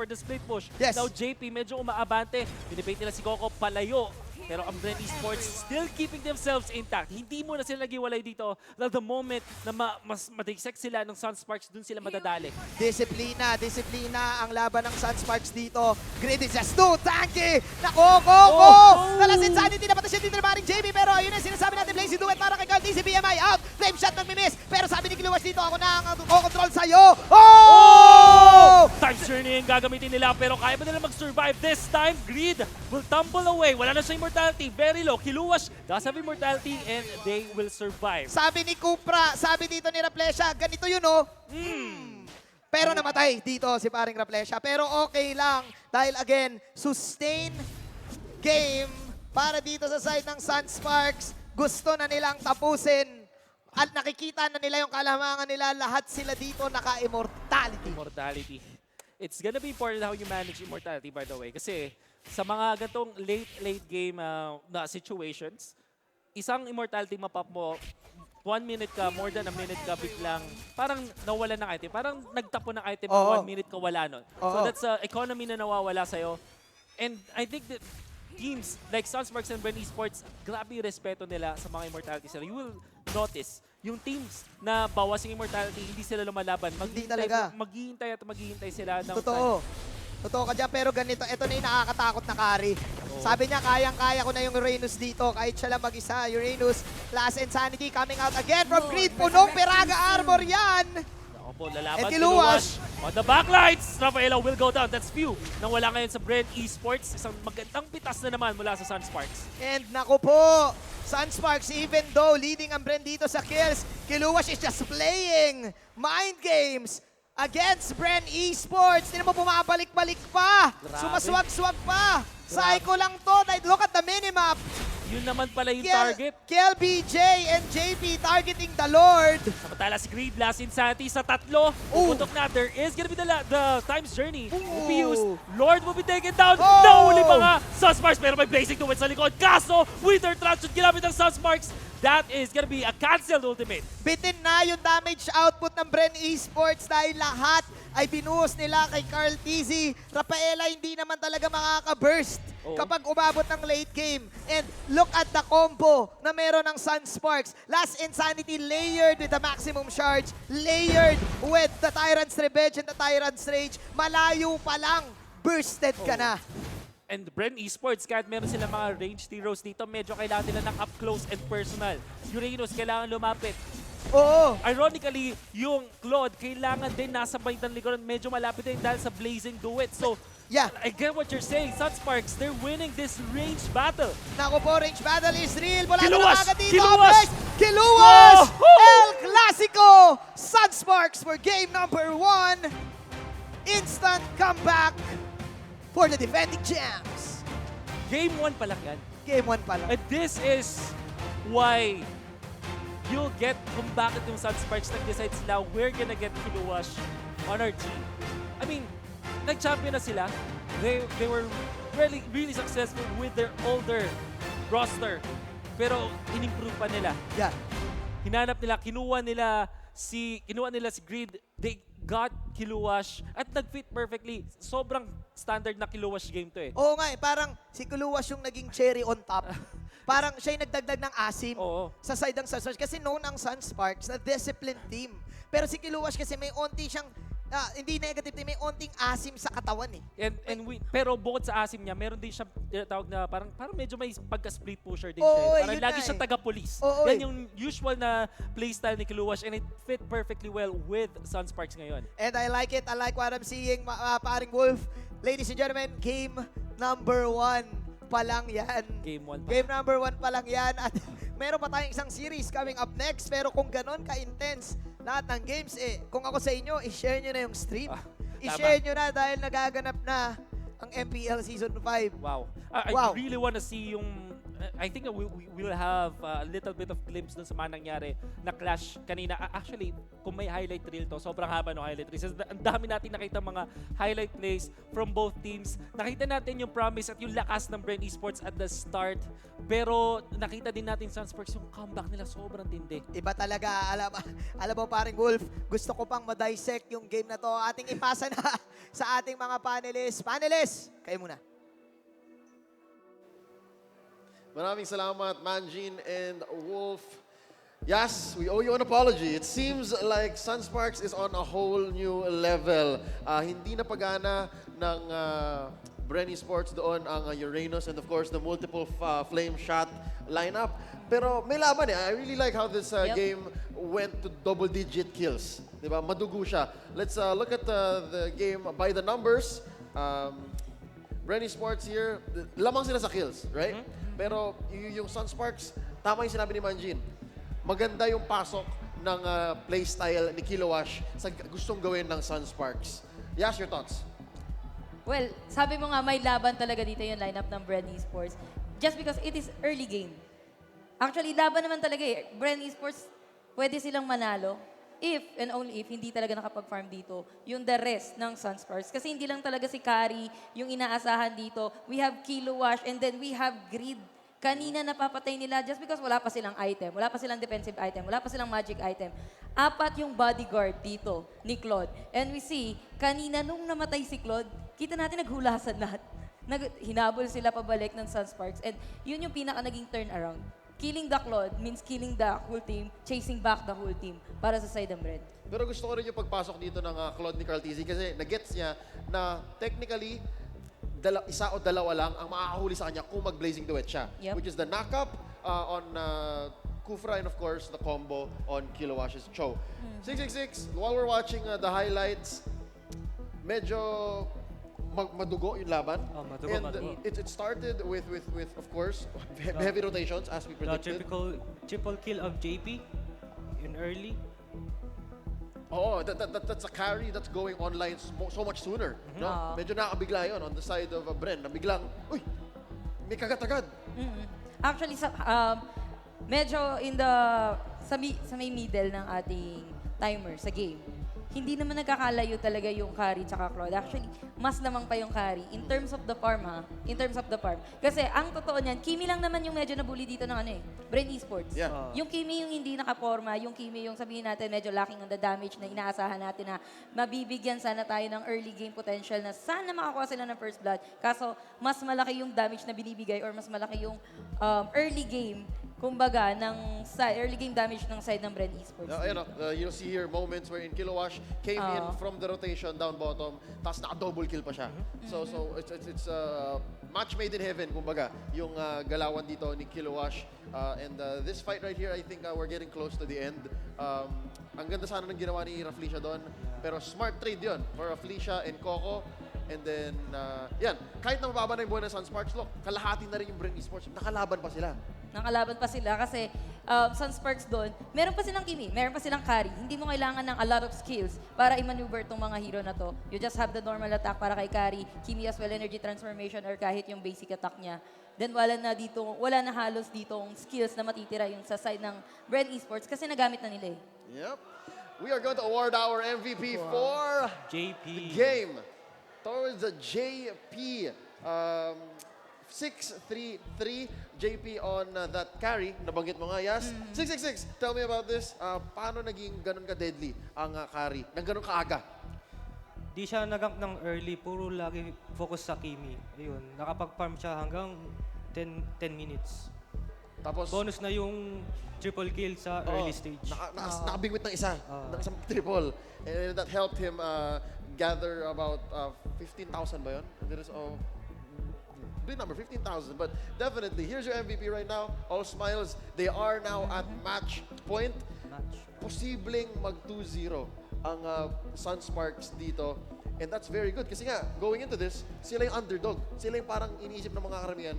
for the split push. Yes. Now JP medyo umaabante. Binibait nila si Coco palayo. Pero ang Bren Esports still keeping themselves intact. Hindi mo na sila nag-iwalay dito. The moment na mas madisect sila ng Sunsparks, dun sila madadali. Disiplina ang laban ng Sunsparks dito. Grid is just too tanky! Nako! Nalasin Sanity, napata siya dito na maring JB, pero yun ang sinasabi natin, Blazy Duet para kay Carl DC BMI out. Flame shot nagmi-miss, pero sabi ni Kiluwas dito, ako na ang control sa'yo. Oh! Time journey yung gagamitin nila, pero kaya ba nila mag-survive this time? Grid will tumble away. Wala na siya immortality, very low. Kiluwas does have immortality and they will survive. Sabi ni Kupra, sabi dito ni Raplesha, ganito yun oh. Pero namatay dito si paring Raplesha. Pero okay lang dahil again, sustain game para dito sa side ng Sunsparks. Gusto na nilang tapusin at nakikita na nila yung kalamangan nila. Lahat sila dito naka-immortality. Immortality. It's gonna be important how you manage immortality, by the way. Kasi sa mga gantong late game na situations, isang immortality mapap mo, 1 minute ka, more than a minute ka, biglang parang nawala ng item. Parang nagtapo ng item na 1 minute ka wala nun. So that's economy na nawawala sa'yo. And I think that teams like Sunsparks and Bren Esports, grabe yung respeto nila sa mga immortalities. You will notice, yung teams na bawas yung immortality, hindi sila lumalaban. Hindi talaga. Maghihintay sila ng Totoo. Totoo ka dyan, pero ganito, ito na yung nakakatakot na carry. Sabi niya, kayang-kaya ko na yung Uranus dito. Kahit siya lang mag-isa, Uranus, Last Insanity coming out again from Grid. Punong Peraga Armor yan. Ako po, lalaban And Kiluwas. On the backlights, Rafaela will go down. That's few. Nang wala ngayon sa Bren Esports, isang magandang pitas na naman mula sa Sunsparks. And naku po, Sunsparks, even though leading ang Bren dito sa kills, Kiluwas is just playing mind games against Bren Esports. Hindi mo bumabalik-balik pa. Grabe. Sumaswag-swag pa. Psycho lang to. Look at the minimap. Yun naman pala yung target. Kiel BJ and JP targeting the Lord. Samantala si Greed, Last Insanity sa tatlo. Puputok na. There is gonna be the time's journey. Will be used. Lord will be taken down. Nahuli pa nga Sunsparks, pero may blazing duet sa likod. Kaso, Wither Trap should ginamit ng Sunsparks. That is gonna be a cancelled ultimate. Bitin na yung damage output ng Bren Esports dahil lahat ay binuhos nila kay Carl TZ. Rafaela hindi naman talaga makaka-burst kapag umabot ng late game. And look at the combo na meron ng Sunsparks. Last Insanity layered with the maximum charge, layered with the Tyrant's Revenge and the Tyrant's Rage. Malayo pa lang, bursted ka na. And Bren Esports, kahit meron sila mga ranged heroes dito, medyo kailangan nila ng up close and personal. Uranus, kailangan lumapit. Oo. Ironically, yung Claude, kailangan din nasa bandang likuran, medyo malapit din dahil sa blazing duet. So, yeah, I get what you're saying. Sunsparks, they're winning this range battle. Naku po, range battle is real. Wala Kiluwas! na agad dito. Kiluwas! Kiluwas! Oh! El Clasico! Sunsparks for game number 1. Instant comeback for the defending champs. Game 1 pa lang yan. Game 1 pa lang. And this is why you'll get kung bakit yung Sunsparks nag-decide sila, we're gonna get Kiluwas on our team. I mean, nag-champion na sila. They were really successful with their older roster. Pero in-improve pa nila. Yeah. Hinanap nila, kinuha nila si Grid. They got Kiluwas at nag-fit perfectly. Sobrang standard na Kiluwas game to eh. Oo nga eh, parang si Kiluwas yung naging cherry on top. Parang siya yung nagdagdag ng asim sa side ng Sunsparks. Kasi known ang Sunsparks na disciplined team. Pero si Kiluwas kasi may onti siyang, hindi negative, may onting asim sa katawan eh. Pero bukod sa asim niya, meron din siya tawag na parang medyo may pagka-split pusher din Oo, siya. Parang yun lagi na siyang taga-police. Oo, Yan yung usual na playstyle ni Kiluwas and it fit perfectly well with Sunsparks ngayon. And I like it. I like what I'm seeing, paring Wolf. Ladies and gentlemen, game number 1 pa lang yan. Game 1 pa. Game number 1 pa lang yan. At meron pa tayong isang series coming up next. Pero kung ganon ka-intense lahat ng games, kung ako sa inyo, i-share nyo na yung stream. I-share nyo na dahil nagaganap na ang MPL Season 5. Wow. I really wanna see yung I think we will have a little bit of glimpse dun sa mga nangyari na clash kanina. Actually, kung may highlight reel to, sobrang haba ng highlight reel. Ang dami natin nakita mga highlight plays from both teams. Nakita natin yung promise at yung lakas ng Bren Esports at the start. Pero nakita din natin Sunsparks yung comeback nila sobrang tindi. Iba talaga, alam mo paring Wolf, gusto ko pang ma-dissect yung game na to. Ating ipasa na sa ating mga panelists. Panelists, kayo muna. Maraming salamat, Manjin and Wolf. Yes, we owe you an apology. It seems like Sunsparks is on a whole new level. Hindi na pagana ng Bren Esports doon ang Uranus and of course the multiple flame shot lineup. Pero may laban eh. I really like how this game went to double-digit kills. Diba? Madugo siya. Let's look at the game by the numbers. Bren Esports here, lamang sila sa kills, right? Pero yung Sunsparks, tama yung sinabi ni Manjin. Maganda yung pasok ng playstyle ni Kilowash sa gustong gawin ng Sunsparks. Yes, your thoughts? Well, sabi mo nga may laban talaga dito yung lineup ng Bren Esports. Just because it is early game. Actually, laban naman talaga eh. Bren Esports, pwede silang manalo if and only if hindi talaga nakapag-farm dito yung the rest ng Sunsparks. Kasi hindi lang talaga si Kari yung inaasahan dito. We have Kilowash and then we have Greed. Kanina napapatay nila just because wala pa silang item, wala pa silang defensive item, wala pa silang magic item. 4 yung bodyguard dito ni Claude. And we see, kanina nung namatay si Claude, kita natin naghulasan lahat. Hinabol sila pabalik ng Sunsparks. And yun yung pinaka naging turnaround. Killing the Claude means killing the whole team, chasing back the whole team para sa side ng Bren. Pero gusto ko rin yung pagpasok dito ng Claude ni Carl TZ kasi nagets niya na technically, isa o dalawa lang ang makakahuli sa kanya kung mag-Blazing Duet siya. Yep. Which is the knock-up on Kufra and of course the combo on Kilowash's Cho. 666, while we're watching the highlights, medyo madugo yung laban. Madugo, and madugo. it started with of course heavy rotations as we The predicted. triple kill of JP in early. Oo, that's a carry that's going online so much sooner. No? Medyo nakabigla yun on the side of Bren. Na biglang, uy, may kagat-agad. Actually, medyo sa may middle ng ating timer sa game, hindi naman nagkakalayo talaga yung Kari tsaka Claude. Actually, mas lamang pa yung Kari in terms of the farm ha. In terms of the farm. Kasi ang totoo niyan, Kimi lang naman yung medyo nabully dito ng Bren Esports. Yeah. Yung Kimi yung hindi nakaporma, yung Kimi yung sabihin natin medyo lacking on the damage na inaasahan natin na mabibigyan sana tayo ng early game potential na sana makakuha sila ng first blood. Kaso, mas malaki yung damage na binibigay or mas malaki yung early game kumbaga, ng early game damage ng side ng Bren Esports. You'll see here moments wherein Kilowash came in from the rotation down bottom, tapos naka-double kill pa siya. So it's match made in heaven, kumbaga, yung galawan dito ni Kilowash. And this fight right here, I think we're getting close to the end. Ang ganda sana ng ginawa ni Raflesia doon, pero smart trade yun for Raflesia and Coco. And then, yan, kahit na mababa na yung buhay ng Sunsparks, look, kalahati na rin yung Bren Esports, nakalaban pa sila. Nakalaban pa sila kasi Sunsparks doon, meron pa silang Kimi, meron pa silang Kari. Hindi mo kailangan ng a lot of skills para i-maneuver itong mga hero na to. You just have the normal attack para kay Kari, Kimi as well, energy transformation or kahit yung basic attack niya. Then wala na halos ditong skills na matitira yung sa side ng Bren Esports kasi nagamit na nila eh. Yep. We are going to award our MVP for JP. the game. Towards the JP. 6-3-3 JP on that carry. Nabanggit mo nga, Yas. 666, tell me about this. Paano naging ganun ka-deadly ang carry? Nang ganun kaaga? Di siya nagamp ng early, puro lagi focus sa Kimi. Ayun, nakapag-farm siya hanggang 10 minutes. Tapos, Bonus na yung triple kill sa early stage. nakabingwit ng isa. Ng isang triple. And that helped him gather about 15,000 ba yun? There is, big number, 15,000. But definitely, here's your MVP right now. All smiles. They are now at match point. Posibleng mag 2-0 ang Sunsparks dito. And that's very good. Kasi nga, going into this, sila yung underdog. Sila yung parang iniisip ng mga karamihan,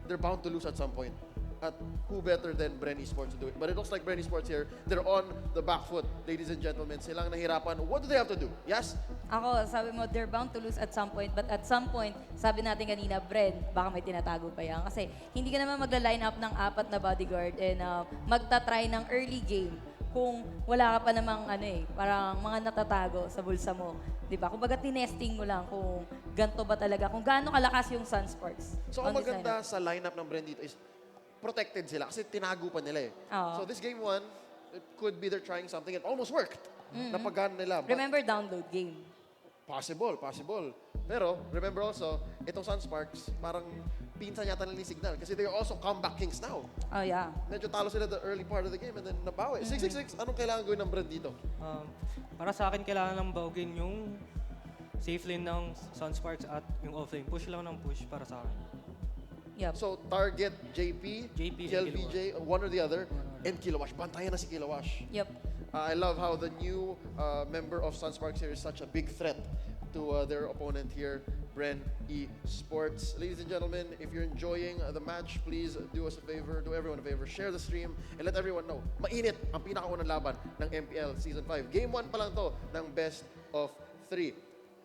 they're bound to lose at some point. At who better than Bren Esports to do it? But it looks like Bren Esports here, they're on the back foot, ladies and gentlemen. Silang nahirapan. What do they have to do? Yes? Ako, sabi mo, they're bound to lose at some point. But at some point, sabi natin kanina, Bren, baka may tinatago pa yan. Kasi hindi ka naman magla-line up ng 4 na bodyguard and magta-try ng early game kung wala ka pa namang parang mga natatago sa bulsa mo. Diba? Kumbaga, tinesting mo lang kung ganito ba talaga, kung gaano kalakas yung Sunsparks. So, ang maganda sa lineup ng Bren dito is protected sila kasi tinago pa nila eh. Oo. So, this game 1, it could be they're trying something and almost worked. Napagana nila. But Remember, download game. possible. Pero, remember also, itong Sunsparks, parang pinsan yata nila yung signal kasi they're also comeback kings now. Oh, yeah. Medyo talo sila the early part of the game and then nabawi. 666, anong kailangan gawin ng Bren dito? Para sa akin, kailangan lang baugin yung safe lane ng Sunsparks at yung offlane. Push lang ng push para sa akin. Yep. So, target JP, JP, KLBJ, one or the other, and Kilowash. Bantayan na si Kilowash. Yep. I love how the new member of Sunsparks here is such a big threat to their opponent here, Bren Esports. Ladies and gentlemen, if you're enjoying the match, please do us a favor, do everyone a favor, share the stream, and let everyone know. Mainit ang pinakaunang laban ng MPL Season 5. Game 1 pa lang to ng best of 3.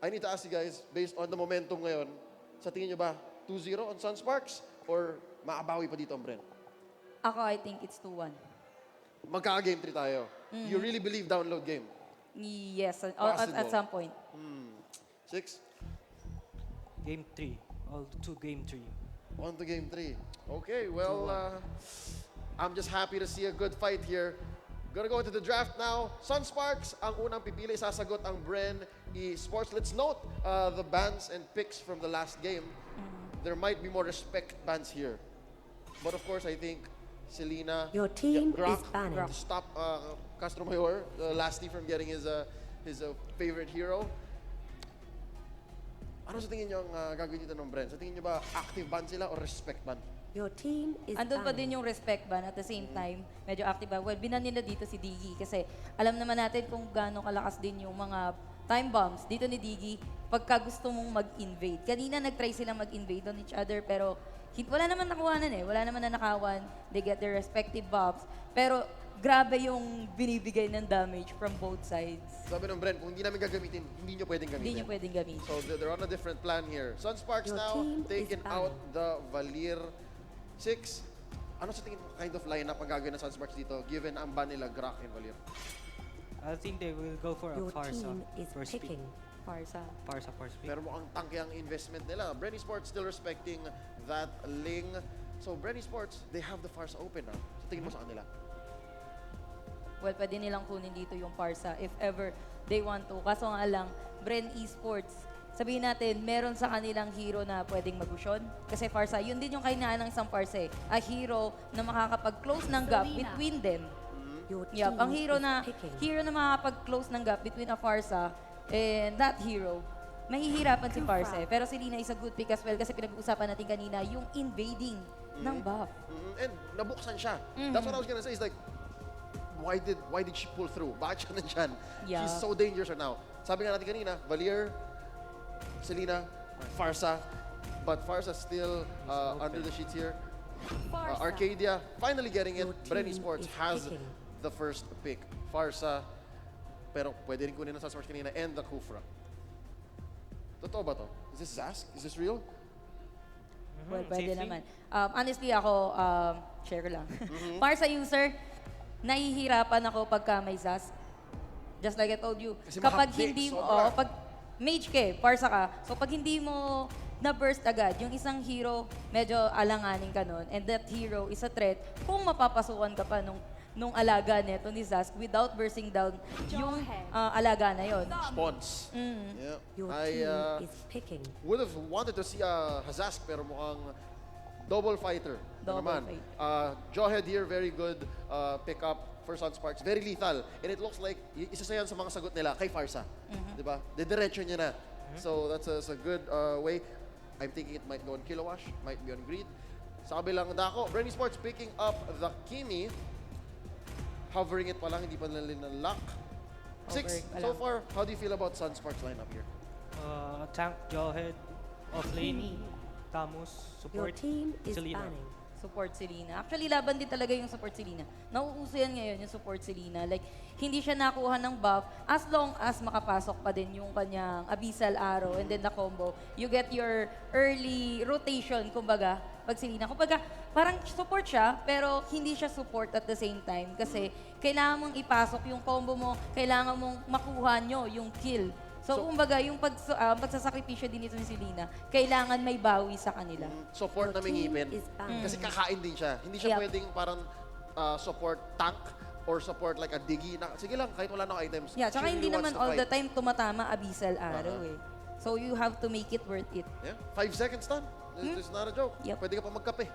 I need to ask you guys, based on the momentum ngayon, sa tingin nyo ba 2-0 on Sunsparks or maabawi pa dito ang Bren? Ako, I think it's 2-1. Magkaka-game 3 tayo. You really believe download game? Yes, at Possible. some point. 6? Game 3. All to game 3. On to game 3. Okay, well, I'm just happy to see a good fight here. Gonna go into the draft now. Sunsparks, ang unang pipili, sasagot ang Bren Esports. Let's note the bans and picks from the last game. There might be more respect bans here. But of course, I think Selena, Your team Grok, is banned. to stop Castro Mayor, Lasty, from getting his favorite hero. Ano sa tingin nyo ang gagawin dito ng Bren? Sa tingin nyo ba active ban sila o respect ban? Your team is Andun pa banned. din yung respect ban at the same time, medyo active ba? Well, binan nila dito si Diggy kasi alam naman natin kung gaano kalakas din yung mga time bombs dito ni Diggy pagka gusto mong mag-invade. Kanina nag-try silang mag-invade on each other pero wala naman nakuhanan eh. Wala naman na nakawan. They get their respective buffs. Pero grabe yung binibigay ng damage from both sides. Sabi ng Bren, kung hindi namin gagamitin, hindi nyo pwedeng gamitin. Hindi nyo pwedeng gamitin. So they're on a different plan here. Sunsparks Your now team is taking banned. out the Valir 6. Ano sa tingin mo kind of lineup ang gagawin ng Sunsparks dito given ang ban nila Grok and Valir? I think they will go for a Your Farsa team is first pick. picking. Farsa. Farsa first pick. Pero mukhang tangke ang investment nila. Bren Esports still respecting that Ling. So Bren Esports, they have the Farsa open now. Sa tingin mo sa kanila? Well, pwede nilang kunin dito yung Farsa if ever they want to. Kaso nga lang, Bren Esports, sabihin natin, meron sa kanilang hero na pwedeng magusyon. Kasi Farsa, yun din yung kahinaan ng isang Farsa eh. A hero na makakapag-close ng gap between them. Your team Yup, ang is picking. hero na makakapag-close ng gap between a Farsa and that hero, mahihirapan si Farsa eh. Pero si Lina is a good pick as well kasi pinag-uusapan natin kanina yung invading ng buff. And nabuksan siya. That's what I was gonna say. Is like, why did she pull through? Bakit siya nandyan? Yeah. She's so dangerous right now. Sabi nga natin kanina, Valir, Selena, Farsa. But Farsa still under the sheets here. Arcadia finally getting it. Your Bren team Esports is has picking. the first pick. Farsa, pero pwede rin kunin ng Sunsparks kanina, and the Kufra. Totoo ba to? Is this Zask? Is this real? Well, pwede Safely. naman. Honestly, ako, share ko lang. Farsa user, nahihirapan ako pagka may Zas. Just like I told you. Kasi Kapag mahapdi, hindi mo, sobra. pag mage ka Farsa ka, so pag hindi mo na-burst agad, yung isang hero, medyo alanganin ka nun, and that hero is a threat, kung mapapasukan ka pa nung alaga neto ni Zask without bursting down yung alaga na yon. Spawns. Yeah. Your I team is picking. would have wanted to see Hazask pero mukhang double fighter. na Double naman. fight. Jawhead here, very good pickup for Sunsparks. Very lethal. And it looks like isa sa yan sa mga sagot nila kay Farsa. Diba? Didiretso niya na. So that's a good way. I'm thinking it might go on Kilowash, might be on Greed. Sa kabilang dako, Bren Esports picking up the Kimi. Hovering it pa lang, hindi pa nila lock. 6, Hovering pa so lang. far, how do you feel about Sunsparks lineup here? Tank, Jawhead, offlane, Tamus, Your support, team is Selena. banning. support si Lina. Actually, laban din talaga yung support si Lina. Nauuso yan ngayon, yung support si Lina. Like, hindi siya nakuha ng buff as long as makapasok pa din yung kanyang abyssal arrow and then the combo. You get your early rotation, kumbaga, pag si Lina. Kumbaga, parang support siya, pero hindi siya support at the same time. Kasi kailangan mong ipasok yung combo mo, kailangan mong makuha nyo yung kill. So, kumbaga, yung pagsasakripisyo din ito ni Selena, kailangan may bawi sa kanila. Support na mingipin. Is bound. Kasi kakain din siya. Hindi siya Yep. pwedeng parang support tank or support like a diggy. Na, sige lang, kahit wala na items. Yeah, tsaka she hindi really naman wants to all the fight. time tumatama abyssal arrow eh. So, you have to make it worth it. Yeah, 5 seconds done. It's not a joke. Yep. Pwede ka pa magkape.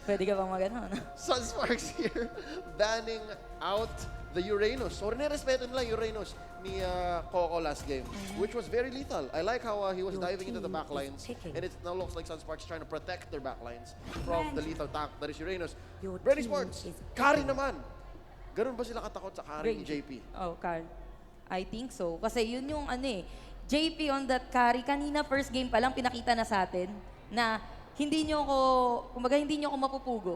Pwede ka bang magano? Sunsparks here, banning out the Uranus. So, nirespeto nila Uranus ni Coco last game, which was very lethal. I like how he was Your diving into the team is backlines, picking. and it now looks like Sunsparks trying to protect their backlines from the lethal tank that is Uranus. Your Bren team Esports, is carry picking. naman. Ganun ba sila katakot sa carry ni JP? Oh, Carl. I think so. Kasi yun yung ano eh. JP on that carry, kanina first game pa lang pinakita na sa atin na hindi nyo ko, kumbaga hindi nyo ko mapupugo.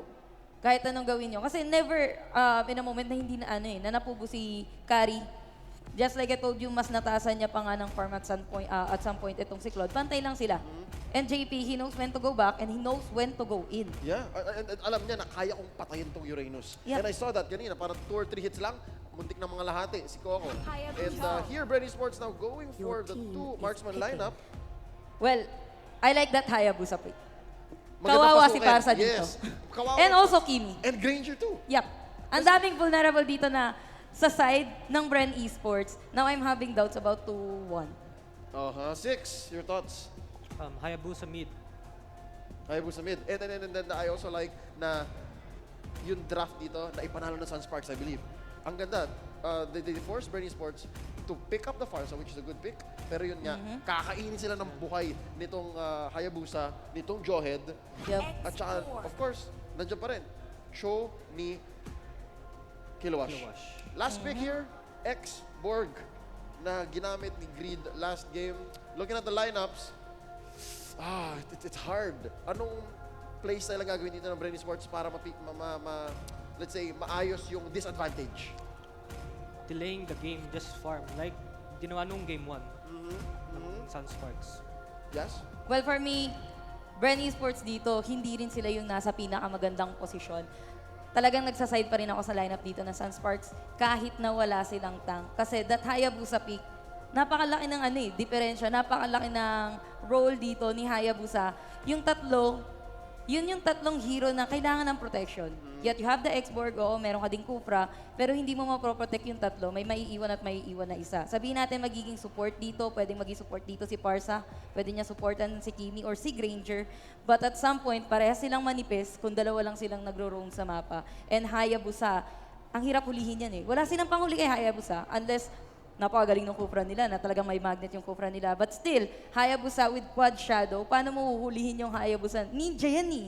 Kahit anong gawin nyo. Kasi never in a moment na hindi na ano eh, na napugo si Carry. Just like I told you, mas nataasan niya pa nga ng farm at some point itong si Claude. Pantay lang sila. And JP, he knows when to go back and he knows when to go in. Yeah, and alam niya na kaya kong patayin tong Uranus. Yep. And I saw that kanina, parang 2 or 3 hits lang, muntik na mga lahati, si Coco. And here, Bren Esports now going for Your the team 2 is marksman picking. lineup. Well, I like that Hayabusa pick. Magandang Kawawa si pasukin. Parsa dito. Yes. Kawawa. And also Kimi. And Granger too. Yep. Ang daming vulnerable dito na sa side ng Bren Esports. Now I'm having doubts about 2-1. Six, your thoughts? Hayabusa mid. Hayabusa mid. And then I also like na yung draft dito na ipanalo ng Sunsparks, I believe. Ang ganda. They forced Bren Esports to pick up the Farsa, which is a good pick. Pero yun nga, kakainin sila ng buhay nitong Hayabusa, nitong Jawhead. Yep. At saka, of course, nandiyan pa rin. Show ni Kilowash. Last pick here, X-Borg na ginamit ni Greed last game. Looking at the lineups, it's hard. Anong playstyle ang gagawin dito ng Bren Esports para let's say, maayos yung disadvantage? Delaying the game, just farm. Like, ginawa nung game 1 ng Sunsparks. Yes? Well, for me, Bren Esports dito, hindi rin sila yung nasa pinakamagandang posisyon. Talagang nagsaside pa rin ako sa lineup dito ng Sunsparks kahit na wala silang tank. Kasi that Hayabusa pick, napakalaki ng diferensya, napakalaki ng role dito ni Hayabusa. Yung tatlo, yun yung tatlong hero na kailangan ng protection. Yet you have the X-Borg, meron ka ding Kufra, pero hindi mo maproprotect yung tatlo. May maiiwan at maiiwan na isa. Sabihin natin magiging support dito, pwedeng maging support dito si Parsa, pwede niya supportan si Kimi or si Granger. But at some point, parehas silang manipis kung dalawa lang silang nagro-roam sa mapa. And Hayabusa, ang hirap hulihin yan eh. Wala silang panghuli kay Hayabusa unless napakagaling ng Kufra nila na talagang may magnet yung Kufra nila. But still, Hayabusa with quad shadow, paano mo huhulihin yung Hayabusa? Ninja yan eh.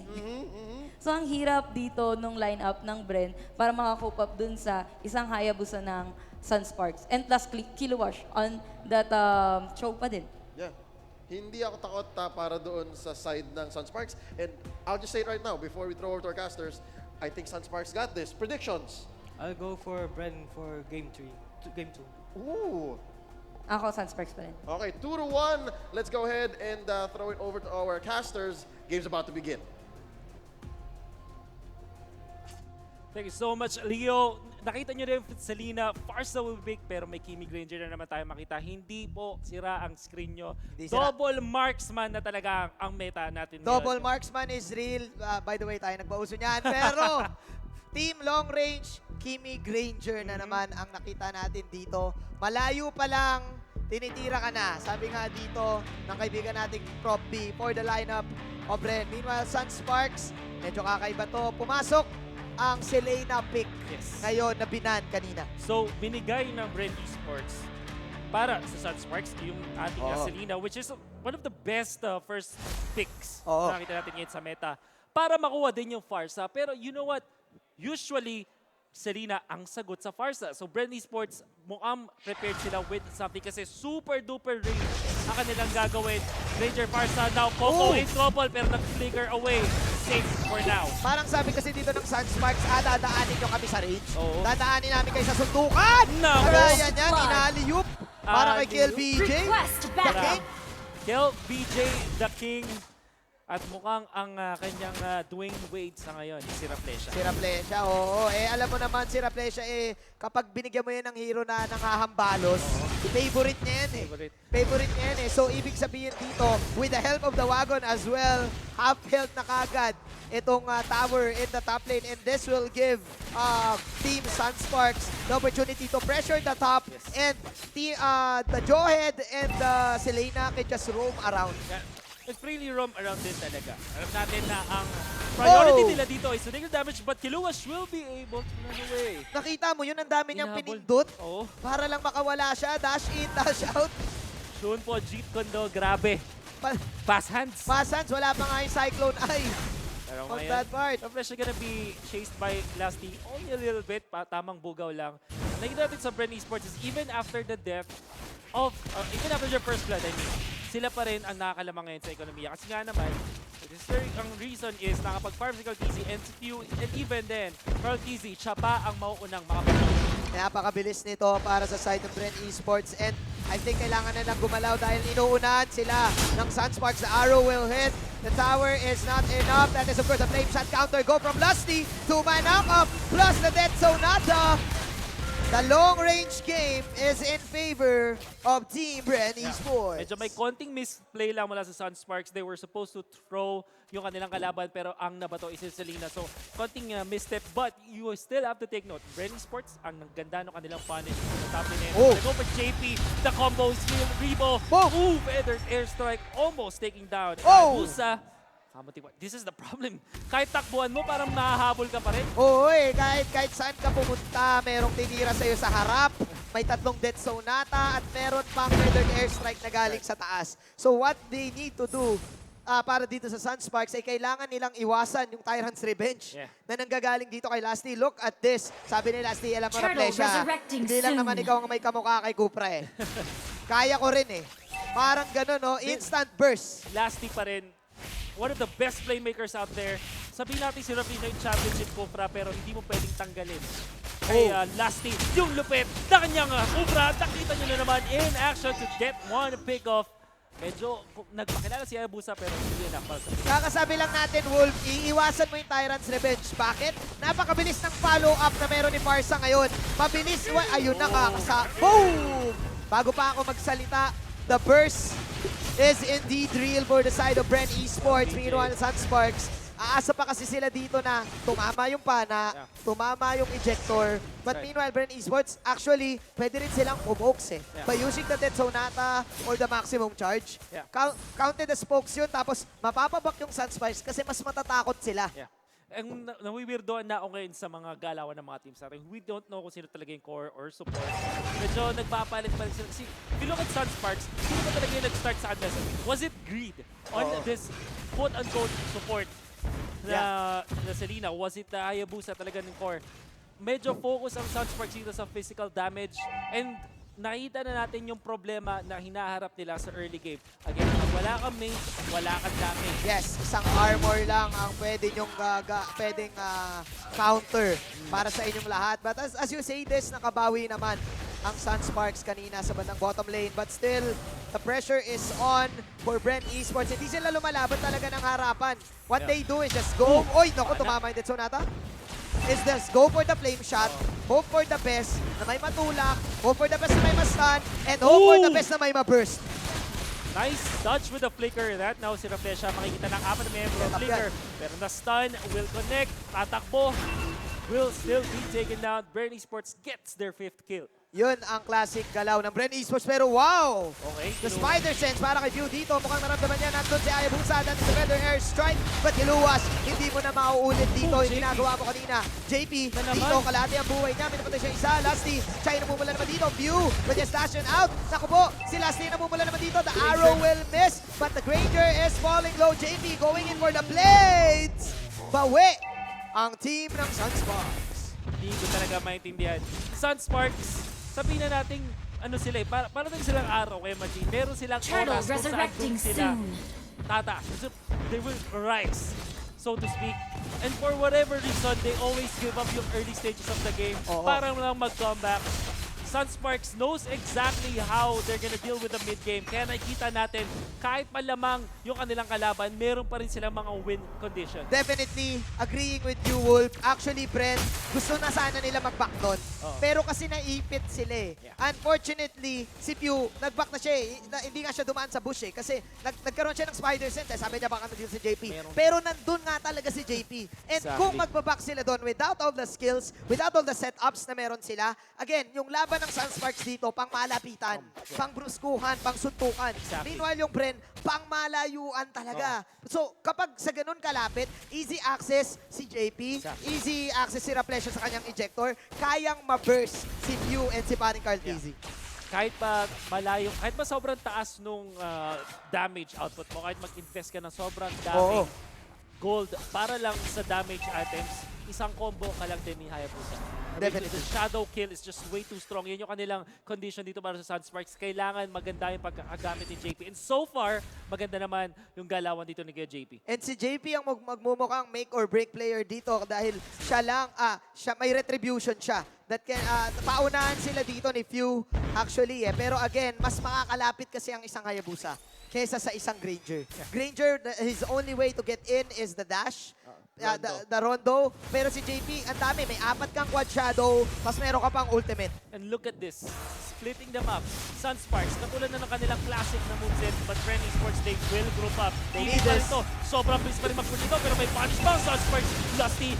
So ang hirap dito nung lineup ng Bren para makakope up dun sa isang Hayabusa ng Sunsparks. And plus Kilowash on that choke pa din. Yeah. Hindi ako takot para doon sa side ng Sunsparks. And I'll just say it right now, before we throw over to our casters, I think Sunsparks got this. Predictions? I'll go for Bren for game 3. Game 2. Ooh. Ako, Sunsparks pa rin. Okay, 2-1. Let's go ahead and throw it over to our casters. Game's about to begin. Thank you so much, Leo. Nakita nyo rin, Selena, Farsa will be big, pero may Kimi Granger na naman tayo makita. Hindi po sira ang screen nyo. Hindi sira. Double marksman na talaga ang meta natin Double ngayon. marksman is real. By the way, tayo nagpauso niyan. Pero, team long range, Kimi Granger na naman ang nakita natin dito. Malayo pa lang, tinitira ka na. Sabi nga dito ng kaibigan nating Prop B for the lineup of Bren. Meanwhile, Sunsparks, medyo kakaiba to. Pumasok ang Selena pick ngayon na binan kanina. So, binigay ng Bren Esports para sa Sunsparks yung ating Selena, which is one of the best first picks na nakita natin ngayon sa meta para makuha din yung Farsa. Pero you know what? Usually, Selena ang sagot sa Farsa. So, Bren Esports, mukhang prepared sila with something kasi super duper range ang kanilang gagawin. Ranger Farsa now, Coco in trouble pero nag-flicker away safe for now. Parang sabi kasi dito ng Sunsparks, dadaanin nyo kami sa range. Oo. Dadaanin namin kayo sa sundukan. Nako. Ryan yan, inaaliyup. Para kay Kill BJ. Request The backup. King. Kel, BJ, the King, at mukhang ang kanyang Dwayne Wade sa ngayon, si Raplesha. Si Raplesha, oo. Alam mo naman si Raplesha, kapag binigyan mo yan ng hero na nanghahambalos, favorite niya yan Favorite. Favorite niya yan So, ibig sabihin dito, with the help of the wagon as well, half health na kagad itong tower in the top lane. And this will give Team Sunsparks the opportunity to pressure the top. Yes. And the Jawhead and the Selena can just roam around. Freely roam around din talaga. Alam natin na ang priority Oh! nila dito is to take the damage, but Kiluwas will be able to run away. Nakita mo yun, ang dami niyang Hinahabol. pinindot. Oo. Para lang makawala siya, dash in, dash out. Soon po, Jeet Kondo, grabe. Fast hands. Fast hands, wala pa nga yung Cyclone Eye Pero on ngayon, that part. Raplesha gonna be chased by Lasty only a little bit, tamang bugaw lang. Nakita natin sa Bren Esports is even after the death of, even after their first blood, I mean, sila pa rin ang nakakalamang ngayon sa ekonomiya. Kasi nga naman, ang reason is nakapag-farm si Carl and even then, Carl siya pa ang mauunang makapag-farm. Napakabilis nito para sa side ng Bren Esports and I think kailangan na lang gumalaw dahil inuunahan sila ng Sunsparks. The arrow will hit. The tower is not enough. That is of course a flame shot counter. Go from Lusty to my knock-up plus the Dead Sonata. The long-range game is in favor of Team Bren Esports. Medyo may konting misplay lang mula sa Sunsparks. They were supposed to throw yung kanilang kalaban pero ang nabato is si Selena. So, konting misstep. But you still have to take note. Bren Esports, ang ganda ng kanilang punish sa top lane. Oh. They go for JP. The combo is here. Rebo. Oh. Ooh, feathered airstrike. Almost taking down. Oh. Busa. This is the problem. Kahit takbuhan mo, parang mahahabol ka pa rin. Oo kahit saan ka pumunta, merong tinira sa'yo sa harap, may tatlong Death Sonata, at meron pang feathered airstrike na galing sa taas. So what they need to do para dito sa Sunsparks ay kailangan nilang iwasan yung Tyrant's Revenge na nanggagaling dito kay Lasty. Look at this. Sabi ni Lasty, alam mo na, Plesha, hindi lang naman ikaw ang may kamukha kay Kupra Kaya ko rin Parang gano'n, no? Instant burst. Lasty pa rin. One of the best playmakers out there. Sabihin natin si Ravino yung championship Kupra pero hindi mo pwedeng tanggalin. Kay Lasty, yung lupit na kanyang Kupra. Nakita nyo na naman in action to get one pick off. Medyo nagpakilala si Hayabusa pero hindi na. Kakasabi lang natin, Wolf, iiwasan mo yung Tyrant's Revenge. Bakit? Napakabilis ng follow-up na meron ni Parsa ngayon. Mabilis. Ayun na boom! Bago pa ako magsalita, the burst is indeed real for the side of Bren Esports. Meanwhile, Sunsparks, aasa pa kasi sila dito na tumama yung pana, tumama yung ejector. But meanwhile, Bren Esports, actually, pwede rin silang umokes by using the Dead Sonata or the maximum charge. Counted as spokes yun, tapos mapapabak yung Sunsparks kasi mas matatakot sila. Ang nawiwirdoan na ako ngayon sa mga galawan ng mga teams natin, we don't know kung sino talaga yung core or support. Medyo nagpapalit-palit sila. Kasi, if you look at Sunsparks, sino ba talaga yung nag-start sa kanila? Was it greed on this quote-unquote support na Selena? Was it the Hayabusa talaga ng core? Medyo focus ang Sunsparks dito sa physical damage and nakita na natin yung problema na hinaharap nila sa early game. Again, pag wala kang mage, wala kang damage. Yes, isang armor lang ang pwede nyong pwedeng counter para sa inyong lahat. But as you say this, nakabawi naman ang Sunsparks kanina sa bandang bottom lane. But still, the pressure is on for Bren Esports. Hindi sila lumalaban talaga ng harapan. What they do is just go. Oy, naku, tumama yung Dead Sonata. Is just go for the flame shot, hope for the best na may matulak, hope for the best na may ma-stun, and hope for the best na may ma-burst. Nice dodge with the flicker. That now si Raplesha makikita ng apat na member of flicker. Pero na-stun, will connect, tatakbo, will still be taken down. Bren Esports gets their 5th kill. Yun ang classic galaw ng Bren Esports. Pero wow! Okay. The Spider Sense para kay View dito. Mukhang naramdaman niya nandun si Hayabusa. Dati sa Feather Air Strike. But Kiluwas, hindi mo na mauulit dito. Yung ginagawa mo kanina. JP, dito kalahati ang buhay niya. Minapatay siya isa. Lasty, siya yung namumula naman dito. View, with the station out. Naku po, si Lasty namumula naman dito. The arrow will miss. But the Granger is falling low. JP going in for the blades. Bawi ang team ng Sunsparks. Hindi ko talaga maintindihan. Sunsparks, sabihin na natin, ano sila para din silang araw kay Majin. Meron silang oras kung saan doon sila tataas. So, they will rise. so to speak. And for whatever reason, they always give up yung early stages of the game para lang mag-comeback. Sunsparks knows exactly how they're gonna deal with the mid-game. Kaya nakikita natin, kahit malamang yung kanilang kalaban, meron pa rin silang mga win conditions. Definitely, agreeing with you, Wolf. Actually, Bren, gusto na sana nila mag-back doon. Pero kasi naipit sila eh. Unfortunately, si Pew, nag-back na siya eh. Hindi nga siya dumaan sa bush eh. Kasi nagkaroon siya ng spider sense eh. Sabi niya baka na-deal si JP. Pero nandun nga talaga si JP. And kung magbaback sila doon without all the skills, without all the setups na meron sila, again, yung laban ng Sunsparks dito, pang malapitan, pang bruskuhan, pang suntukan. Meanwhile, yung Bren, pang malayuan talaga. So, kapag sa ganun kalapit, easy access si JP, easy access si Raplesio sa kanyang ejector, kayang ma-burst si Pew and si paring Carl Tizzy. Kahit pa malayo, kahit pa sobrang taas nung damage output mo, kahit mag-invest ka ng sobrang daming gold para lang sa damage items, isang combo ka lang din ni Hayabusa. Definitely. The shadow kill is just way too strong. Yan yung kanilang condition dito para sa Sunsparks. Kailangan maganda yung pagkakagamit ni JP. And so far, maganda naman yung galawan dito ni JP. And si JP ang magmumukhang make or break player dito dahil siya lang, may retribution siya. That can, paunahan sila dito ni Few actually eh. Pero again, mas makakalapit kasi ang isang Hayabusa kaysa sa isang Granger. Granger, his only way to get in is the dash. The rondo. Pero si JP, ang dami. May 4 kang quad shadow, mas meron ka pang ultimate. And look at this. Splitting them up. Sunsparks, katulad na ng kanilang classic na moveset, but Bren Esports, they will group up. They need pa this. rin to. Sobrang bilis pa rin mag-push ito, pero may punish pa ang Sunsparks. Lusty.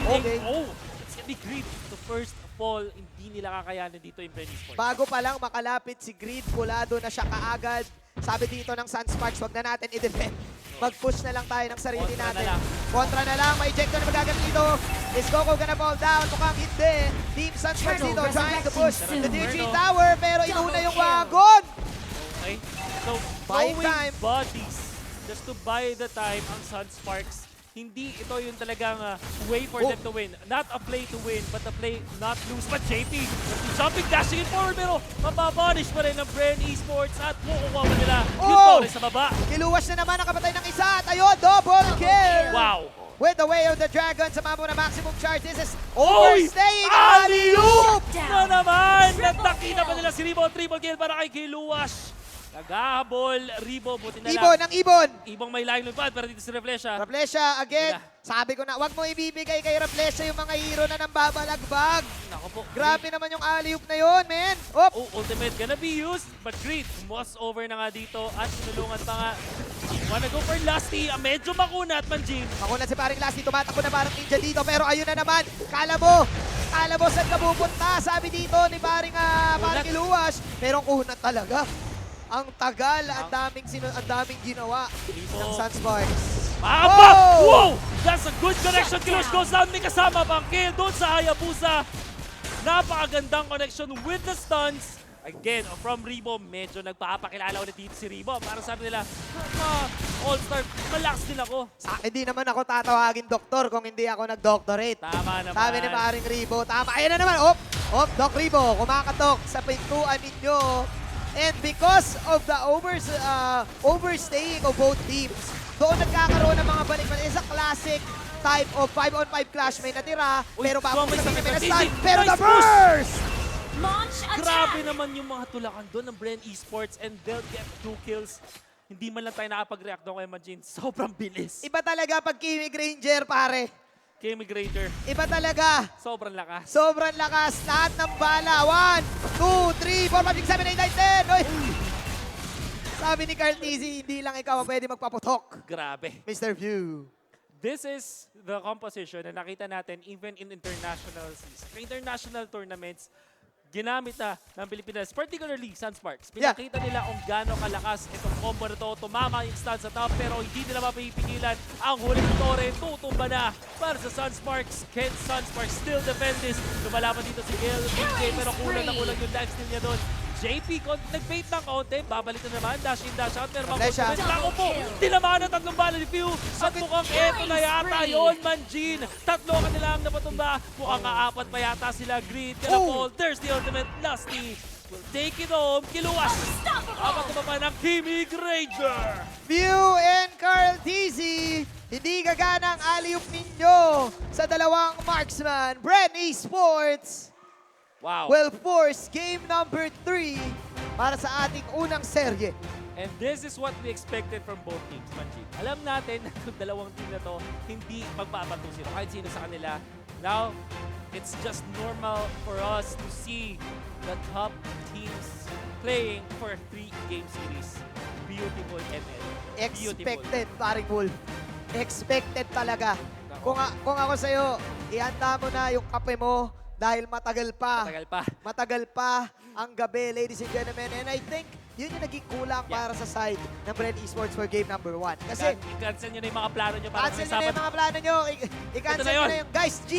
Okay. Oh, it's gonna be great. The first fall, hindi nila kakayanin dito yung Bren Esports. Bago pa lang makalapit si Greed, kulado na siya kaagad. Sabi dito ng Sunsparks, wag na natin i-defend. Mag-push na lang tayo ng sarili Kontra natin. na lang. Kontra na lang. May ejector na magagamit dito. Is Coco gonna fall down? Mukhang hindi. Team Sunsparks dito trying to push the tier 3 tower, pero inuna yung wagon. Okay? So, Buying going time. bodies just to buy the time ang Sunsparks. Hindi ito yung talagang way for them to win. Not a play to win, but a play not lose. But JP, jumping, dashing it forward, pero mapapunish pa rin ng Bren Esports at kukuha pa nila yung Torres sa baba. Kiluwas na naman, nakapatay ng isa at ayun, double kill! Wow! With the way of the dragon, sa mamo na maximum charge. This is overstaying. Alley-oop! Na naman! Nagtakita pa nila si Ribo. Triple kill para kay Kiluwas. Naghahabol, Ribo, buti na Ibon lang. ang ibon. Ibong may line lupad, pero dito si Reflesha. Raplesha, again, sabi ko na, wag mo ibibigay kay Raplesha yung mga hero na nang babalagbag. Nako po. Grabe naman yung alley-oop na yun, man. Op! Oh, ultimate gonna be used, but great. Moss over na nga dito at sinulungan pa nga. Wanna go for Lusty, medyo makunat man, Jim. Ako na si paring Lasty, tumatakbo na parang ninja dito, pero ayun na naman. Kala mo saan ka pupunta, sabi dito ni paring Iluwas. Pero kunat talaga. Ang tagal, ang daming ginawa ng Sunsparks. Mahaba! Wow! That's a good connection. Kilos goes down. May kasama pang kill doon sa Hayabusa. Napakagandang connection with the stuns. Again, from Ribo, medyo nagpapakilala ulit dito si Ribo. Para sabi nila, all-star, relax din ako. Hindi naman ako tatawagin doktor kung hindi ako nag-doctorate. Tama naman. Sabi ni paring Ribo, tama. Ayan na naman, Doc Ribo, kumakatok sa pintuan ninyo. And because of the overstaying of both teams, doon nagkakaroon ng mga balik-balik. It's a classic type of 5-on-5 clash. May natira, pero bago may sa sakit may na na-stun. Tizzy. Pero Nice the burst! Grabe naman yung mga tulakan doon ng Bren Esports and they'll get 2 kills. Hindi man lang tayo nakapag-react doon kay Majin. Sobrang bilis. Iba talaga pag Kimi Granger, pare. Kimi Grader, Iba talaga. sobrang lakas. Sobrang lakas. Lahat ng bala. 1, 2, 3, 4, 5, 6, 7, 8, 9, 10. Oy! Sabi ni Carl Tizzy, hindi lang ikaw ang pwede magpaputok. Grabe. Mr. View. This is the composition na nakita natin even in international seasons. International tournaments, ginamit na ng Pilipinas, particularly Sunsparks. Pinakita nila kung gaano kalakas itong combo na to. Tumama yung stun sa top pero hindi nila mapipigilan. Ang huling tore, tutumba na para sa Sunsparks. Can Sunsparks still defend this? Lumalaban dito si Gil, BJ, pero kulang na kulang yung life steal niya doon. JP, nag-bait ng konti, babalik na naman, dash in, dash out, pero Flesha. Ako po, tinamaan na 3 bala ni Pew. At mukhang eto na yata yun, Manjin. 3 ka nila ang napatumba. Mukhang kaapat pa yata sila. Greed, Galapol, there's the ultimate. Lusty will take it home. Kiluwas. Apat pa ng Kimi Granger. View and Carl Tizzy Hindi gagana ang alley-oop ninyo sa dalawang marksman. Bren Esports Wow. will force game number 3 para sa ating unang serye. And this is what we expected from both teams, Manji. Alam natin na itong dalawang team na to, hindi magpapato sila kahit sino sa kanila. Now, it's just normal for us to see the top teams playing for a 3-game series. Beautiful ML. Expected, paring Wolf. Expected talaga. Nako. Kung ako sa'yo, ihanda mo na yung kape mo dahil matagal pa. Matagal pa. Matagal pa ang gabi, ladies and gentlemen. And I think yun yung naging kulang para sa side ng Bren Esports for game number 1. Kasi I-cancel nyo na yung mga plano nyo para cancel sa nyo na yung Sabado. mga plano nyo. I-cancel Ito na nyo yun. na yung guys, G.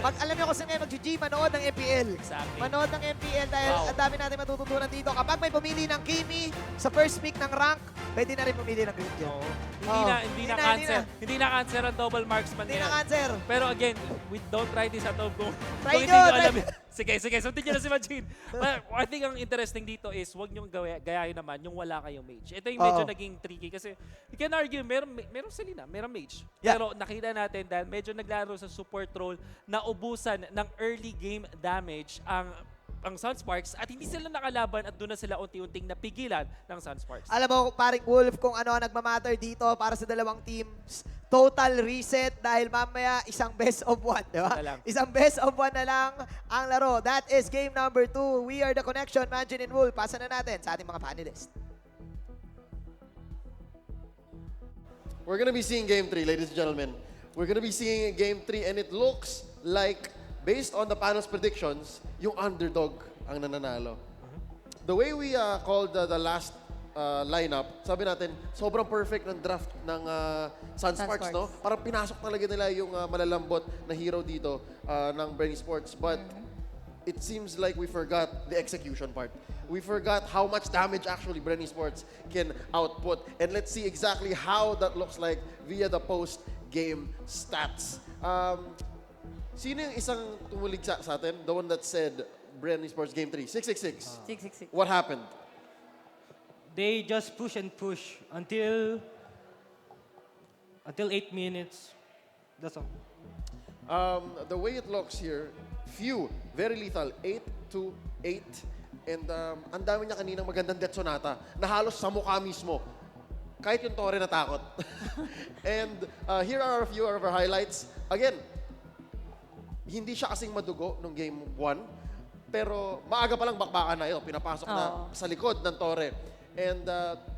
Alam nyo kung saan kayo mag-G, manood ng MPL. Exactly. Manood ng MPL dahil Wow. ang dami natin matututunan dito. Kapag may pumili ng Kimi sa first pick ng rank, pwede na rin pumili ng Ranger. Oo. Oo. Hindi na cancel. Hindi na cancel ang double marksman Hindi ngayon. na cancer. Pero again, we don't try this at home kung Try hindi nyo, nyo try- alam. Sige, sundin nyo na si Majin. But I think ang interesting dito is huwag nyo gayahin naman yung wala kayong mage. Ito yung medyo Oo. naging tricky kasi you can argue, meron Selena, meron mage. Yeah. Pero nakita natin dahil medyo naglaro sa support role na ubusan ng early game damage ang Sunsparks at hindi sila nakalaban at doon na sila unti-unting napigilan ng Sunsparks. Alam mo, paring Wolf, kung ano ang nagmamatter dito para sa dalawang teams, total reset dahil mamaya isang best of 1, di ba? Na lang. Isang best of 1 na lang ang laro. That is game number 2. We are the connection, Manjin and Wolf. Pasa na natin sa ating mga panelists. We're gonna be seeing game 3, ladies and gentlemen. We're gonna be seeing game 3 and it looks like, based on the panel's predictions, yung underdog ang nananalo. The way we called the last lineup, sabi natin, sobrang perfect ng draft ng Sunsparks, no? Parang pinasok talaga nila yung malalambot na hero dito ng Bren Esports. But it seems like we forgot the execution part. We forgot how much damage actually Bren Esports can output. And let's see exactly how that looks like via the post-game stats. Sino yung isang tumulig sa atin? The one that said Bren Esports Game 3? 666. 666. What happened? They just push and push until 8 minutes. That's all. The way it looks here, few, very lethal, 8-8. And ang dami niya kaninang magandang death sonata na halos sa mukha mismo. Kahit yung Torre natakot. And here are a few of our highlights. Again, hindi siya kasing madugo nung game 1. Pero maaga pa lang bakbakan na yun. Pinapasok na sa likod ng Torre. And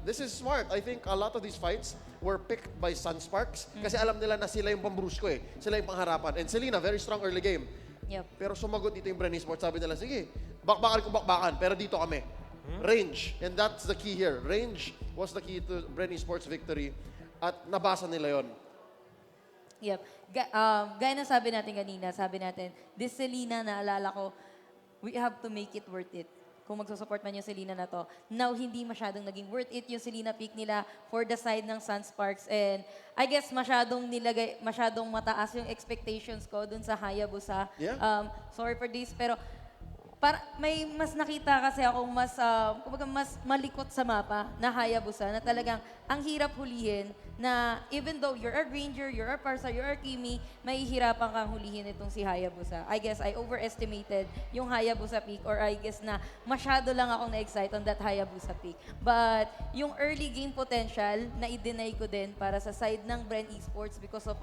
this is smart. I think a lot of these fights were picked by Sunsparks kasi alam nila na sila yung pambrusko eh. Sila yung pangharapan. And Selena, very strong early game. Yep. Pero sumagot dito yung Bren Esports. Sabi nila, sige, bakbakan kung bakbakan, pero dito kami. Range. And that's the key here. Range was the key to Bren Esports' victory. At nabasa nila yon. Yep. Gaya na sabi natin kanina, sabi natin, this Selena, naalala ko, we have to make it worth it. Kung magsusupport man yung Selena na to. Now, hindi masyadong naging worth it yung Selena pick nila for the side ng Sunsparks. And I guess masyadong mataas yung expectations ko dun sa Hayabusa. Yeah. Sorry for this, pero may mas nakita kasi ako kumbaga mas malikot sa mapa na Hayabusa na talagang ang hirap hulihin na even though you're a Ranger, you're a Parsa, you're a Kimi, mahihirapan kang hulihin itong si Hayabusa. I guess I overestimated yung Hayabusa pick or I guess na masyado lang akong na-excite on that Hayabusa pick. But yung early game potential na i-deny ko din para sa side ng Bren Esports because of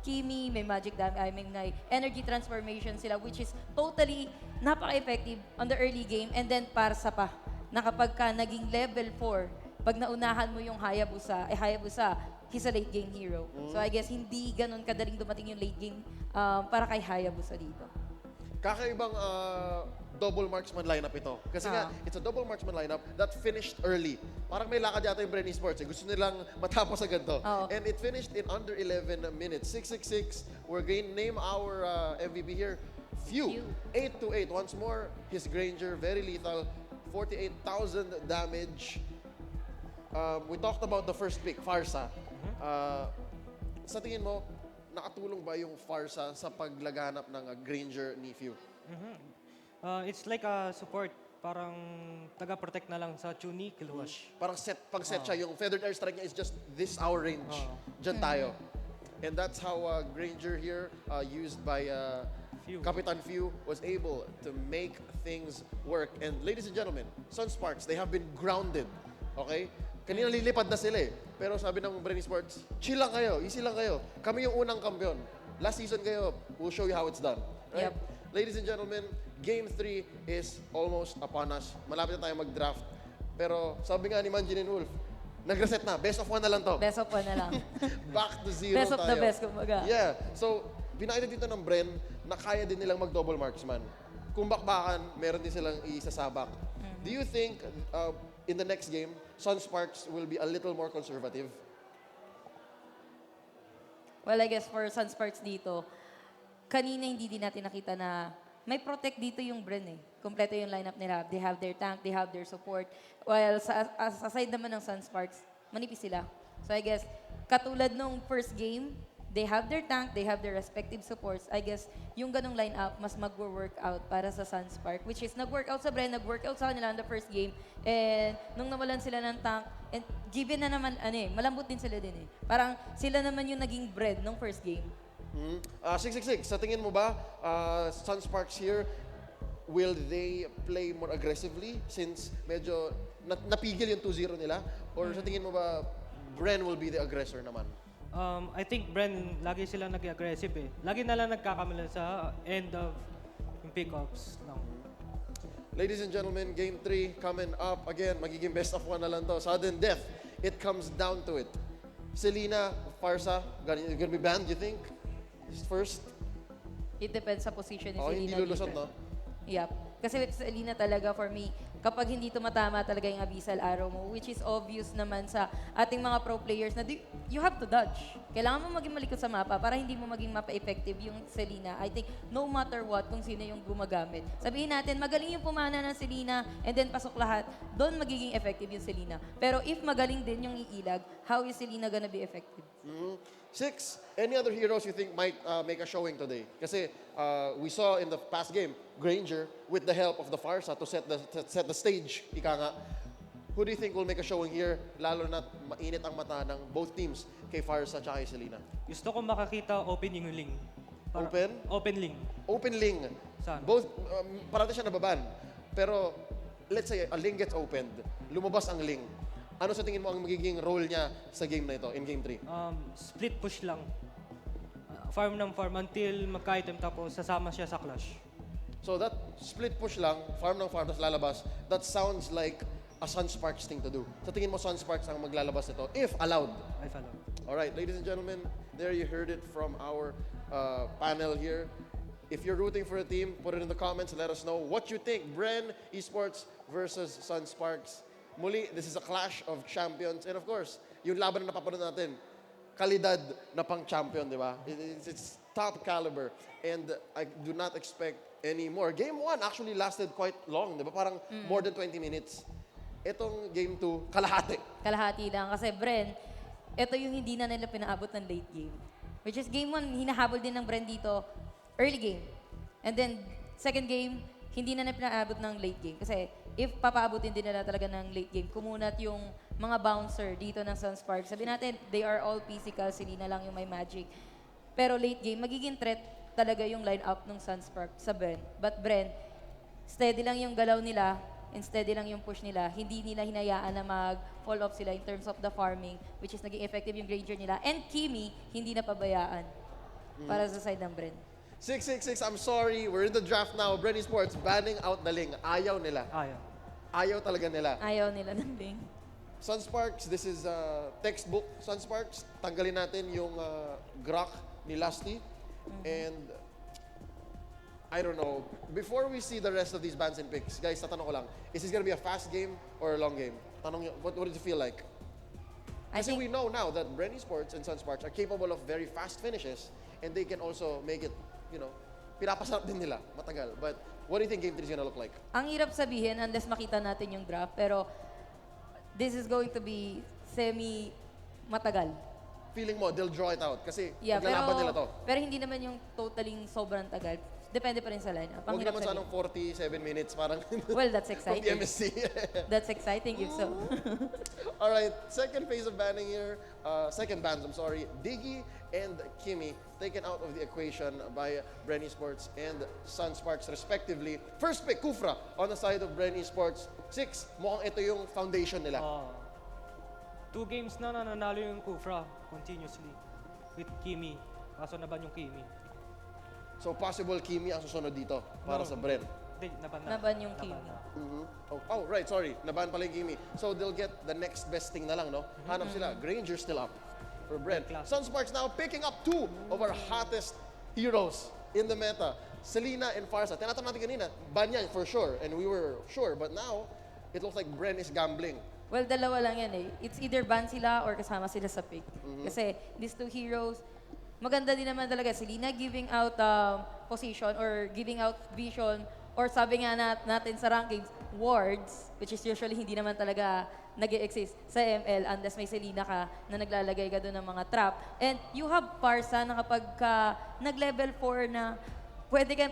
Kimi, may magic damage, may energy transformation sila which is totally napaka-effective on the early game and then Parsa pa na kapag ka naging level 4 pag naunahan mo yung Hayabusa, he's a late game hero. So I guess hindi ganun kadaling dumating yung late game para kay Hayabusa dito. Kakaibang double marksman lineup ito. Kasi nga, it's a double marksman lineup that finished early. Parang may lakad yata yung Bren Esports. Gusto nilang matapos agad to. And it finished in under 11 minutes. 666. We're going to name our MVP here. Few. 8-8. Once more, his Granger, very lethal. 48,000 damage. We talked about the first pick, Farsa. Sa tingin mo, nakatulong ba yung Farsa sa paglaganap ng Granger ni Few? It's like a support. Parang taga-protect na lang sa Chuni, Kilwash. Parang pag-set siya, yung feathered airstrike niya is just this our range. Diyan tayo. And that's how Granger here, used by Few. Kapitan Few, was able to make things work. And ladies and gentlemen, Sunsparks, they have been grounded. Okay? Kanina lilipad na sila eh. Pero sabi ng Bren Esports, chill lang kayo, easy lang kayo. Kami yung unang kampiyon. Last season kayo, we'll show you how it's done. Right? Yep. Ladies and gentlemen, Game 3 is almost upon us. Malapit na tayo mag-draft. Pero sabi nga ni Manjin and Wolf, nag-reset na. Best of 1 na lang to. Best of 1 na lang. Back to zero Best of tayo. the best, kumbaga. Yeah. So, pinakita dito ng Bren na kaya din nilang mag-double marksman. Kung bakbakan, meron din silang isasabak. Do you think in the next game, Sunsparks will be a little more conservative? Well, I guess for Sunsparks dito, kanina hindi din natin nakita na may protect dito yung Bren eh. Kompleto yung lineup nila. They have their tank, they have their support. While sa side naman ng Sunsparks, manipis sila. So I guess, katulad nung first game, they have their tank, they have their respective supports. I guess, yung ganong lineup, mas mag-work out para sa Sunspark. Which is, nag-workout sa Bren, nag-workout sa kanila in the first game. And nung nawalan sila ng tank, and given na naman, malambot din sila din eh. Parang sila naman yung naging Bren nung first game. 666, sa tingin mo ba, Sunsparks here, will they play more aggressively since medyo napigil yung 2-0 nila? Or sa tingin mo ba, Bren will be the aggressor naman? I think Bren, lagi sila nag-aggressive eh. Lagi na lang nagkakamala sa end of yung pickups lang. Ladies and gentlemen, Game 3 coming up. Again, magiging best of 1 na lang to. Sudden death, it comes down to it. Selena, Farsa, gonna be banned, you think? First? It depends sa position ni Hindi Selena lulusot, dito. no? Yep. Kasi with Selena talaga, for me, kapag hindi tumatama talaga yung abyssal arrow mo, which is obvious naman sa ating mga pro players na you have to dodge. Kailangan mo maging malikot sa mapa para hindi mo maging mapa-effective yung Selena. I think no matter what, kung sino yung gumagamit. Sabihin natin, magaling yung pumana ng Selena and then pasok lahat, doon magiging effective yung Selena. Pero if magaling din yung iilag, how is Selena gonna be effective? 6, any other heroes you think might make a showing today? Kasi we saw in the past game, Granger, with the help of the Farsa to set the stage, ika nga. Who do you think will make a showing here, lalo na mainit ang mata ng both teams, kay Farsa at kay Selena? Gusto ko makakita open yung link. Open? Open link. Open Ling. Sana. Both, parati siya nababan. Pero, let's say, a Ling gets opened, lumabas ang Ling. Ano sa tingin mo ang magiging role niya sa game na ito, in Game 3? Split push lang. Farm ng farm until magka-item tapos sasama siya sa clash. So that split push lang, farm ng farm, tapos lalabas, that sounds like a Sunsparks thing to do. Sa tingin mo, Sunsparks ang maglalabas nito, if allowed? I follow. Alright, ladies and gentlemen, there you heard it from our panel here. If you're rooting for a team, put it in the comments and let us know what you think. Bren Esports versus Sunsparks. Muli, this is a clash of champions. And of course, yung laban na napapanood natin, kalidad na pang-champion, di ba? It's top caliber. And I do not expect any more. Game 1 actually lasted quite long, di ba? Parang more than 20 minutes. Itong Game 2, kalahati. Kalahati lang. Kasi Bren, ito yung hindi na nila pinaabot ng late game. Which is Game 1, hinahabol din ng Bren dito, early game. And then, second game, hindi na pinaabot ng late game. Kasi if papaabutin din nila talaga ng late game, kumunat yung mga bouncer dito ng Sunsparks. Sabi natin, they are all physical, Selena lang yung may magic. Pero late game, magiging threat talaga yung line-up ng Sunsparks sa Bren. But Bren, steady lang yung galaw nila, and steady lang yung push nila. Hindi nila hinayaan na mag-fall off sila in terms of the farming, which is naging effective yung Granger nila. And Kimi, hindi na pabayaan para sa side ng Bren. 666, I'm sorry, we're in the draft now. Bren Esports banning out the Ling. Ayaw nila. Ayaw. Ayaw talaga nila. Ayaw nila ng Ling. Sunsparks, this is textbook Sunsparks. Tanggalin natin yung Grok ni Lusty. And I don't know, before we see the rest of these bans and picks, guys, tatanong ko lang, is this gonna be a fast game or a long game? Tanong nyo, what does it feel like? Kasi we know now that Bren Esports and Sunsparks are capable of very fast finishes and they can also make it, you know, pinapasarap din nila, matagal. But what do you think Game 3 is gonna look like? Ang hirap sabihin unless makita natin yung draft, pero this is going to be semi-matagal. Feeling mo, they'll draw it out kasi Yeah, maglalaban nila to. pero hindi naman yung totaling sobrang tagal. depende pa rin sa lineup. Ang Huwag hirap naman sabihin. sanang 47 minutes, parang Well, that's from exciting. the MSC. That's exciting if so. All right, second phase of banning here, second bans, I'm sorry, Diggy and Kimi taken out of the equation by Bren Esports and Sunsparks respectively. First pick, Kufra on the side of Bren Esports. 6, mukhang ito yung foundation nila. 2 games na nanalo yung Kufra continuously with Kimi. Kaso naban yung Kimi. So possible Kimi ang susunod dito para sa Bren. Hindi, naban na. Naban yung Kimi. na. Oh, right, sorry. Naban pala yung Kimi. So they'll get the next best thing na lang, no? Hanap sila. Granger still up for Bren. Sunsparks now picking up 2 of our hottest heroes in the meta. Selena and Farsa. Tinatanong natin kanina, ban yan for sure. And we were sure. But now, it looks like Bren is gambling. Well, dalawa lang yan eh. It's either ban sila or kasama sila sa pick. Kasi these 2 heroes, maganda din naman talaga. Selena giving out position or giving out vision or sabi nga natin sa rankings, wards, which is usually hindi naman talaga nag-exist sa ML unless may Selena ka na naglalagay ka doon ng mga trap. And you have Parsa na kapag nag-level 4 na pwede ka,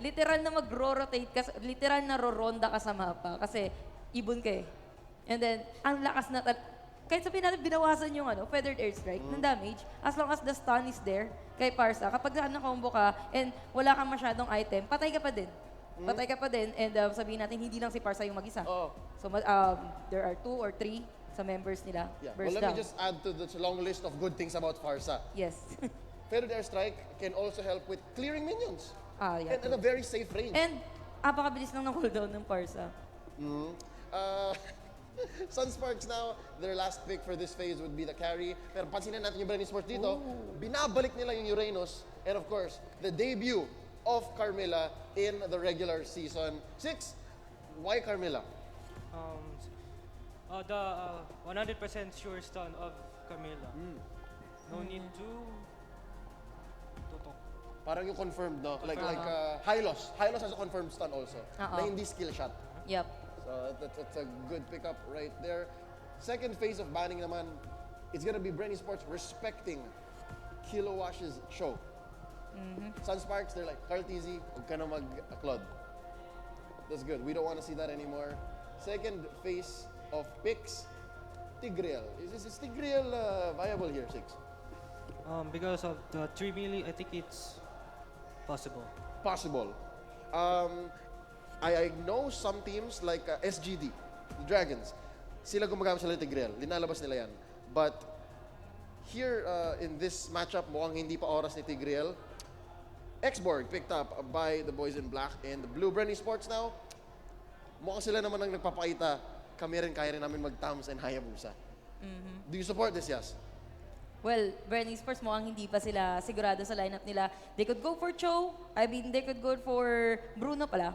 literal na mag-rotate ka, literal na roronda ka sa mapa kasi ibon ka eh. And then, ang lakas na, kahit sabihin natin binawasan yung feathered airstrike ng damage, as long as the stun is there kay Parsa, kapag na-combo ka and wala kang masyadong item, patay ka pa din. Patay ka pa din and sabihin natin, hindi lang si Parsa yung mag-isa. Oh. So, there are 2 or 3 sa members nila. Yeah. Well, Burst let down. me just add to the long list of good things about Farsa. Yes. Feathered airstrike can also help with clearing minions. Yeah. And a very safe range. And, apakabilis lang ng cooldown ng Parsa. Sunsparks now, their last pick for this phase would be the carry. Pero pansinin natin yung Bren Esports dito, binabalik nila yung Uranus. And of course, the debut of Carmilla in the regular season. 6, why Carmilla? The 100% sure stun of Camila. No need to talk. Parang yung confirmed, no? Like Hylos. Hylos has a confirmed stun also. Na hindi skill shot. Yep. So that's a good pickup right there. Second phase of banning naman, it's gonna be Bren Esports respecting Kilowash's show. Sunsparks, they're like, Carl TZ, huwag ka na mag-Claude. That's good. We don't want to see that anymore. Second phase of picks, Tigreal. Is Tigreal viable here, 6? Because of the 3 melee, I think it's possible. Possible. I know some teams like SGD, the Dragons, sila gumagamit sila ng Tigreal. Linalabas nila yan. But here in this matchup, mukhang hindi pa oras ni Tigreal. Xborg picked up by the boys in black and the blue. Bren Esports now, mukhang sila naman ang nagpapakita, kami rin kaya rin namin mag-Tams and Hayabusa. Do you support this, Yas? Well, Bren Esports mukhang hindi pa sila sigurado sa lineup nila. They could go for Cho. I mean, they could go for Bruno pala.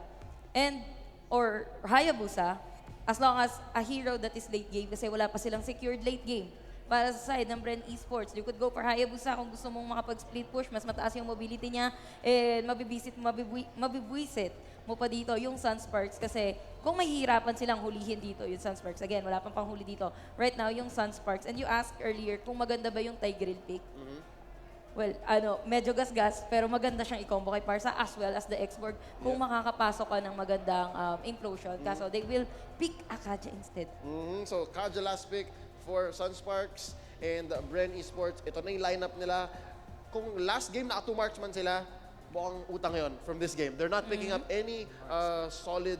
Or Hayabusa, as long as a hero that is late game kasi wala pa silang secured late game. Para sa side ng Bren Esports, you could go for Hayabusa kung gusto mong makapag-split push, mas mataas yung mobility niya, and mabibwisit mo pa dito yung Sunsparks kasi kung may hirapan silang hulihin dito yung Sunsparks, again, wala pang panghuli dito. Right now, yung Sunsparks, and you asked earlier kung maganda ba yung Tigreal pick. Well, medyo gasgas, pero maganda siyang i-combo kay Parsa as well as the Xborg kung makakapasok ka ng magandang implosion. Kaso they will pick Akaja instead. So, Kaja last pick for Sunsparks and Bren Esports. Ito na yung lineup nila. Kung last game naka 2 marksman sila, mukhang utang yon from this game. They're not picking up any solid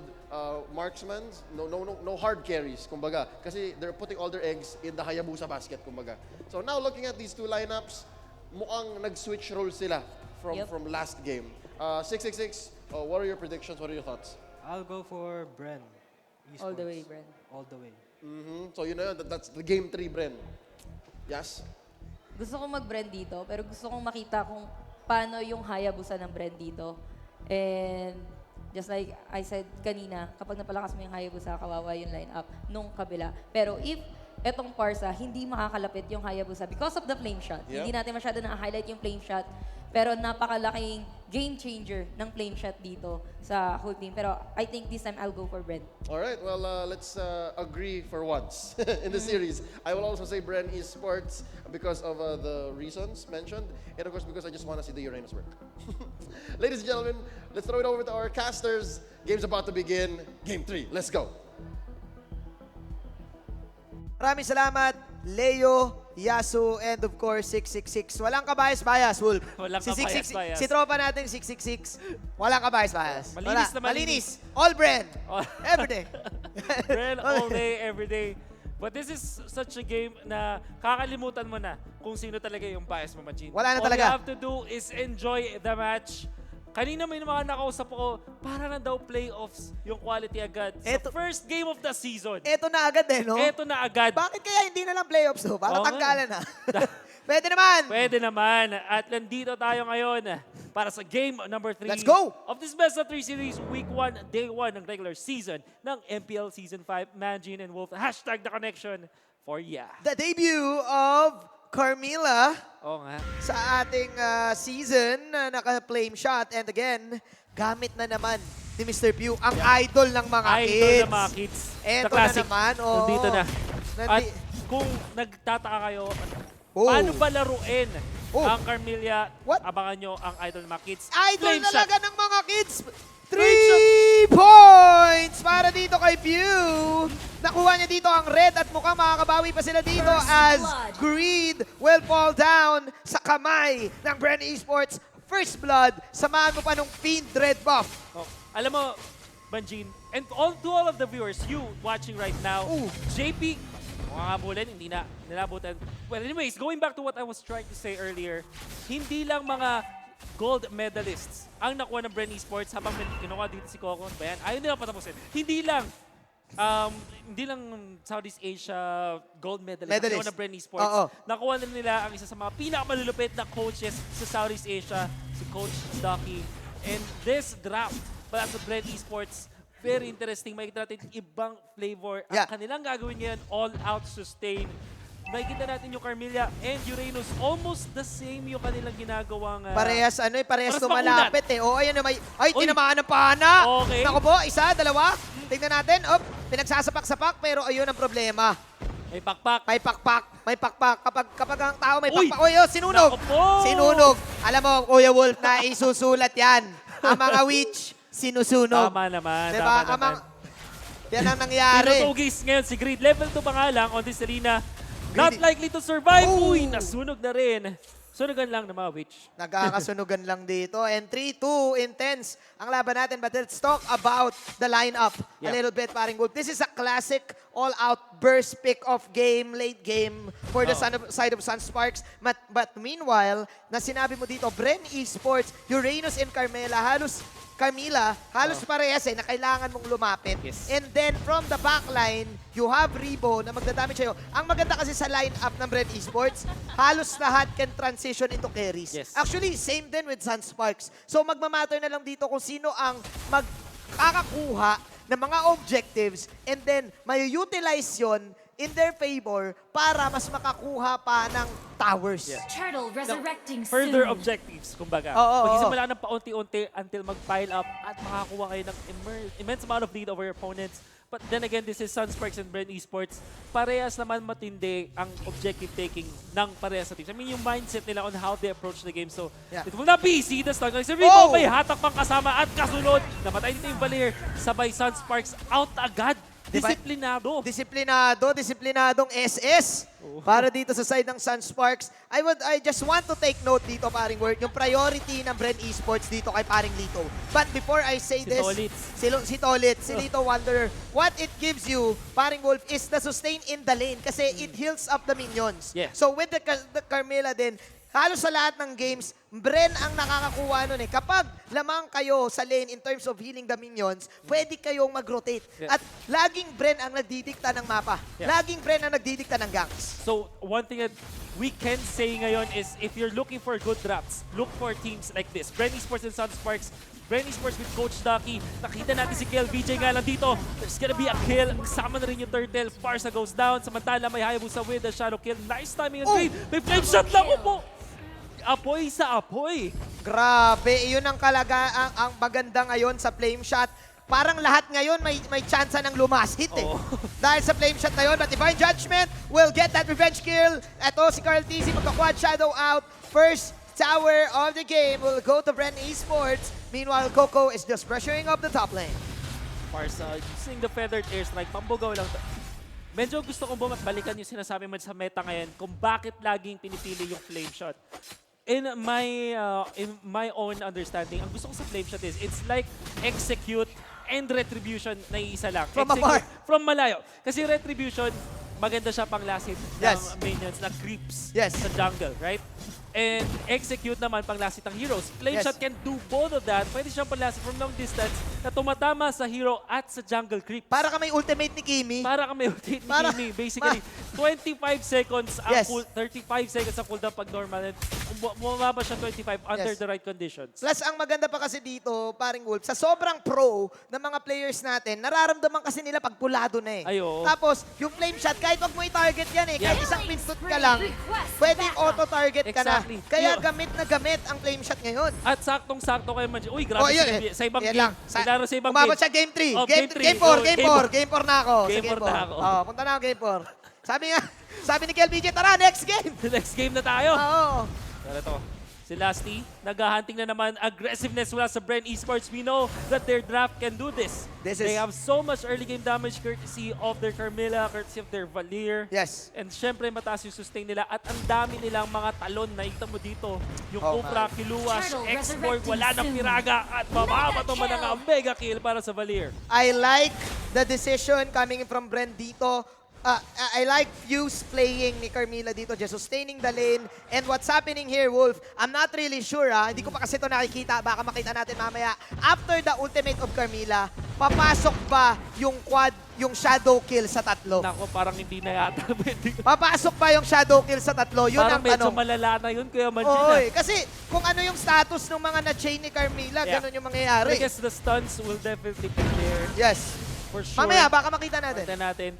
marksmen, no hard carries, kumbaga. Kasi they're putting all their eggs in the Hayabusa basket, kumbaga. So now looking at these 2 lineups, mukhang nag-switch roles sila from last game. 666, what are your predictions? What are your thoughts? I'll go for Bren Esports. All the way, Bren. All the way. So you know, that's the game 3, Bren. Yes? Gusto kong mag-Bren dito, pero gusto kong makita kung paano yung Hayabusa ng Bren dito. And just like I said kanina, kapag napalakas mo yung Hayabusa, kawawa yung lineup nung kabila. Pero if etong Parsa, hindi makakalapit yung Hayabusa because of the flame shot. Yeah. Hindi natin masyado na-highlight yung flame shot. Pero napakalaking game changer ng flame shot dito sa whole team. Pero I think this time I'll go for Bren. Alright, well, let's agree for once in the series. I will also say Bren Esports because of the reasons mentioned, and of course because I just want to see the Uranus work. Ladies and gentlemen, let's throw it over to our casters. Game's about to begin. Game 3, let's go. Maraming salamat, Leo, Yasu, and of course, 666. Walang kabayas-bayas, Wolf. Walang Si 666 kabayas-bayas. Si tropa natin, 666. Walang kabayas-bayas. Malinis Wala. na malinis. All Bren. All- Everyday. Bren, all day, every day. But this is such a game na kakalimutan mo na kung sino talaga yung bias mo, Majin. Wala na All talaga. you have to do is enjoy the match. Kanina may mga nakausap ko, para na daw playoffs yung quality agad. Sa first game of the season. Eto na agad no? Eto na agad. Bakit kaya hindi na lang playoffs, no? Para Oo nga. tanggalan na. Pwede naman. Pwede naman. At nandito tayo ngayon para sa game number 3 Let's go! of this Best of 3 series, week 1, day 1 ng regular season ng MPL Season 5, Manjin and Wolf. Hashtag the connection for ya. The debut of Carmilla Oo nga. sa ating season na naka-flame shot. And again, gamit na naman ni Mr. Pew, ang idol ng mga Idol kids. ng mga kids. Eto The classic. na naman. Oo. Nandito na. At Nandi- kung nagtataka kayo, Oh. paano ba laruin Oh. ang Carmilla? What? Abangan nyo ang idol ng mga kids. Idol Flame shot. talaga ng mga kids. Flame 3 points para dito kay Pew. Nakuha niya dito ang red at mukhang makakabawi pa sila dito as Greed will fall down sa kamay ng Bren Esports. First blood, samahan mo pa nung Fiend red buff. Oh, alam mo, Banjin, and to all of the viewers, you watching right now, Ooh. JP, makakabulin, hindi na nilabutan. Well, anyways, going back to what I was trying to say earlier, hindi lang mga gold medalists ang nakuha ng Bren Esports habang kinuha dito si Coco. Bayan, ayaw nila patapusin. Hindi lang Southeast Asia gold medalist nakuha ng Bren Esports. Oo. Nakuha na nila ang isa sa mga pinakamalulupit na coaches sa Southeast Asia, si Coach Ducky. And this draft para sa Bren Esports, very interesting. Makikita natin ibang flavor. Yeah. Ang kanilang gagawin ngayon, all-out sustain. Makikita natin yung Carmilla and Uranus, almost the same yung kanilang ginagawang... Parehas Parehas tumalapit eh. Oo, ayan na may... Ay, Uy. tinamaan ng pana. Okay. Naku po, isa, dalawa. Tignan natin. Op, pinagsasapak-sapak pero ayun ang problema. May pakpak. May pakpak, may pakpak. Kapag ang tao may Uy! pakpak, uy, oh, sinunog. Naku po! Sinunog. Alam mo, Kuya Wolf, na isusulat yan. Ang mga witch, sinusunog. Tama naman, Diba? tama naman. Yan ang nangyari. Tinutugis ngayon si Greed. Level 2 pa nga lang on this arena. Not Greedy. likely to survive. Oh! Uy, nasunog na rin. Sunugan lang ng mga witch. Nagkakasunugan lang dito. And 3-2, intense ang laban natin. But let's talk about the lineup a Yeah. little bit, paring Wolf. This is a classic all-out burst pick-off game, late game for the side of Sunsparks. But meanwhile, na sinabi mo dito, Bren Esports, Uranus and Carmilla, halos parehas na kailangan mong lumapit. Yes. And then from the backline, you have Rebo na magdadamage sa'yo. Ang maganda kasi sa lineup ng Bren Esports, halos lahat can transition into carries. Yes. Actually, same din with Sunsparks. So magmamatter na lang dito kung sino ang magkakakuha ng mga objectives and then may-utilize yon in their favor para mas makakuha pa ng towers. Yeah. Turtle resurrecting Further soon. objectives, kumbaga. Oo. Magsisimula ng paunti-unti until mag-pile up at makakuha kayo ng immense amount of lead over your opponents. But then again, this is Sunsparks and Bren Esports. Parehas naman matindi ang objective taking ng parehas sa teams. I mean, yung mindset nila on how they approach the game. So, Yeah. it will not be easy. The start. Si Oh! Rebo may hatak pang kasama at kasunod. Namatay dito yung Valier. Sabay Sunsparks out agad. Diba? Disiplinado. Disiplinadong SS para dito sa side ng Sunsparks. I just want to take note dito, paring Word, yung priority ng Bren Esports dito kay paring Lito. But before I say Si this, Tolitz. si Tolitz, si Lito Wanderer, what it gives you, paring Wolf, is the sustain in the lane kasi it heals up the minions. Yeah. So with the Carmilla din, halos sa lahat ng games, Bren ang nakakakuha nun eh. Kapag lamang kayo sa lane in terms of healing the minions, pwede kayong mag-rotate. Yeah. At laging Bren ang nagdidikta ng mapa. Yeah. Laging Bren ang nagdidikta ng ganks. So, one thing that we can say ngayon is if you're looking for good drafts, look for teams like this. Bren Esports and Sunsparks. Bren Esports with Coach Ducky. Nakita natin si Kel VJ nga lang dito. There's gonna be a kill. Kasama na rin yung turtle. Farsa goes down. Samantala may Hayabusa with a shadow kill. Nice timing and Oh! grade. May flame shot lang po. Nag-apoy sa apoy. Grabe, yun ang ang maganda ngayon sa flame shot. Parang lahat ngayon may chance ng lumashit eh. Oo. Dahil sa flame shot na yun, but Divine Judgment will get that revenge kill. Ito si Carl TZ magka-quad shadow out. First tower of the game will go to Bren Esports. Meanwhile, Coco is just pressuring up the top lane. Parsa, using the feathered airstrike, pambugaw lang. Medyo gusto kong balikan yung sinasabi mo sa meta ngayon kung bakit laging pinipili yung flame shot. In my own understanding, ang gusto ko sa flame shot is it's like execute and retribution na iisa lang. From afar. From malayo. Kasi retribution, maganda siya pang lasit Yes. ng minions na creeps Yes. sa jungle, right? And execute naman pang lasit ng heroes. Flame Yes. shot can do both of that. Pwede siyang pang lasit from long distance na tumatama sa hero at sa jungle creep. Para ka may ultimate ni Kimi. Para kami ultimate ni Para- Kimi. Basically, 25 seconds ang Yes. 35 seconds ang cooldown pag normal. And bumaba siya 25 under Yes. the right conditions. Plus, ang maganda pa kasi dito, paring Wolf, sa sobrang pro ng mga players natin, nararamdaman kasi nila pag pulado na eh. Ay, oo. Tapos, yung flame shot, kahit wag mo i-target yan eh, kahit Yeah. isang pinstut ka lang, pwedeng auto-target ka na. Exactly. Kaya Yo. gamit na gamit ang flame shot ngayon. At saktong-sakto kayo man. Uy, grabe Oh, yun sa ibang Yan game. lang. Laro sa ibang Umabot game. siya game 3. Oh, game, game three. game 4, Oh, game game 4. Game 4 na ako. Sa Game 4 na ako. Oh, punta na ako game 4. Sabi ni KLBJ, tara, next game. Next game na tayo. Oo. Pero ito, si Lasty, naghahunting na naman aggressiveness mula sa Bren Esports. We know that their draft can do this. They have so much early game damage courtesy of their Carmilla, courtesy of their Valier. Yes. And syempre, mataas yung sustain nila. At ang dami nilang mga talon. Nakita mo dito. Yung Oh, Cobra, Kiluwas, X-Borg, wala ng Piraga. At mababato man ang mega kill para sa Valier. I like the decision coming from Bren dito. I like Fuse playing ni Carmilla dito, just sustaining the lane. And what's happening here, Wolf, I'm not really sure hindi ko pa kasi ito nakikita, baka makita natin mamaya. After the ultimate of Carmilla, papasok ba yung quad, yung shadow kill sa tatlo? Nako, parang hindi na yata. Papasok ba yung shadow kill sa tatlo? Yun Parang ang medyo tanong. malala na yun, Kuya Oo, Manjin. kasi kung ano yung status ng mga na-chain ni Carmilla, Yeah. ganun yung I mangyayari. guess the stuns will definitely be there. Yes. For sure. Mamaya, baka makita natin. Makita natin.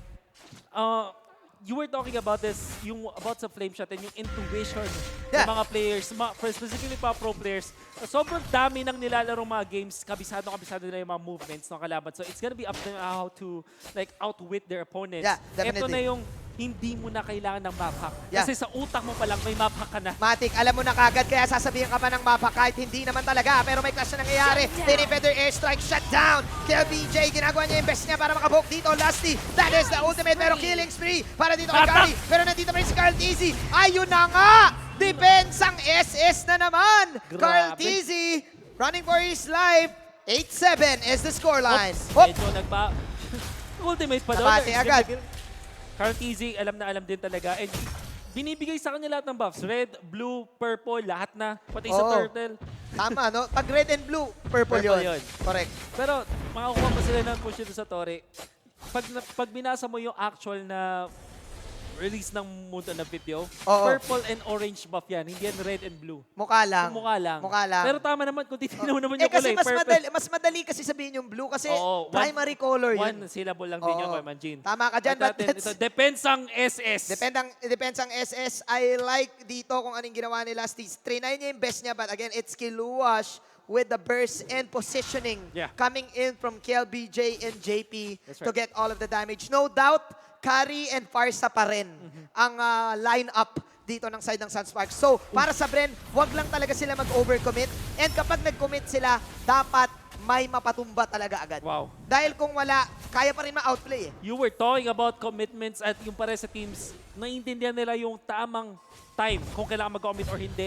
You were talking about this, yung about sa flame shot and yung intuition Yeah. ng mga players, specifically mga pro players. Sobrang dami ng nilalarong mga games, kabisado nila yung mga movements ng kalaban. So it's gonna be up to them how to like outwit their opponents. Yeah, definitely. Ito na yung hindi mo na kailangan ng map hack. Yeah. Kasi sa utak mo pa lang may map hack ka na. Matik, alam mo na kagad, kaya sasabihin ka pa ng mapa kahit hindi naman talaga. Pero may clash na nangyayari. Feather airstrike, shut down. Kaya BJ, ginagawa niya yung best niya para makabook dito. Lasty, that is the ultimate. Pero killing spree para dito kay Carly. Pero nandito pa rin si Carl TZ. Ayun na nga! Depensang SS na naman. Carl Grabe. TZ running for his life. 8-7 is the scoreline. Oops, medyo ultimate pa daw. Nabate agad. Carl TZ, alam na alam din talaga. And binibigay sa kanya lahat ng buffs. Red, blue, purple, lahat na. Pati sa Oo. turtle. Tama, no? Pag red and blue, purple, Purple yun. yun. Correct. Pero makakuha pa sila ng push dito sa Torre. Pag binasa mo yung actual na release ng mundo ng video, Oo. purple and orange buff yan. Hindi yan red and blue. Mukha lang. Mukha lang. Mukha lang. Pero tama naman kung titignan mo naman yung kasi kulay. Purple. mas madali kasi sabihin yung blue kasi Oo, primary color yun. One syllable lang din Oo. yun, Kuya Manjin. Tama ka dyan, At but natin, that's- ito, depensang SS. Depends ang SS. I like dito kung anong ginawa nila. Trinay niya yung best niya, but again, it's Kiluwash with the burst and positioning Yeah. coming in from KLBJ and JP That's to right. get all of the damage. No doubt, Kari and Farsa pa rin ang line-up dito ng side ng Sunsparks. So, para sa Bren, wag lang talaga sila mag-overcommit. And kapag nag-commit sila, dapat may mapatumba talaga agad. Wow. Dahil kung wala, kaya pa rin ma-outplay eh. You were talking about commitments at yung pare sa teams, naiintindihan nila yung tamang time kung kailangan mag-commit or hindi.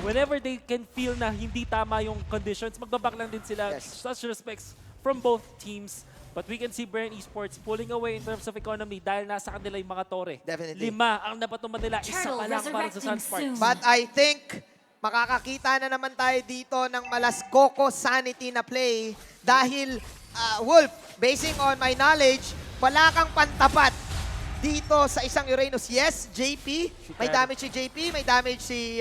Whenever they can feel na hindi tama yung conditions, magbaback lang din sila. Yes. Such respects from both teams. But we can see Bren Esports pulling away in terms of economy dahil nasa kanila yung mga tore. Definitely. 5 ang napatumba nila, isa pa lang para sa Sunsparks. But I think makakakita na naman tayo dito ng malas Coco Sanity na play dahil, Wolf, basing on my knowledge, wala kang pantapat dito sa isang Uranus. Yes, JP, may damage si JP, may damage si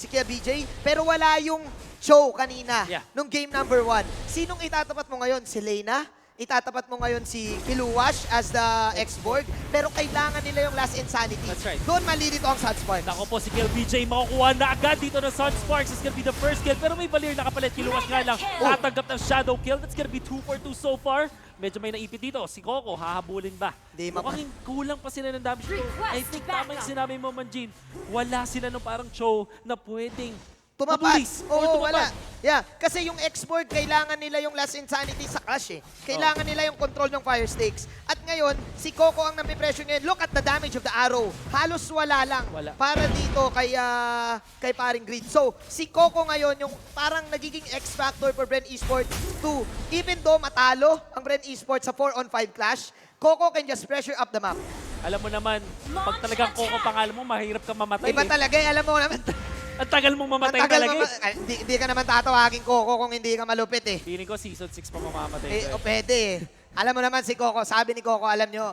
Kia BJ, pero wala yung Cho kanina Yeah. nung game number 1. Sinong itatapat mo ngayon? Si Leyna? itatapat mo ngayon si Kiluwash as the X-Borg, pero kailangan nila yung last Insanity. That's right. Doon malilito ang Sunsparks. Ako po si KLBJ makukuha na agad dito ng Sunsparks. It's gonna be the first kill. Pero may Valir na kapalit. Kiluwas nga lang. Tatanggap ng shadow kill. That's gonna be 2 for 2 so far. Medyo may naipit dito. Si Coco, hahabulin ba? Di Mukhang kulang pa sila ng damage. I think tama yung sinabi mo, Manjin. Wala sila nung parang show na pwedeng Tumapat. mabulis or Oo, tumapad. wala. Yeah, kasi yung X-Board, kailangan nila yung last Insanity sa Clash eh. Kailangan nila yung control ng Fire Stakes. At ngayon, si Coco ang napipressure ngayon. Look at the damage of the arrow. Halos wala lang. Wala. Para dito kay paring Grid. So, si Coco ngayon, yung parang nagiging X-Factor for Bren Esports to, even though matalo ang Bren Esports sa 4-on-5 Clash, Coco can just pressure up the map. Alam mo naman, pag talagang Coco pangalan mo, mahirap kang mamatay. Iba talaga eh, alam mo naman. Ang tagal mong mamatay Ang tagal talaga. Hindi ka naman tatawagin Coco kung hindi ka malupit eh. Feeling ko season 6 pa mamamatay. O pwede eh. Alam mo naman si Coco, sabi ni Coco, alam nyo,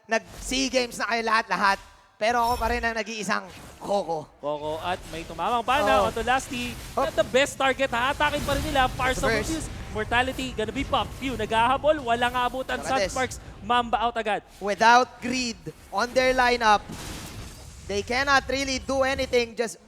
nag-SEA Games na kayo lahat-lahat. Pero ako pa rin ang nag-iisang Coco. Coco at may tumamang pana onto Lasty. At the best target, hahatakin pa rin nila. Parsa First. Fuse. Mortality, gonna be pop. Pew, naghahabol, walang aabutan. Parades. Sunsparks, Mamba out agad. Without Greed on their lineup, they cannot really do anything, just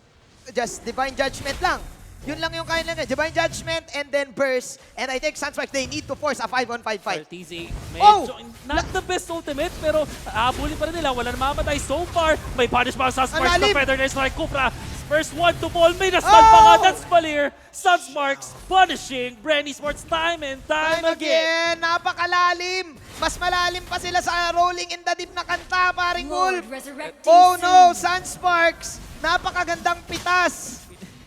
Divine Judgment lang. Yun lang yung kaya lang. Divine Judgment and then Burst. And I think Sunsparks, they need to force a 5-on-5 fight. TZ, medyo, not the best ultimate, pero aabulin pa rin nila. Wala na mamatay so far. May punish pa ang Sunsparks Ang na lalim. Feather Nurse like Kupra. First one to fall, may na-stun pa nga. That's Valir. Sunsparks punishing Bren Esports time and time again. Napakalalim. Mas malalim pa sila sa Rolling in the Deep na kanta, paring Wolf. Resurrecting Oh soon. no, Sunsparks. Napakagandang pitas.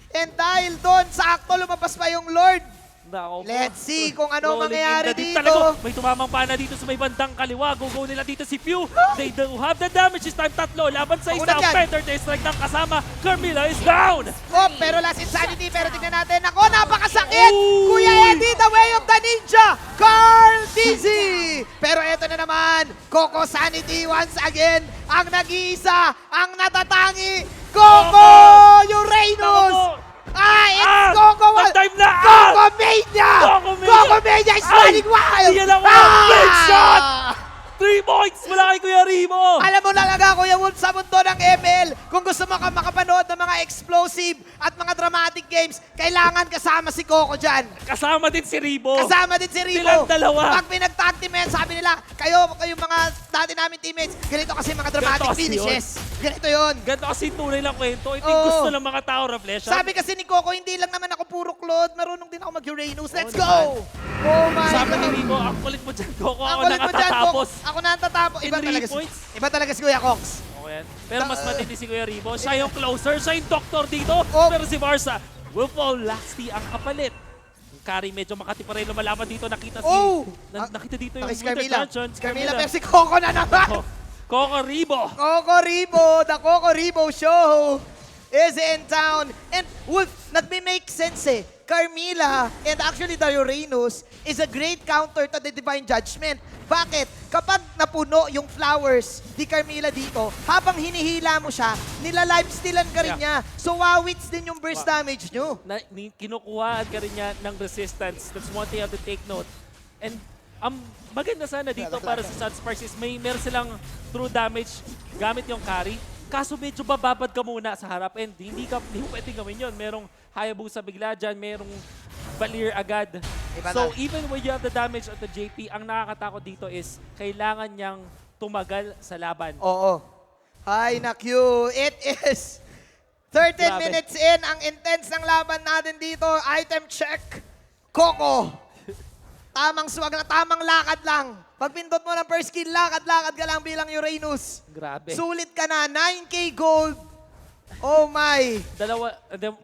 And dahil doon, sakto lumabas pa yung Lord. Nako po. Let's see kung ano Rolling mangyayari in the deep dito. talaga. May tumamang pana dito sa may bandang kaliwa. Go nila dito si Pew. They do have the damage this time. Tatlo. Laban sa isa. Una dyan. Feather strike ng kasama. Carmilla is down. Oh, pero last Insanity. Pero tignan natin. Ako, napakasakit! Ooh. Kuya Eddie, the way of the ninja! Carl Dizzy! Pero eto na naman, Coco Sanity once again. Ang nag-iisa, ang natatangi, Coco Uranus! It's Coco! Time na! Coco Mania! Coco Mania! Coco Mania is running wild! Yan ang big shot! 3 points mula kay Kuya Rimo! Alam mo talaga, Kuya Wolf, sa mundo ng ML, kung gusto mo makapanood ng mga explosive at mga dramatic games, kailangan kasama si Coco dyan. Kasama din si Ribo. Kasama din si Ribo. Silang dalawa. Pag pinag-tag team yan, sabi nila, kayong mga dati namin teammates, ganito kasi mga dramatic Ganito kasi finishes. Ganito yun. Ganito kasi tunay lang kwento. Ito Oo. yung gusto ng mga tao, Reflection. Sabi kasi ni Coco, hindi lang naman ako puro Claude, marunong din ako mag-Uranus. Let's go! Oh my Sabi ni God. Ribo, ang kulit mo dyan, Coco. Ako Ang kulit mo dyan, Coco. nakatatapos. Ako na ang tatapos. In Iba talaga, 3 points? iba talaga si Kuya Cox. Okay. Pero mas matindi si Kuya Ribo. Siya yung closer, siya yung doctor dito. Oh. Pero si Barca, will fall Lasty ang kapalit. Yung carry medyo makati pa rin lumalaban dito. Nakita Oh! nakita dito yung Si Winter Carmilla. Dungeon. Si Carmilla, pero si Coco na naman. Oh, Coco Ribo. Coco Ribo, the Coco Ribo Show is in town. And Wolf, nagme-make sense eh. Carmilla and actually the Uranus is a great counter to the Divine Judgment. Bakit? Kapag napuno yung flowers di Carmilla dito, habang hinihila mo siya, nila-lifestealan ka rin niya. So wawits din yung burst damage nyo. Kinukuhaan ka rin niya ng resistance. That's one thing you have to take note. And maganda sana dito para sa Sunsparks is meron silang true damage gamit yung carry. Kaso medyo bababad ka muna sa harap and hindi mo pwedeng gawin yun. Merong Hayabusa bigla dyan, merong Valir agad. Iba So na. even when you have the damage at the JP, ang nakakatakot dito is kailangan niyang tumagal sa laban. Oo. Ay, nakyu. It is 13 Grabe. minutes in. Ang intense ng laban natin dito. Item check. Coco. Tamang swag na, tamang lakad lang. Pag pindot mo ng first kill, lakad-lakad ka lang bilang Uranus. Grabe. Sulit ka na. 9K gold. Oh my.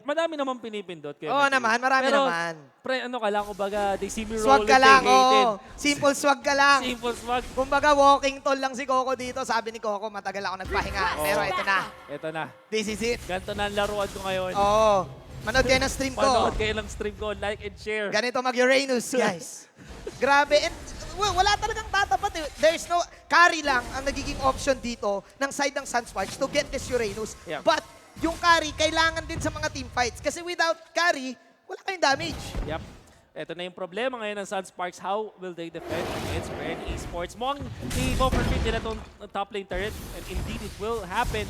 Madami naman pinipindot. Oo naman, marami Pero, naman. Pre, ano ka lang, kumbaga, they see me Swag rolling, ka lang, they hated. oo. Simple swag ka lang. Simple swag. Kumbaga walking tall lang si Coco dito. Sabi ni Coco, matagal ako nagpahinga. Pero ito na. Ito na. This is it. Ganito na ang laruan ko ngayon. Oo. Manood kayo ng stream ko. Panood kayo ng stream ko, like and share. Ganito mag-Uranus, guys. Grabe. And wala talagang tatapat eh. There's no... Carry lang ang nagiging option dito ng side ng Sunsparks to get this Uranus. Yeah. But yung carry, kailangan din sa mga team fights. Kasi without carry, wala kayong damage. Yep. Ito na yung problema ngayon ng Sunsparks. How will they defend against Bren Esports? Mukhang i-overfit nila itong top lane turret. And indeed, it will happen.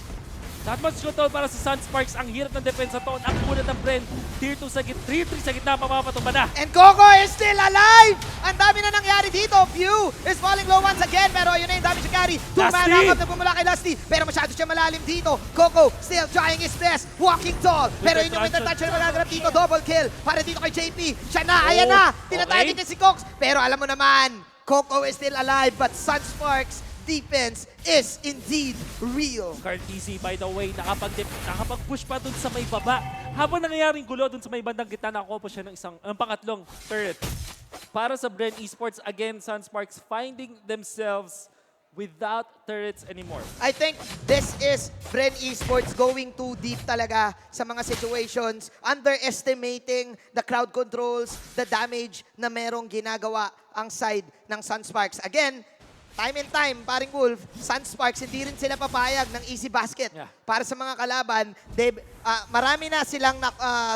That much control para sa Sunsparks. Ang hirap ng defense to. Ang kunat ng Bren. Tier 2 sa gitna. Tier 3 sa gitna. Mapapatumba na. And Coco is still alive! Ang dami na nangyari dito. Pew is falling low once again. Pero yun na yung damage carry. Two-man Lusty! knock-up na bumula kay Lusty. Pero masyado siya malalim dito. Coco still trying his best. Walking tall. Pero yun yung touch na magaganap dito. Double kill. Para dito kay JP. Siya na. Ayan na. Tinatagin niya si Cox. Pero alam mo naman, Coco is still alive. But Sunsparks defense is indeed real. Cartesi, by the way, nakapag-push pa dun sa may baba. Habang nangyayaring gulo dun sa may bandang gitna, nakakuha po siya ng pangatlong turret. Para sa Bren Esports, again, Sunsparks finding themselves without turrets anymore. I think this is Bren Esports going too deep talaga sa mga situations, underestimating the crowd controls, the damage na merong ginagawa ang side ng Sunsparks. Again, time and time, paring Wolf, Sunsparks, hindi rin sila papayag ng easy basket. Yeah. Para sa mga kalaban, marami na silang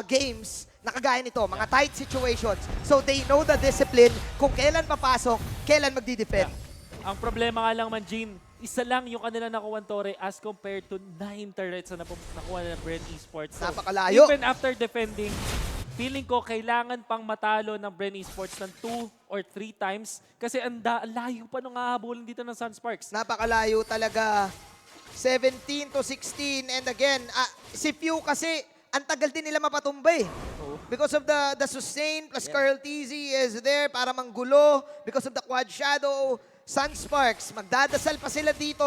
games na kagaya nito, mga tight situations. So they know the discipline kung kailan papasok, kailan magdi-defend. Yeah. Ang problema nga lang man, Jean, isa lang yung kanila nakuha Tore as compared to 9 turrets na nakuha ng Bren Esports. So, napakalayo. even after defending, feeling ko kailangan pang matalo ng Bren Esports ng 2 or 3 times kasi ang layo pa nung hahabulin dito ng Sunsparks. Napakalayo talaga. 17 to 16. And again, si Pew kasi, ang tagal din nila mapatumbay. Because of the sustain plus Carl TZ is there para manggulo. Because of the quad shadow, Sunsparks, magdadasal pa sila dito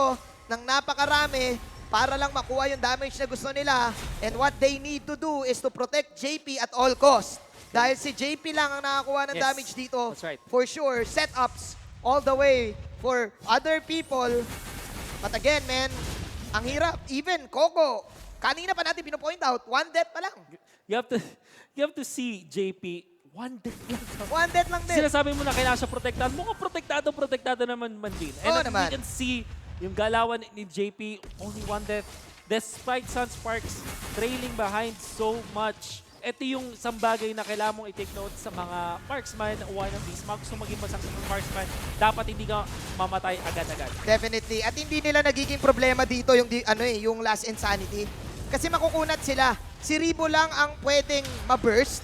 ng napakarami para lang makuha yung damage na gusto nila. And what they need to do is to protect JP at all cost. Dahil si JP lang ang nakakuha ng damage dito. That's right. For sure, setups all the way for other people. But again, man, ang hirap. Even Coco, kanina pa natin pinopoint out, 1 death pa lang. You have to see JP, 1 death lang. 1 death lang din. Sinasabi mo na kailangan siya protektado. Mukhang protektado naman din. Oo And naman. you can see yung galawan ni JP, only 1 death. Despite Sunsparks trailing behind so much. Ito yung isang bagay na kailangan mong i-take note sa mga marksman. One of these, gusto maging masakit ng marksman, dapat hindi ka mamatay agad-agad. Definitely. At hindi nila nagiging problema dito yung last insanity. Kasi makukunat sila. Si Ribo lang ang pwedeng ma-burst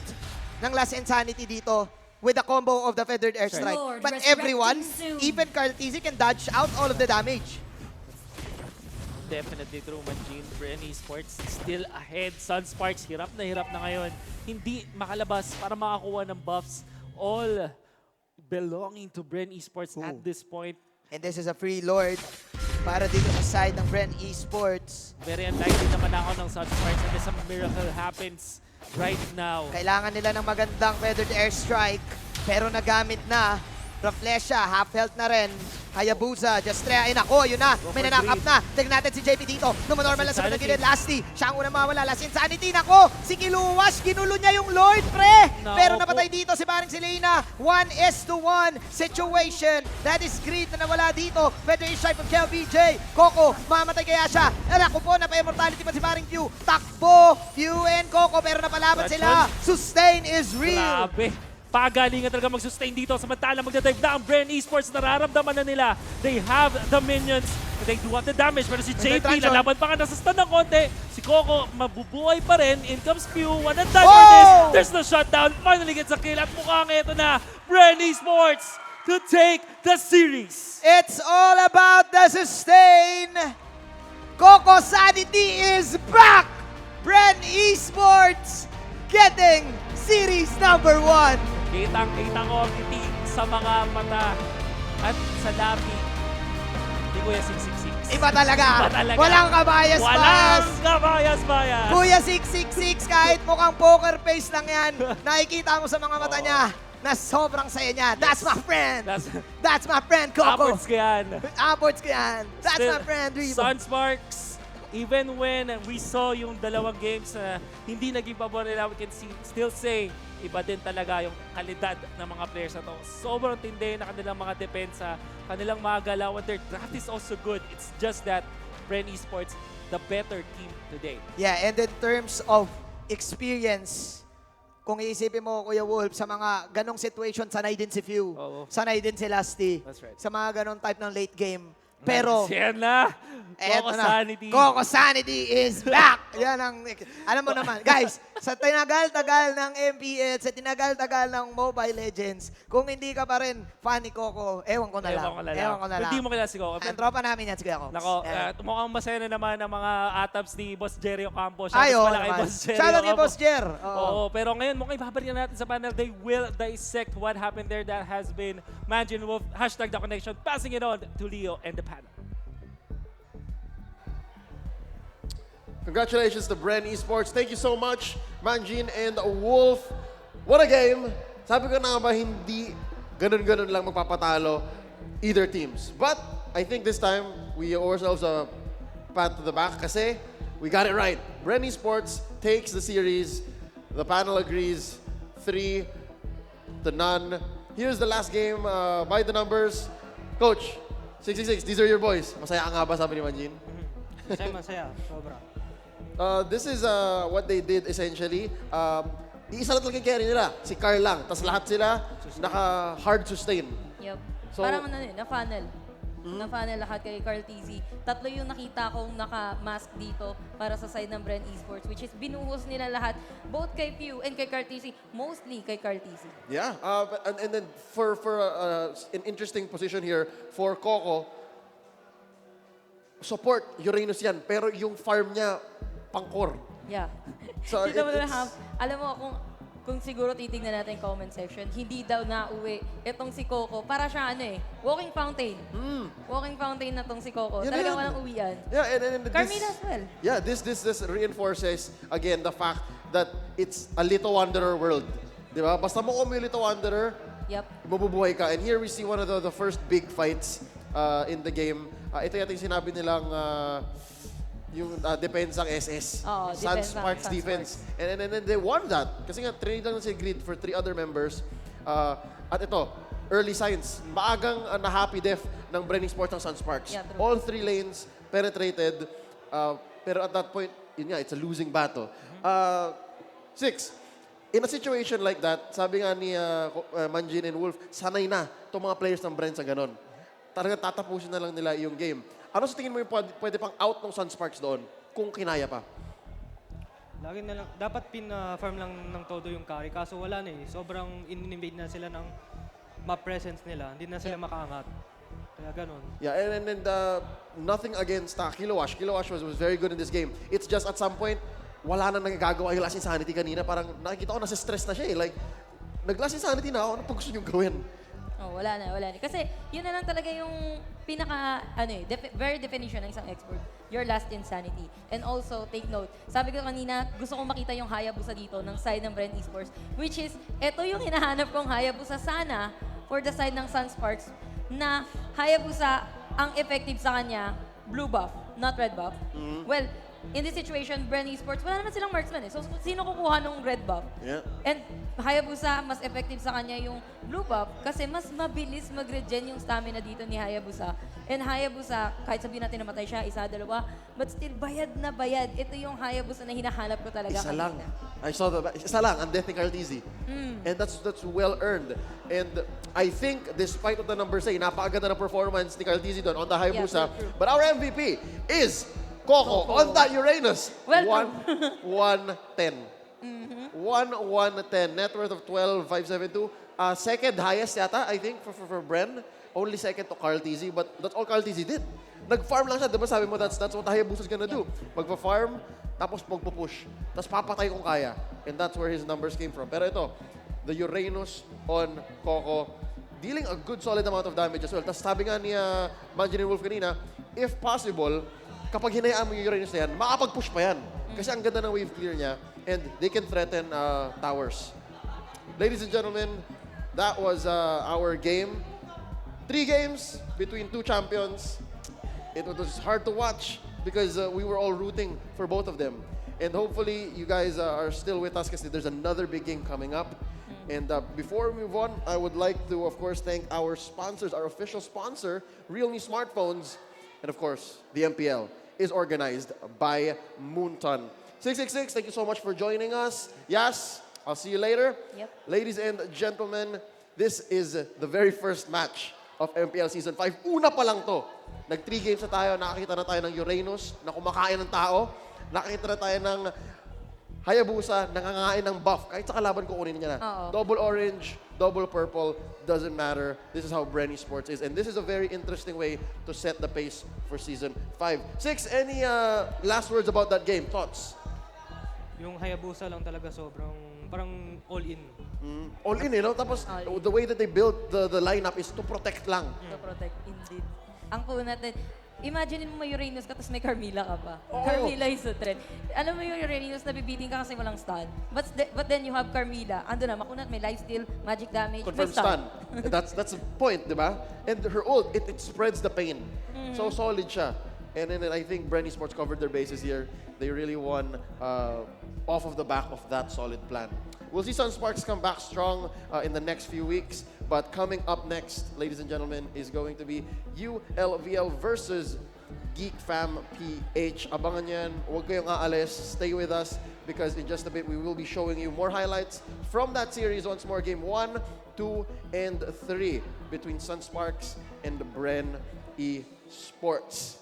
ng last insanity dito with the combo of the feathered airstrike. Lord, But resurrecting everyone, soon. even Carl TZ can dodge out all of the damage. Definitely true, Manjin. Bren Esports still ahead. Sunsparks, hirap na ngayon. Hindi makalabas para makakuha ng buffs. All belonging to Bren Esports at this point. And this is a free lord para dito sa side ng Bren Esports. Very unlikely naman ako ng Sunsparks unless some miracle happens right now. Kailangan nila ng magandang feathered airstrike. Pero nagamit na. Raflesha, half health na rin. Hayabusa, Justrea, ay nako, yun na. May nanakap na. Tignan natin si JP dito. Numanormal lang sa pinagilid. Lasty, siya ang unang mawala. Last insanity, nako. Si Kiluwas, ginulo niya yung Lord, pre. Nako Pero po. napatay dito si Paring Selena. 1-1 situation. That is great na nawala dito. Feather strike from Kel BJ. Coco, mamatay kaya siya. Nako po, napa-immortality pa si Paring Pew. Takbo, Pew and Coco, pero napalaban sila. Sustain is real. Grabe. Pagalingan talaga mag-sustain dito. Samantala magdadive na ang Bren Esports. Nararamdaman na nila. They have the minions. They do have the damage. Pero si JP, lalaban pa nga. Nasastan ng konti. Si Coco, mabubuhay pa rin. In comes Pew. One and done for this. There's the shutdown. Finally gets a kill. At mukhang ito na. Bren Esports to take the series. It's all about the sustain. Coco Sanity is back. Bren Esports getting series number 1. Kitang-kita ko ang ngiti sa mga mata at sa labi ni Kuya 666. Iba talaga. Iba talaga. Walang kabayas-bayas. Walang kabayas-bayas. Kuya 666, kahit mukhang poker face lang yan, nakikita mo sa mga mata niya na sobrang saya niya. That's my friend. That's my friend, Coco. Upwards ka yan. Upwards ka yan. That's Still, my friend, Rivo. Sunsparks, even when we saw yung dalawang games na hindi naging pabor nila, we can still say, iba din talaga yung kalidad ng mga players na to. Sobrang tindi na kanilang mga depensa, kanilang mga galawan. Their draft is also good. It's just that Bren Esports, the better team today. Yeah, and in terms of experience, kung iisipin mo, Kuya Wolf, sa mga ganong situation, sanay din si Few. Oo. Sanay din si Lasty. That's right. Sa mga ganong type ng late game. Pero, Yan na. eto Coco na. Sanity. Coco Sanity is back! Yan ang, alam mo naman, guys, sa tinagal-tagal ng MPL, sa tinagal-tagal ng Mobile Legends, kung hindi ka pa rin fan ni Coco, ewan ko na lang. Ewan ko na lang. Hindi mo kilala si Coco. Ang tropa namin yan, sige ako. Nako, Yan. mukhang masaya na naman ang mga atabs ni Boss Jerry Ocampo. Ay, oo Pala kay naman. Boss Jerry Shoutout kay Ocampo. Boss Jer. Oo, pero ngayon mukhang ibabalik natin sa panel. They will dissect what happened there. That has been Manjin Wolf. Hashtag The Connection. Passing it on to Leo and the panel. Congratulations to Bren Esports. Thank you so much, Manjin and Wolf. What a game. Sabi ko na nga ba, hindi ganun-ganun lang magpapatalo either teams. But I think this time, we owe ourselves a pat to the back kasi we got it right. Bren Esports takes the series. The panel agrees 3-0. Here's the last game by the numbers. Coach, 666, these are your boys. Masaya ka nga ba, sabi ni Manjin? Masaya, sobra. This is what they did essentially. Iisa lang talaga yung carry nila, si Carl lang. Tapos lahat sila naka-hard sustain. Yup. So- Parang na-funnel. Na-funnel lahat kay Carl TZ. Tatlo yung nakita kong naka-mask dito para sa side ng Bren Esports, which is binuhos nila lahat, both kay Pew and kay Carl TZ, mostly kay Carl TZ. Yeah, and then for an interesting position here, for Coco, support Uranus yan, pero yung farm niya, pangkor. Yeah. So, Dito mo na it's- alam mo, kung siguro titignan natin comment section, hindi daw nauwi itong si Coco. Para siya walking fountain. Walking fountain na tong si Coco. Yun Talagang yan. walang uwian. Yeah, and Carmina as well. Yeah, this reinforces again the fact that it's a Little Wanderer world. Di ba? Basta mo yung Little Wanderer, Yep. mabubuhay ka. And here we see one of the first big fights in the game. Ito yata yung sinabi nilang yung depensang SS. Oo, Sunsparks depensang defense. And then they won that. Kasi nga, trained lang si grid for 3 other members. At ito, early signs. Maagang na-happy death ng Bren Esports ng Sunsparks. Yeah, true. All 3 lanes penetrated. Pero at that point, yun nga, it's a losing battle. 6. In a situation like that, sabi nga ni Manjin and Wolf, sanay na itong mga players ng Bren sa ganon. Talaga tatapusin na lang nila yung game. Ano sa tingin mo yung pwede pang out ng Sunsparks doon kung kinaya pa? Lagi na lang, dapat pin-farm lang ng todo yung carry. Kaso wala na Sobrang in-invade na sila ng map presence nila. Hindi na sila makaangat. Kaya ganun. Yeah, and nothing against Kilowash. Kilowash was very good in this game. It's just at some point, wala na nagagawa yung Last Insanity kanina. Parang nakikita ko nasa stress na siya Like, nag-Last Insanity na ako. Ano pa gusto niyong gawin? Oh, wala na. Kasi yun na lang talaga yung very definition ng isang expert. Your last insanity. And also, take note, sabi ko kanina, gusto kong makita yung Hayabusa dito ng side ng Bren Esports, which is, ito yung hinahanap kong Hayabusa sana for the side ng Sunsparks, na Hayabusa, ang effective sa kanya, blue buff, not red buff. Well, in this situation, Bren Esports, wala naman silang marksman So, sino kukuha ng red buff? Yeah. And Hayabusa, mas effective sa kanya yung blue buff kasi mas mabilis mag-regen yung stamina dito ni Hayabusa. And Hayabusa, kahit sabihin natin namatay siya, isa, dalawa, but still, bayad na bayad. Ito yung Hayabusa na hinahanap ko talaga Isa lang. kanina. I saw isa lang, ang death ni Carl TZ. And that's well earned. And I think, despite of the numbers napakaganda ng performance ni Carl TZ doon on the Hayabusa. Yeah, true. But our MVP is Coco on that Uranus. Well, 1-1-10. 1-1-10. Net worth of 12,572. Second highest yata, I think, for Bren. Only second to Carl TZ, but that's all Carl TZ did. Nag-farm lang siya. Diba sabi mo, that's what Hayabusa's gonna do. Magpa-farm, tapos magpo-push. Tapos papatay kung kaya. And that's where his numbers came from. Pero ito, the Uranus on Coco, dealing a good solid amount of damage as well. Tapos sabi nga ni Manjin Wolf kanina, if possible, kapag hinayaan mo yung Uranus na yan, makapag-push pa yan. Kasi ang ganda ng wave clear niya and they can threaten towers. Ladies and gentlemen, that was our game. 3 games between 2 champions. It was hard to watch because we were all rooting for both of them. And hopefully, you guys are still with us because there's another big game coming up. And before we move on, I would like to, of course, thank our sponsors, our official sponsor, Real Me Smartphones, and of course, the MPL is organized by Moonton. 666, thank you so much for joining us. Yes, I'll see you later. Yep. Ladies and gentlemen, this is the very first match of MPL Season 5. Una pa lang to. Nag-3 games na tayo, nakakita na tayo ng Uranus na kumakain ng tao. Nakakita na tayo ng Hayabusa, nangangain ng buff. Kahit sa kalaban ko, kunin niya na. Double orange, double purple, doesn't matter. This is how Bren Esports is. And this is a very interesting way to set the pace for Season 5. Six, any last words about that game? Thoughts? Yung Hayabusa lang talaga sobrang parang all-in. All in, you know? Tapos, the way that they built the lineup is to protect lang. To protect, indeed. Ang kunat din. Imagine mo may Uranus ka, tapos may Carmilla ka pa. Carmilla is a trend. Alam mo yung Uranus, nabibiting ka kasi walang stun. But then you have Carmilla. Ando na, makunat, may lifesteal, magic damage, Confirm may stun. stun. That's the point, di ba? And her ult, it spreads the pain. So solid siya. And then I think Bren Esports covered their bases here. They really won off of the back of that solid plan. We'll see Sunsparks come back strong in the next few weeks. But coming up next, ladies and gentlemen, is going to be ULVL versus Geek Fam PH. Abangan yan. Huwag kayong aalis. Stay with us because in just a bit, we will be showing you more highlights from that series. Once more, game 1, 2, and 3 between Sunsparks and Bren Esports.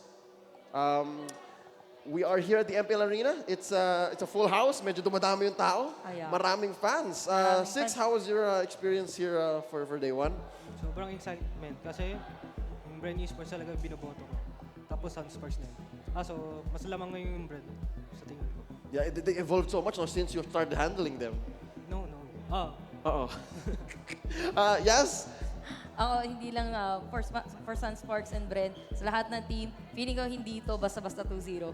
We are here at the MPL Arena. It's a full house. Medyo dumadami yung tao. Maraming fans. Six, how was your experience here for day 1? Sobrang excitement kasi yung Bren Esports talaga binoboto ko. Tapos Sunsparks na yun. So mas lamang ngayon yung Bren sa tingin ko. Yeah, they evolved so much now since you started handling them. No. Uh-oh. Yes? Ako, hindi lang for Sunsparks and Bren, sa lahat ng team, feeling ko hindi ito basta-basta 2-0.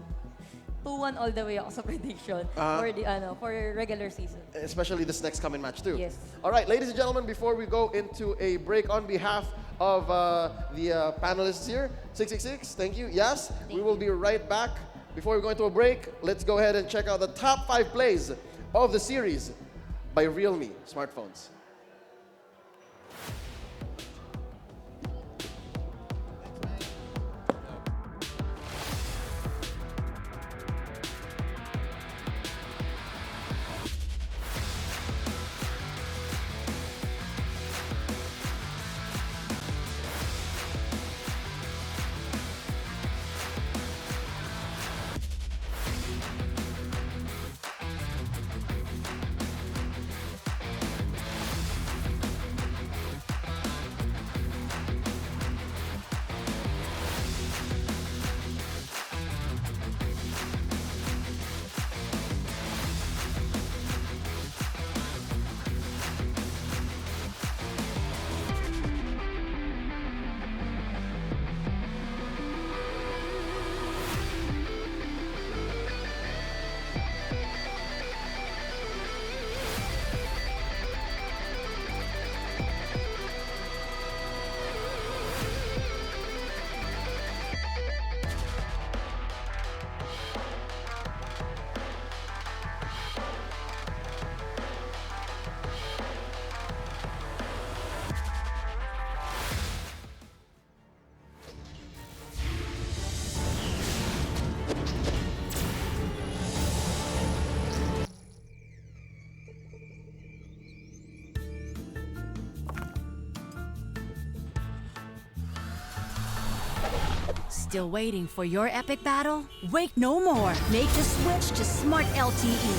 2-1 all the way ako sa prediction for regular season. Especially this next coming match too. Yes. All right, ladies and gentlemen, before we go into a break on behalf of the panelists here, 666, thank you. Yes, we will be right back. Before we go into a break, let's go ahead and check out the top 5 plays of the series by Realme smartphones. Still waiting for your epic battle? Wait no more. Make the switch to Smart LTE.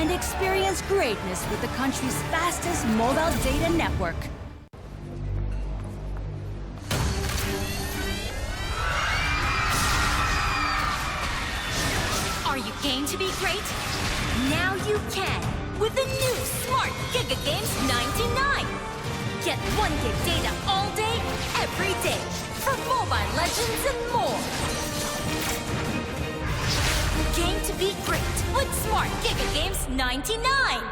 And experience greatness with the country's fastest mobile data network. Are you game to be great? Now you can with the new Smart Giga Games 99. Get 1 gig data all day, every day, for Mobile Legends and more. Game to be great with Smart Giga Games 99.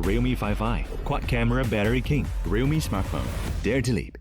Realme 5i, quad camera battery king. Realme smartphone. Dare to leap.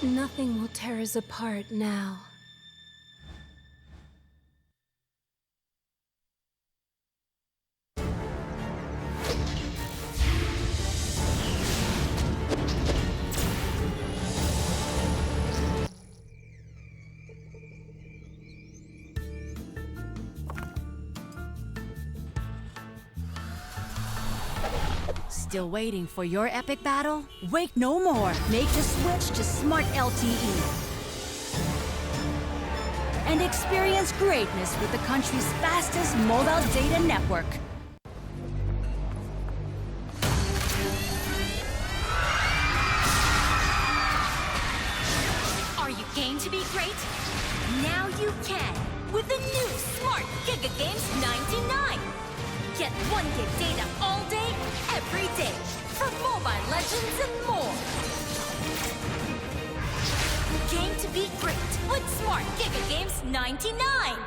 Nothing will tear us apart now. Still waiting for your epic battle? Wait no more. Make the switch to Smart LTE. And experience greatness with the country's fastest mobile data network. Are you game to be great? Now you can with the new Smart Giga Games 99. Get 1 gig data all day, every day for Mobile Legends and more. Game to be great with Smart Giga Games 99.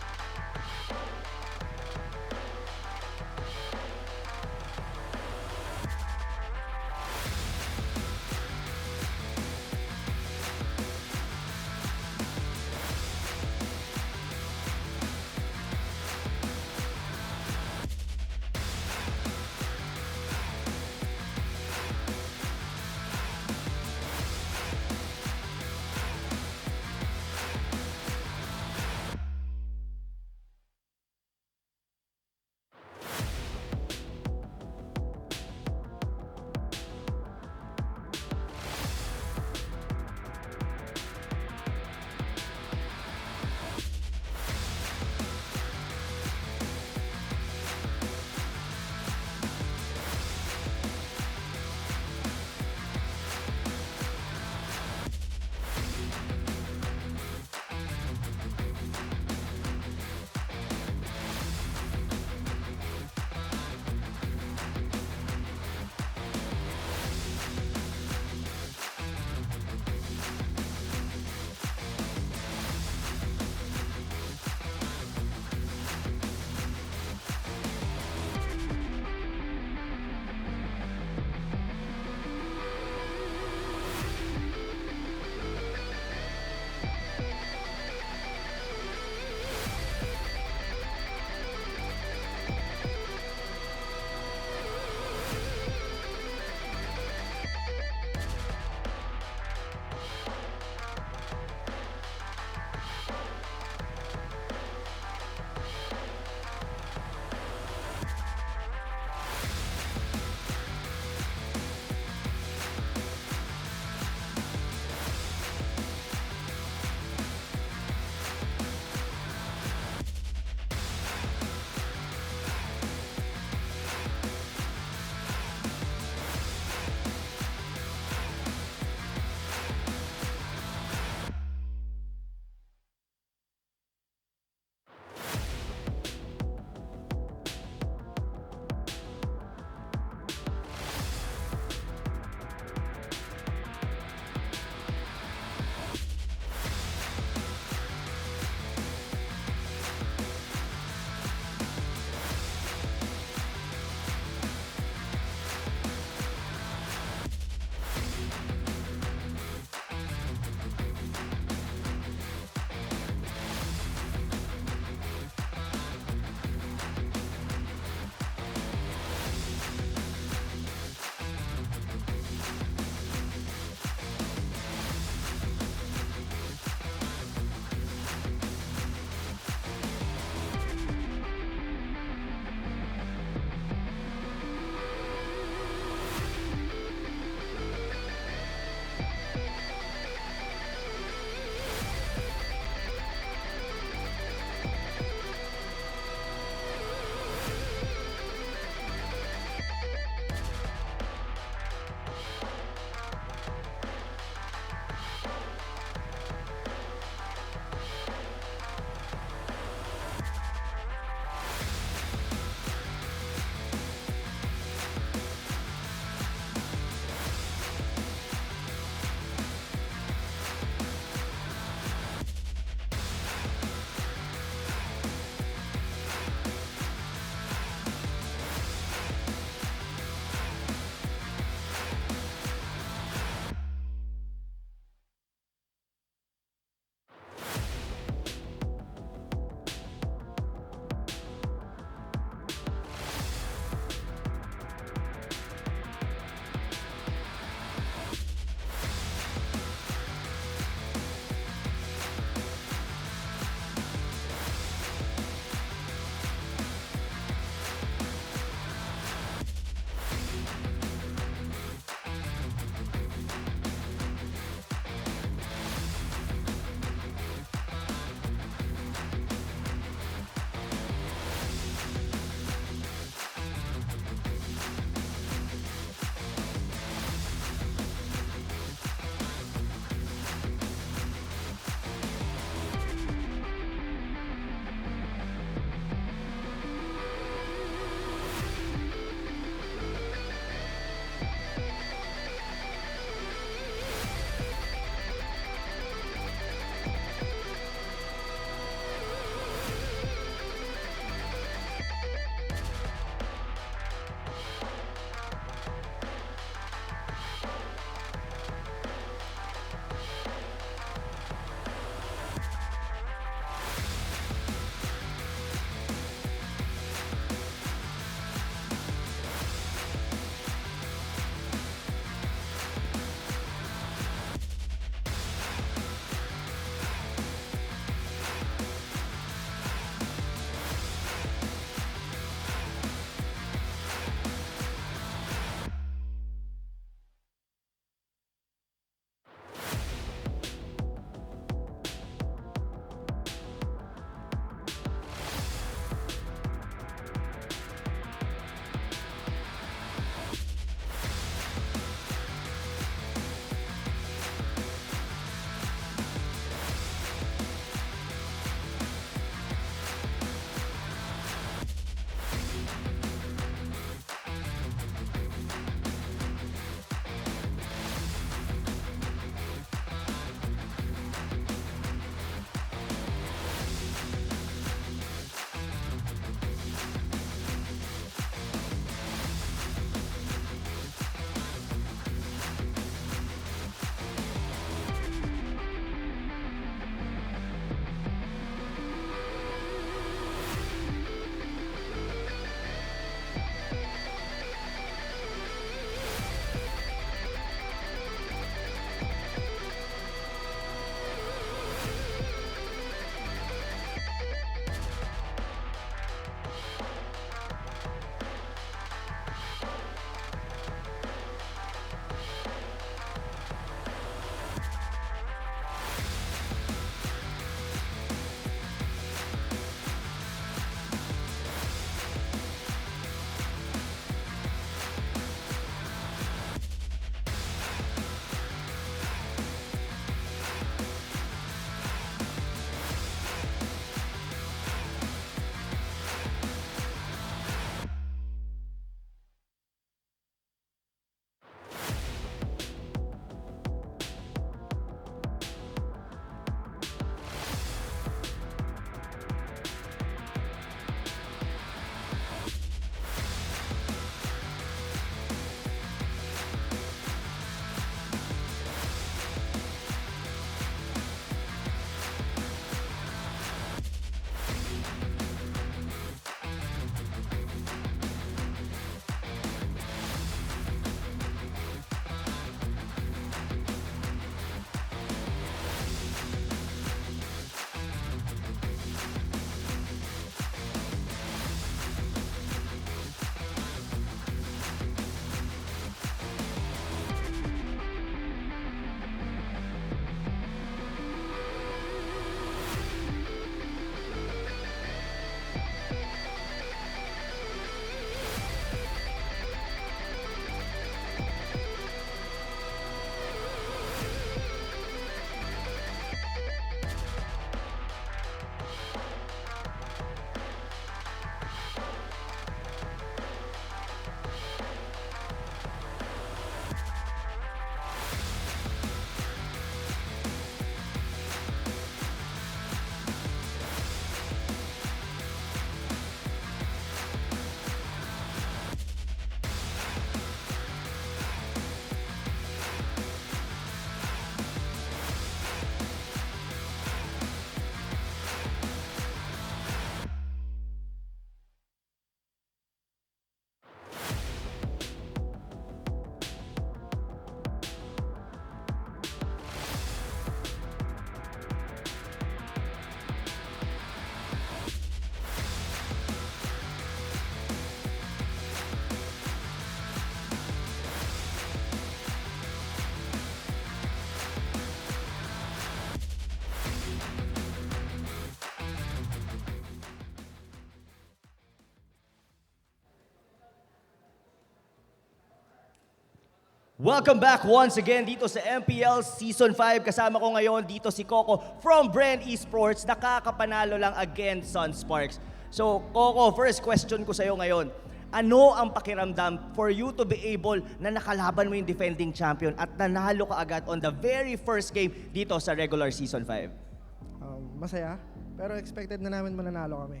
Welcome back once again dito sa MPL Season 5. Kasama ko ngayon dito si Coco from Bren Esports. Nakakapanalo lang against Sunsparks. So Coco, first question ko sa'yo ngayon. Ano ang pakiramdam for you to be able na nakalaban mo yung defending champion at nanalo ka agad on the very first game dito sa regular Season 5? Masaya, pero expected na namin mananalo kami.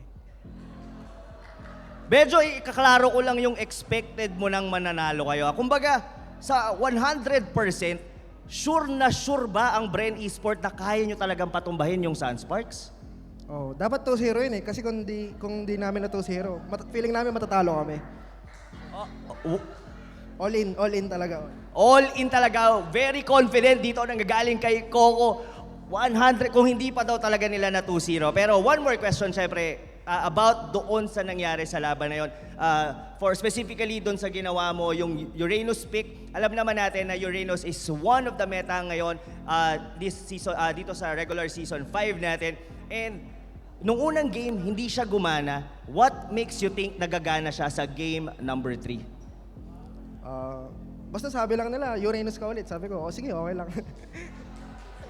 Medyo ikaklaro ko lang yung expected mo nang mananalo kayo. Kumbaga, sa 100%, sure ba ang Bren Esports na kaya nyo talagang patumbahin yung Sunsparks? Oh, dapat 2-0 yun eh. Kasi kung di namin na 2-0, feeling namin matatalo kami. All in talaga. All in talaga. Very confident dito nanggagaling kay Coco. 100, kung hindi pa daw talaga nila na 2-0. Pero one more question, syempre, about doon sa nangyari sa laban na yun. For specifically doon sa ginawa mo, yung Uranus pick. Alam naman natin na Uranus is one of the meta ngayon this season, dito sa regular season 5 natin. And nung unang game, hindi siya gumana. What makes you think nagagana siya sa game number 3? Basta sabi lang nila, Uranus ka ulit. Sabi ko, sige, okay lang.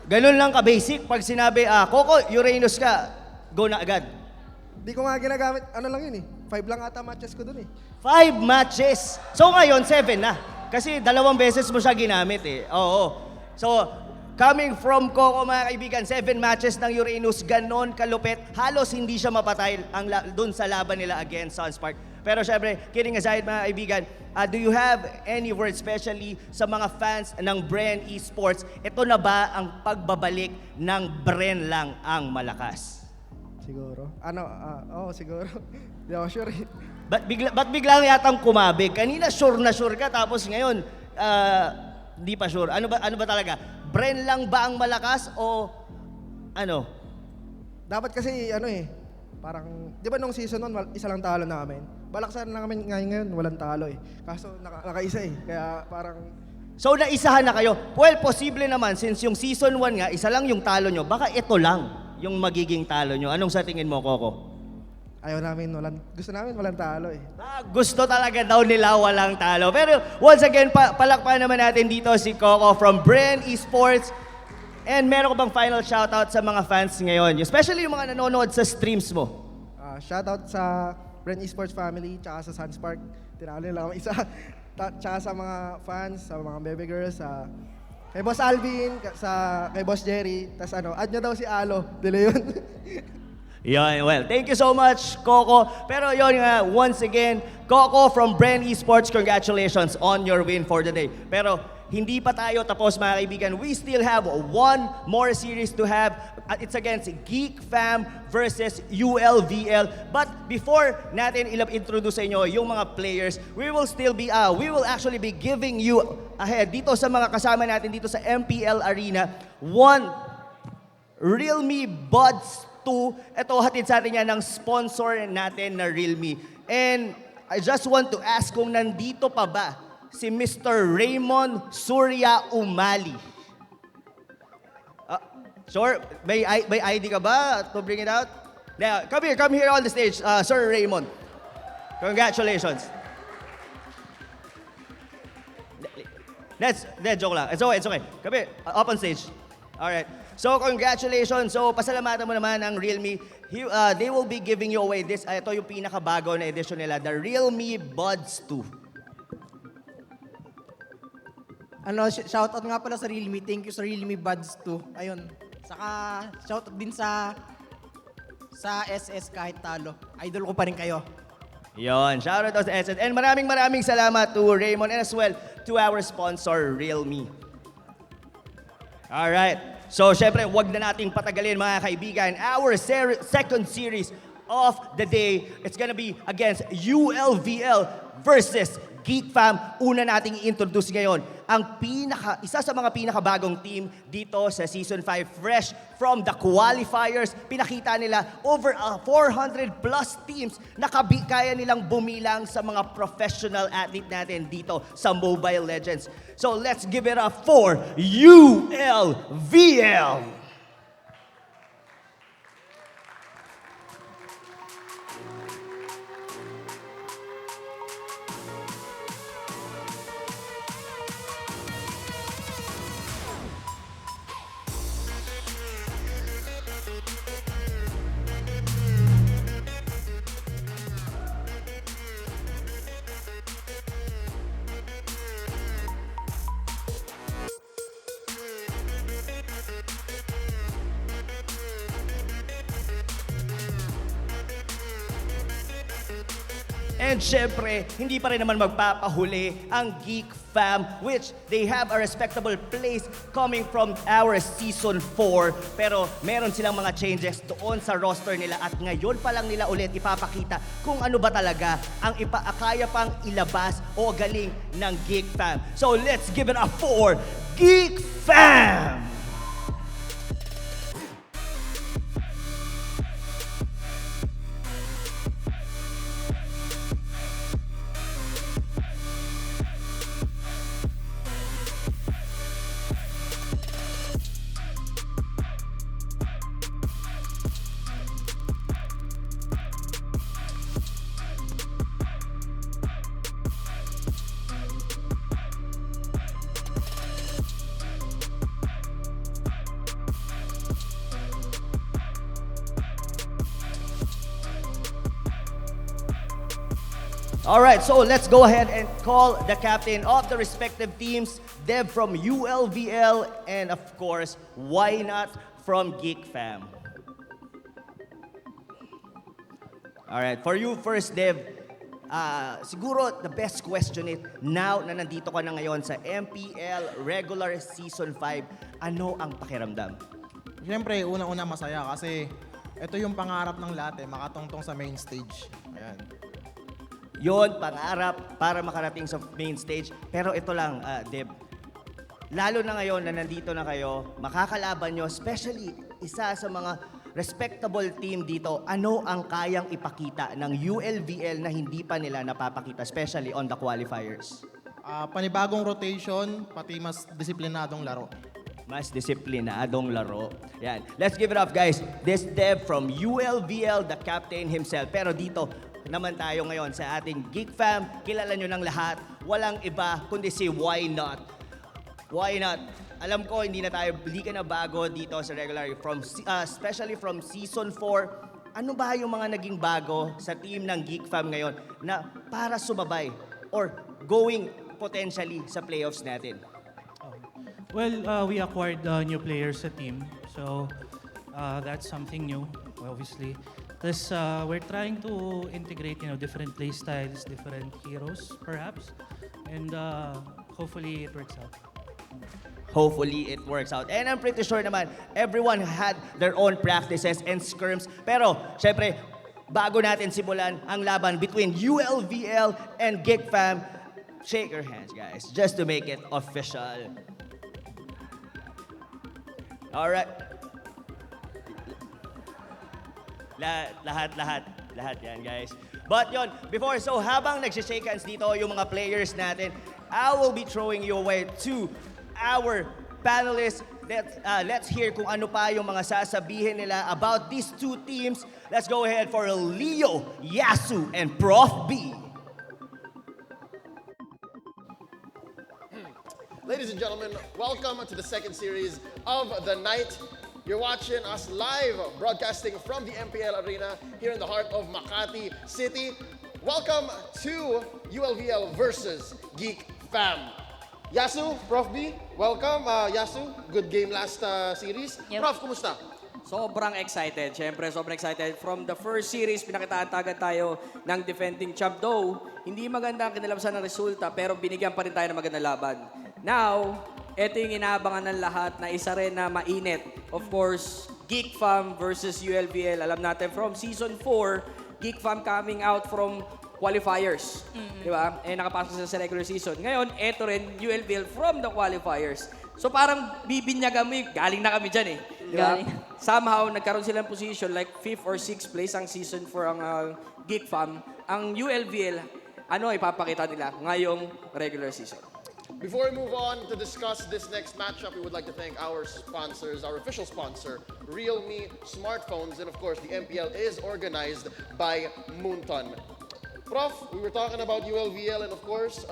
Ganun lang ka-basic. Pag sinabi, Coco, Uranus ka, go na agad. Di ko nga ginagamit, ano lang yun eh. 5 lang ata matches ko dun eh. 5 matches! So ngayon, 7 na. Kasi 2 beses mo siya ginamit eh. Oo. So, coming from Coco mga kaibigan, 7 matches ng Uranus, ganon kalupit. Halos hindi siya mapatay dun sa laban nila against Sunspark. Pero syempre, kidding aside mga kaibigan, do you have any words especially sa mga fans ng Bren Esports? Ito na ba ang pagbabalik ng Bren lang ang malakas? Siguro. Siguro. Di ako sure eh. Ba't biglang yatang kumabig? Kanina sure na sure ka, tapos ngayon, di pa sure. Ano ba talaga? Bren lang ba ang malakas o ano? Dapat kasi parang, di ba nung season 1, isa lang talo namin? Balaksan na kami ngayon, walang talo eh. Kaso nakaisa eh, kaya parang... So naisahan na kayo. Well, posible naman, since yung season 1 nga, isa lang yung talo nyo, baka ito lang yung magiging talo nyo. Anong sa tingin mo, Coco? Gusto namin walang talo eh. Gusto talaga daw nila walang talo. Pero once again, palakpakan naman natin dito si Coco from Bren Esports. And meron ko bang final shoutout sa mga fans ngayon? Especially yung mga nanonood sa streams mo. Shoutout sa Bren Esports family, tsaka sa Sunspark. Tinalo nila kami isa. Tsaka sa mga fans, sa mga baby girls, kay Boss Alvin, kay Boss Jerry. Tapos add nyo daw si Alo. Dili yun. Yan, well, thank you so much, Coco. Pero yun nga, once again, Coco from Bren Esports, congratulations on your win for the day. Pero hindi pa tayo tapos mga kaibigan. We still have one more series to have. It's against Geek Fam versus ULVL. But before natin introduce sa inyo yung mga players, we will actually be giving you ahead dito sa mga kasama natin dito sa MPL Arena, one Realme Buds 2. Ito, hatid sa atin yan ng sponsor natin na Realme. And I just want to ask kung nandito pa ba si Mr. Raymond Surya Umali. Sure, may ID ka ba to bring it out? Now, come here on the stage, Sir Raymond. Congratulations. Joke lang. It's okay. Come here, up on stage. All right. So, congratulations. So, pasalamatan mo naman ang Realme. They will be giving you away this. Ito yung pinakabago na edition nila, the Realme Buds 2. Shoutout nga pala sa Realme. Thank you sa Realme Buds 2. Ayun. Saka shoutout din sa SS kahit talo. Idol ko pa rin kayo. Yon, shoutout sa SS. And maraming salamat to Raymond and as well to our sponsor, Realme. Alright. So, syempre, wag na nating patagalin mga kaibigan. Our second series of the day, it's gonna be against ULVL versus Geek Fam. Una nating i-introduce ngayon ang isa sa mga pinakabagong team dito sa Season 5. Fresh from the qualifiers, pinakita nila over 400 plus teams na kaya nilang bumilang sa mga professional athlete natin dito sa Mobile Legends. So let's give it up for ULVL! And syempre, hindi pa rin naman magpapahuli ang Geek Fam, which they have a respectable place coming from our Season 4. Pero meron silang mga changes doon sa roster nila at ngayon pa lang nila ulit ipapakita kung ano ba talaga ang kaya pang ilabas o galing ng Geek Fam. So let's give it up for Geek Fam! All right, so let's go ahead and call the captain of the respective teams, Dev from ULVL, and of course, why not from Geek Fam. All right, for you first, Dev, siguro the best question is, now na nandito ka na ngayon sa MPL Regular Season 5, ano ang pakiramdam? Siyempre, unang-una masaya kasi ito yung pangarap ng lahat makatungtong sa main stage. Ayan. Yon, pangarap para makarating sa main stage. Pero ito lang, Deb, lalo na ngayon na nandito na kayo, makakalaban nyo, especially isa sa mga respectable team dito, ano ang kayang ipakita ng ULVL na hindi pa nila napapakita, especially on the qualifiers? Panibagong rotation, pati mas disiplinadong laro. Mas disiplinadong laro. Yan. Let's give it up, guys. This Dev from ULVL, the captain himself. Pero dito, naman tayo ngayon sa ating Geek Fam. Kilala nyo ng lahat. Walang iba kundi si Why Not. Why Not? Alam ko hindi ka na bago dito sa regular especially from Season 4. Ano ba yung mga naging bago sa team ng Geek Fam ngayon na para sumabay or going potentially sa playoffs natin? Well, we acquired new players sa team. So, that's something new, obviously. Plus, we're trying to integrate, different play styles, different heroes, perhaps. And hopefully, it works out. Hopefully, it works out. And I'm pretty sure naman, everyone had their own practices and scrims. Pero, syempre, bago natin simulan ang laban between ULVL and Geek Fam, shake your hands, guys, just to make it official. All right. Lahat yan, guys. But yon, so habang nagsishake hands dito yung mga players natin, I will be throwing you away to our panelists. Let's hear kung ano pa yung mga sasabihin nila about these two teams. Let's go ahead for Leo, Yasu, and Prof B. Ladies and gentlemen, welcome to the second series of the night. You're watching us live, broadcasting from the MPL Arena here in the heart of Makati City. Welcome to ULVL versus Geek Fam. Yasu, Prof B, welcome. Yasu, good game last series. Yep. Prof, kumusta? Sobrang excited. Siyempre, sobrang excited. From the first series, pinakitaan agad tayo ng defending champ. Though, hindi maganda ang kinalabasan ng resulta, pero binigyan pa rin tayo ng magandang laban. Now, ito yung inaabangan ng lahat na isa rin na mainit. Of course, Geek Fam versus ULVL. Alam natin from Season 4, Geek Fam coming out from qualifiers. Di ba? Nakapasok sila sa regular season. Ngayon, ito rin ULVL from the qualifiers. So parang bibinyagan mo galing na kami dyan Di ba? Somehow, nagkaroon silang position like 5th or 6th place ang Season 4 ang Geek Fam. Ang ULVL, ipapakita nila ngayong regular season. Before we move on to discuss this next matchup, we would like to thank our sponsors, our official sponsor, Realme Smartphones, and of course, the MPL is organized by Moonton. Prof, we were talking about ULVL, and of course,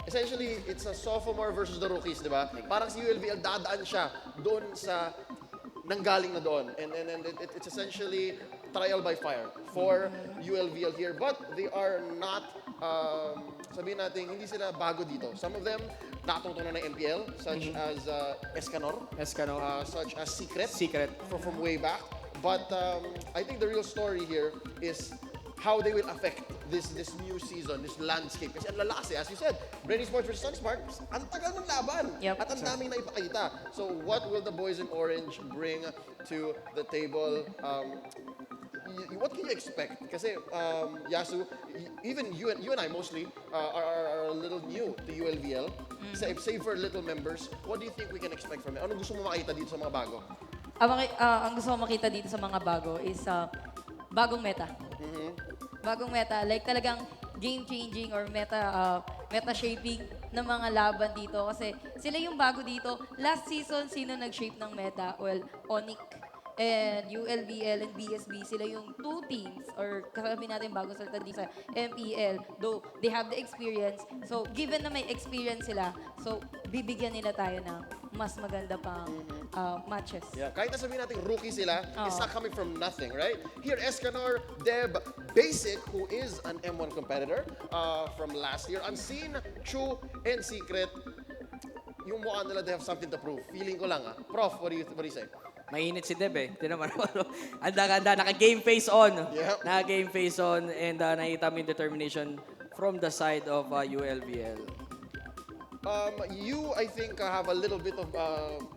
essentially, it's a sophomore versus the rookies, di ba? Parang si ULVL, dadaan siya doon sa nanggaling na doon. And it's essentially trial by fire for ULVL here. But they are not, sabihin natin, hindi sila bago dito. Some of them, nakatungtong na ng MPL, such as Escanor, such as Secret. From way back. But I think the real story here is how they will affect this new season, this landscape. Kasi ang lalakas as you said, Bren Esports versus Sunsparks, ang tagal ng laban. Yep. At ang daming na ipakita. So what will the boys in orange bring to the table? What can you expect? Kasi Yasu, even you and I mostly are a little new to ULVL. Save for little members, what do you think we can expect from it? Ano gusto mo makita dito sa mga bago? Ang gusto ko makita dito sa mga bago is bagong meta. Bagong meta, like talagang game-changing or meta-shaping ng mga laban dito. Kasi sila yung bago dito. Last season, sino nag-shape ng meta? Well, Onyx and ULVL and BSB, sila yung two teams, or kasabi natin bago salita dito sa MPL, though they have the experience. So, given na may experience sila, so bibigyan nila tayo ng mas maganda pang matches. Yeah, kahit na sabihin natin rookie sila, it's not coming from nothing, right? Here, Escanor, Deb, Basic, who is an M1 competitor from last year, Unseen, Chu, and Secret, yung mukha nila, they have something to prove. Feeling ko lang, Prof, what do you say? Mainit si Deb eh. Tinan mo naman. Anda, naka-game face on. Yep. Naka-game face on and nakita mo yung determination from the side of ULVL. You, I think, have a little bit of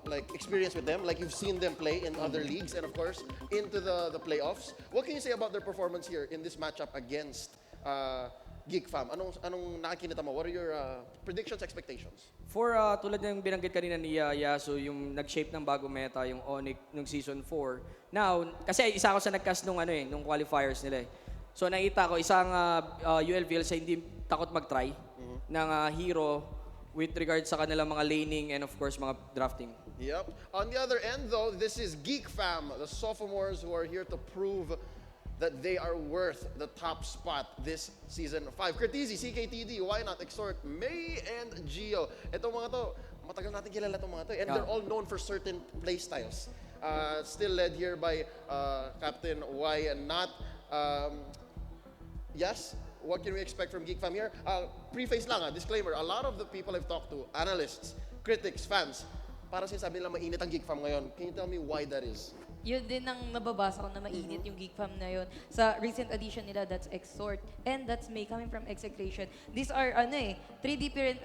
like experience with them. Like you've seen them play in other leagues and of course into the playoffs. What can you say about their performance here in this matchup against Geek Fam? Anong nakikita mo? What are your predictions, expectations? For tulad ng binanggit kanina ni Yasu, yung nag-shape ng bagong meta, yung Onyx nung season 4. Now, kasi isa ako sa nag-cast nung nung qualifiers nila eh. So nakita ko isang ULVL sa hindi takot mag-try ng hero with regard sa kanilang mga laning and of course mga drafting. Yep. On the other end though, this is Geek Fam, the sophomores who are here to prove that they are worth the top spot this season 5. Curtizi, CKTD, why not extort May and Gio? Itong mga to, matagal natin kilala itong mga to. And they're all known for certain playstyles. Still led here by Captain Y and Not. Yes, what can we expect from Geek Fam here? Preface lang, disclaimer, a lot of the people I've talked to, analysts, critics, fans, parang sinasabi nila mainit ang Geek Fam ngayon. Can you tell me why that is? Yun din ang nababasa ko na mainit yung Geek Fam na yun. Sa recent edition nila, that's Exhort. And that's May coming from Execration. These are, three different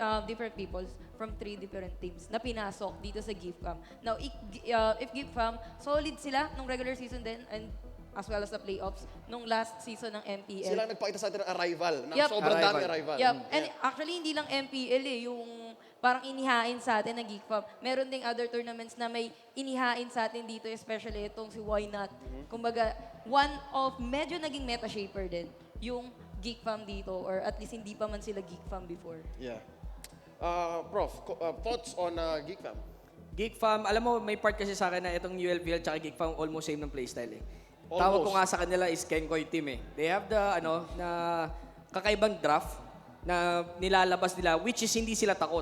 peoples from three different teams na pinasok dito sa Geek Fam. Now, if Geek Fam, solid sila nung regular season din and as well as the playoffs nung last season ng MPL. Sila nagpakita sa atin ng arrival, ng sobrang dami arrival. Yep. And actually, hindi lang MPL yung parang inihain sa atin ng Geek Fam. Meron ding other tournaments na may inihain sa atin dito, especially itong si Why Not. Kumbaga, one of medyo naging meta shaper din yung Geek Fam dito, or at least hindi pa man sila Geek Fam before. Yeah. Prof, thoughts on Geek Fam? Geek Fam, alam mo, may part kasi sa akin na itong ULVL at Geek Fam almost same ng playstyle eh. Tawag ko nga sa kanila is Kenkoy team eh. They have the na kakaibang draft na nilalabas nila which is hindi sila takot.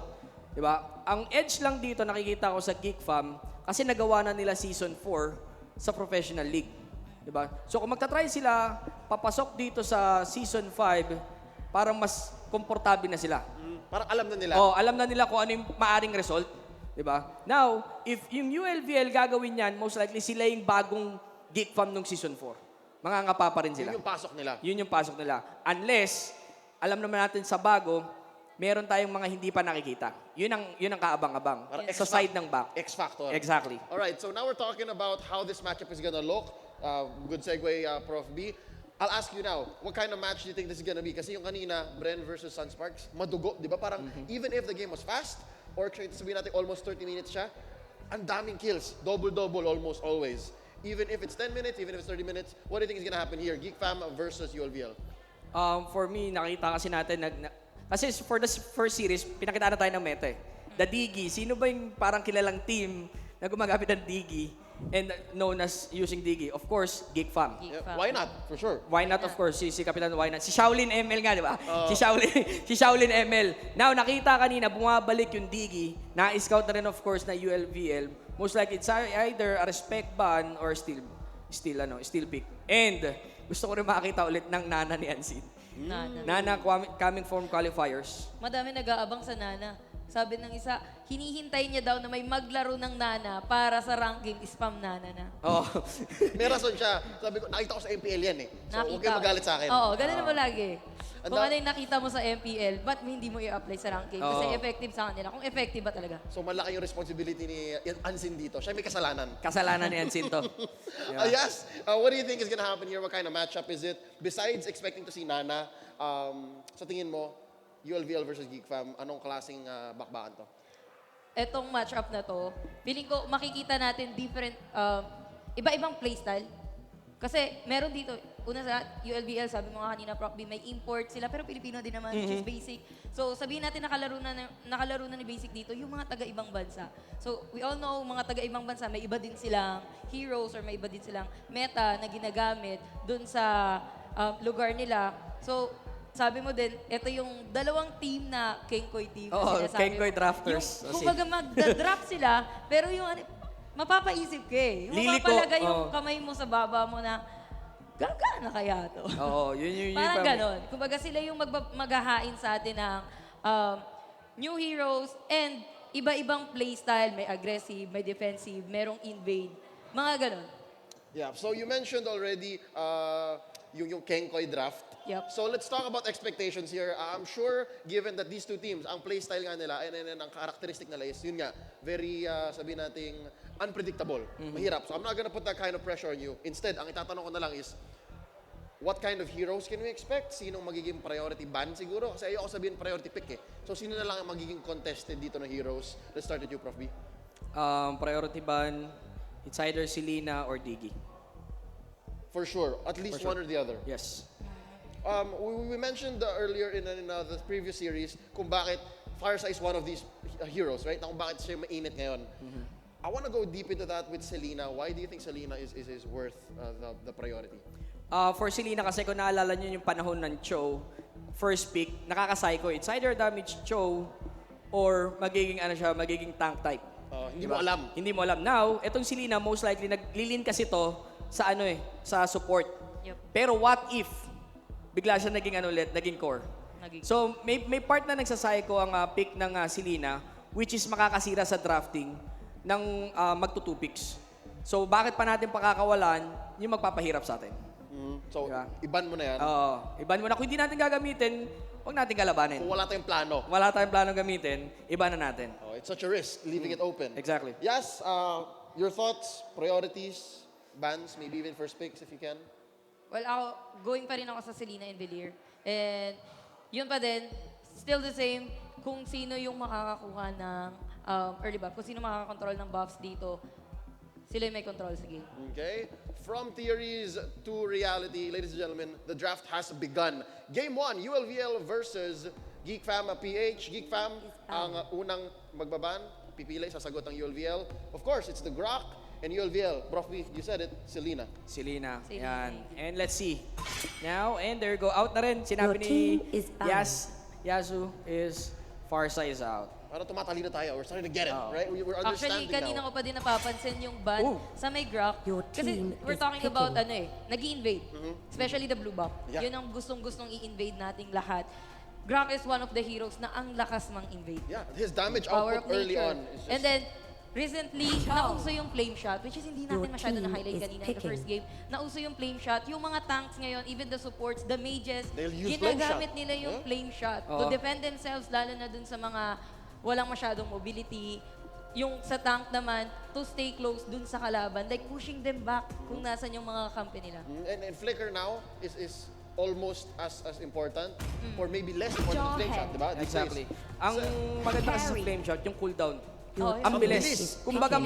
'Di ba? Ang edge lang dito nakikita ko sa Geek Fam kasi nagawa na nila season 4 sa professional league. 'Di ba? So kung magta-try sila papasok dito sa season 5, parang mas komportable na sila. Parang alam na nila. Oh, alam na nila kung ano yung maaring result, 'di ba? Now, if yung ULVL gagawin 'yan, most likely sila yung bagong Geek Fam nung season 4. Mangangapa pa rin sila. Yun yung pasok nila. Yun yung pasok nila. Unless, alam naman natin sa bago, meron tayong mga hindi pa nakikita. Yun ang kaabang-abang. Sa side ng back. X factor. Exactly. Alright, so now we're talking about how this matchup is gonna look. Good segue, Prof B. I'll ask you now, what kind of match do you think this is gonna be? Kasi yung kanina, Bren versus Sunsparks, madugo, di ba? Parang even if the game was fast, or sabihin natin almost 30 minutes siya, ang daming kills. Double-double almost always. Even if it's 10 minutes, even if it's 30 minutes, what do you think is gonna happen here? Geek Fam versus ULVL? For me, nakita kasi natin, kasi for the first series, pinakitaan na tayo ng meta eh. The Digi, sino ba yung parang kilalang team na gumagamit ng Digi and known as using Digi? Of course, Geek Fam. Why not? For sure. Why not, of course, si Kapitan Why not? Si Shaolin ML nga, di ba? Si Shaolin ML. Now, nakita kanina, bumabalik yung Digi. Na-scout na rin, of course, na ULVL. Most likely, it's either a respect ban or still pick. And, gusto ko rin makakita ulit ng Nana ni Ansin. Nana coming from qualifiers. Madami nag-aabang sa Nana. Sabi ng isa, hinihintay niya daw na may maglaro ng Nana para sa rank game, spam Nana na. Oo. May rason siya. Sabi ko, nakita ko sa MPL yan eh. So, huwag Nakita. kayo magalit sa akin. Oo, ganun naman lagi. Ang Kung da- ano yung nakita mo sa MPL, ba't hindi mo i-apply sa rank game? Kasi Oo. effective sa kanila. Kung effective ba talaga? So, malaki yung responsibility ni Ansin dito. Siya may kasalanan. Kasalanan ni Ansin to. Yes. What do you think is gonna happen here? What kind of matchup is it? Besides expecting to see Nana, sa tingin mo, ULVL versus Geek Fam, anong klaseng bakbakan to? Etong matchup na to, feeling ko makikita natin different, iba-ibang playstyle. Kasi meron dito, una sa ULVL, sabi mo nga kanina, Prof. B, may import sila, pero Filipino din naman, which is basic. So sabihin natin nakalaro na ni basic dito, yung mga taga-ibang bansa. So we all know, mga taga-ibang bansa, may iba din silang heroes or may iba din silang meta na ginagamit dun sa lugar nila. So sabi mo din, ito yung dalawang team na Kenkoy team. Oo, sinasabi Kenkoy mo. drafters. Yung, kumbaga magda-draft sila, pero yung mapapaisip ka eh. Yung Liliko, mapapalagay yung oo. kamay mo sa baba mo na, gagana kaya to? Oo, yun Parang ganon. Kumbaga sila yung maghahain sa atin ng new heroes and iba-ibang playstyle. May aggressive, may defensive, merong invade. Mga ganon. Yeah, so you mentioned already yung Kenkoy draft. Yep. So let's talk about expectations here. I'm sure, given that these two teams, ang playstyle nga nila and ang characteristic nila is, yun nga, very, sabihin nating, unpredictable. Mahirap. So I'm not gonna put that kind of pressure on you. Instead, ang itatanong ko na lang is, what kind of heroes can we expect? Sinong magiging priority ban siguro? Kasi ayoko sabihin priority pick eh. So sino na lang ang magiging contested dito na heroes? Let's start with you, Prof. B. Priority ban, it's either Selena or Diggy. For sure. At least one or the other. Yes. We mentioned earlier in the previous series kung bakit Fireside is one of these heroes, right? Na kung bakit siya mainit ngayon. I want to go deep into that with Selena. Why do you think Selena is worth the priority? For Selena kasi kung naalala nyo yung panahon ng Cho, first pick, nakaka-psycho. It's either damage Cho or magiging tank type. Hindi mo alam. Hindi mo alam. Now, etong Selena, most likely, naglilin kasi to sa sa support. Yep. Pero what if, bigla siya naging core. So, may part na nagsasayko ang pick ng Selena, which is makakasira sa drafting ng magto-2 picks. So, bakit pa natin pakakawalan yung magpapahirap sa atin? So, iban mo na yan. Oo. Iban mo na. Kung hindi natin gagamitin, huwag natin kalabanin. Kung wala tayong plano. Wala tayong planong gamitin, iba na natin. Oh, it's such a risk, leaving it open. Exactly. Yes, your thoughts, priorities, bans, maybe even first picks if you can. Well, ako, going pa rin ako sa Selena and Villiers. And yun pa din, still the same, kung sino yung makakakuha ng early buff, kung sino makakakontrol ng buffs dito, sila yung may control sa game. Okay. From theories to reality, ladies and gentlemen, the draft has begun. Game 1, ULVL versus Geek Fam PH. Geek Fam, ang unang magbaban, pipili, sasagot ang ULVL. Of course, it's the Grok and ULVL. Prof. B, you said it, Selena. Selena. Yan. And let's see. Now, and there you go. Out na rin. Sinabi Your ni team is banned. Yasu is far size out. Parang tumatalino tayo. We're starting to get it, right? We're Actually, understanding kanina now. ko pa din napapansin yung ban sa may Grok. Your Kasi team we're is talking about picking. nag-i-invade. Especially the blue buff. Yeah. Yun ang gustong-gustong i-invade nating lahat. Grok is one of the heroes na ang lakas mang invade. Yeah, his damage Power output of early nature. on is just... And then, recently, nauso yung flame shot, which is hindi natin Your masyado team na-highlight is kanina in the picking. first game. Nauso yung flame shot. Yung mga tanks ngayon, even the supports, the mages, They'll use flame ginagamit shot. nila yung Yeah. flame shot to defend themselves, lalo na dun sa mga walang masyadong mobility. Yung sa tank naman, to stay close dun sa kalaban, like pushing them back kung nasan yung mga kampi nila. And Flicker now is almost as important or maybe less important than Flame Shot, di ba? These Exactly. days. Ang maganda kasi sa flame shot, yung cooldown. Oh, Ang bilis. bilis. Kumbaga